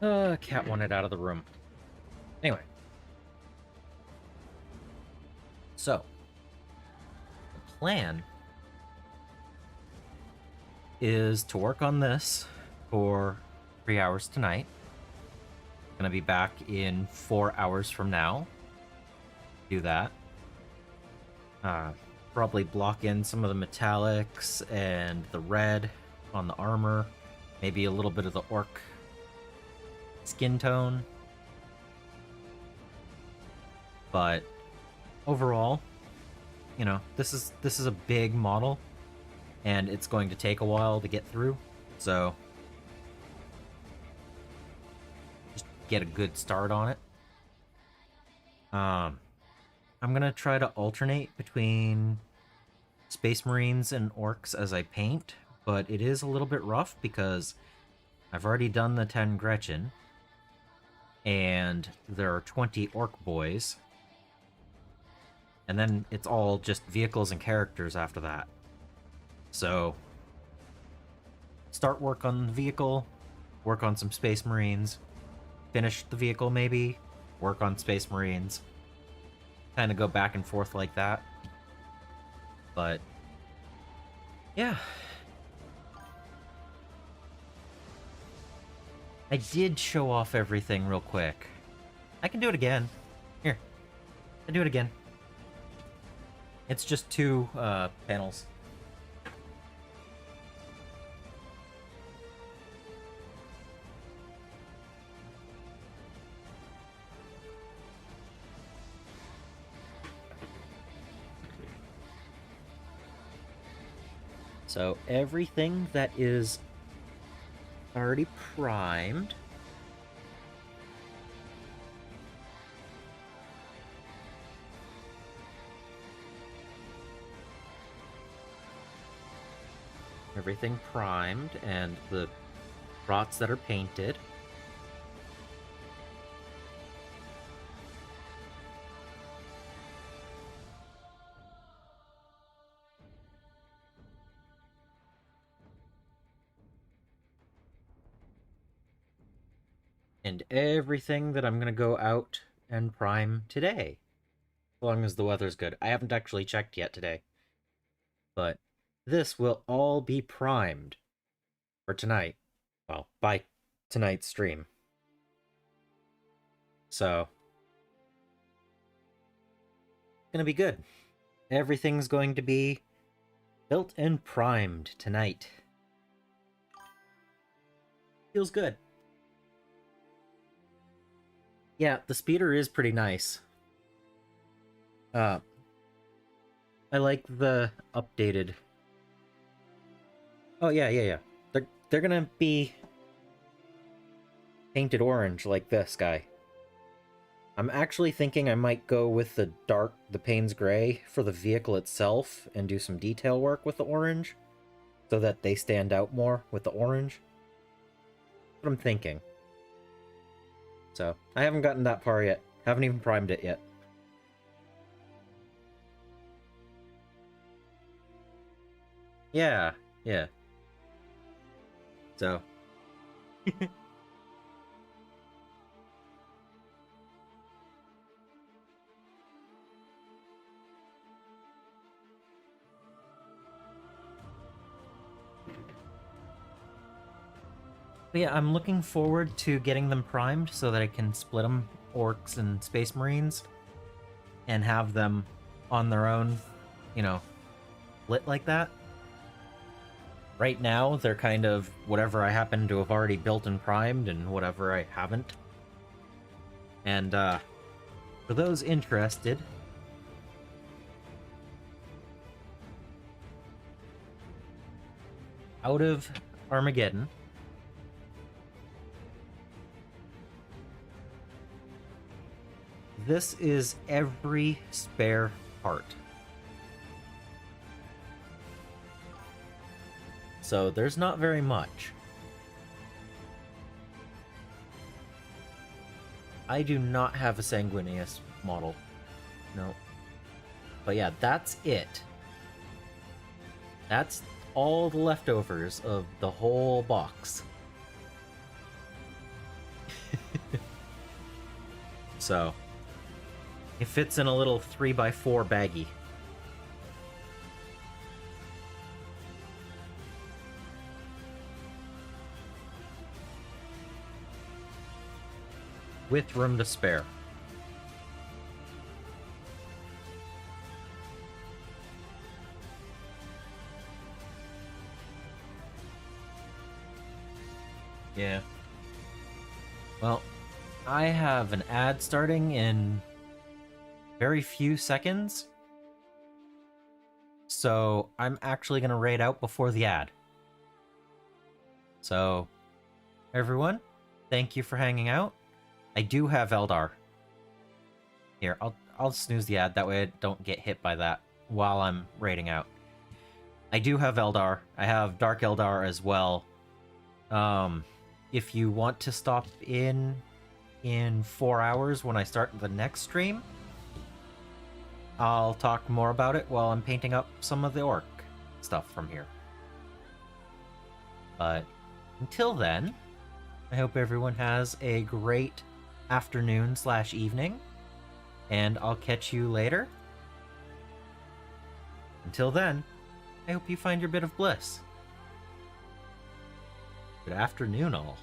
Cat wanted out of the room. Anyway. So, the plan is to work on this for 3 hours tonight. Gonna be back in 4 hours from now. Do that. Probably block in some of the metallics and the red on the armor. Maybe a little bit of the orc skin tone. But overall, you know, this is a big model, and it's going to take a while to get through. So just get a good start on it. I'm gonna try to alternate between Space Marines and Orcs as I paint, but it is a little bit rough because I've already done the 10 Gretchen, and there are 20 Orc boys, and then it's all just vehicles and characters after that. So, start work on the vehicle, work on some Space Marines, finish the vehicle maybe, work on Space Marines, kind of go back and forth like that. But yeah, I did show off everything real quick. I can do it again. Here, I do it again. It's just 2 panels. So everything that is already primed and the rots that are painted. And everything that I'm going to go out and prime today. As long as the weather's good. I haven't actually checked yet today. But this will all be primed for tonight. Well, by tonight's stream. So, it's going to be good. Everything's going to be built and primed tonight. Feels good. Yeah, the speeder is pretty nice. I like the updated. Oh yeah. They're gonna be painted orange like this guy. I'm actually thinking I might go with the Payne's Gray for the vehicle itself and do some detail work with the orange so that they stand out more with the orange. That's what I'm thinking. So, I haven't gotten that far yet. Haven't even primed it yet. Yeah. So. But yeah, I'm looking forward to getting them primed so that I can split them, Orcs and Space Marines, and have them on their own, you know, lit like that. Right now, they're kind of whatever I happen to have already built and primed and whatever I haven't. And for those interested, out of Armageddon, this is every spare part. So there's not very much. I do not have a Sanguinius model. No. But yeah, that's it. That's all the leftovers of the whole box. so it fits in a little 3x4 baggie. With room to spare. Yeah. Well, I have an ad starting in very few seconds. So I'm actually going to raid out before the ad. So, everyone, thank you for hanging out. I do have Eldar. Here, I'll snooze the ad, that way I don't get hit by that while I'm raiding out. I do have Eldar. I have Dark Eldar as well. If you want to stop in 4 hours when I start the next stream, I'll talk more about it while I'm painting up some of the orc stuff from here. But until then, I hope everyone has a great afternoon/evening, and I'll catch you later. Until then, I hope you find your bit of bliss. Good afternoon, all.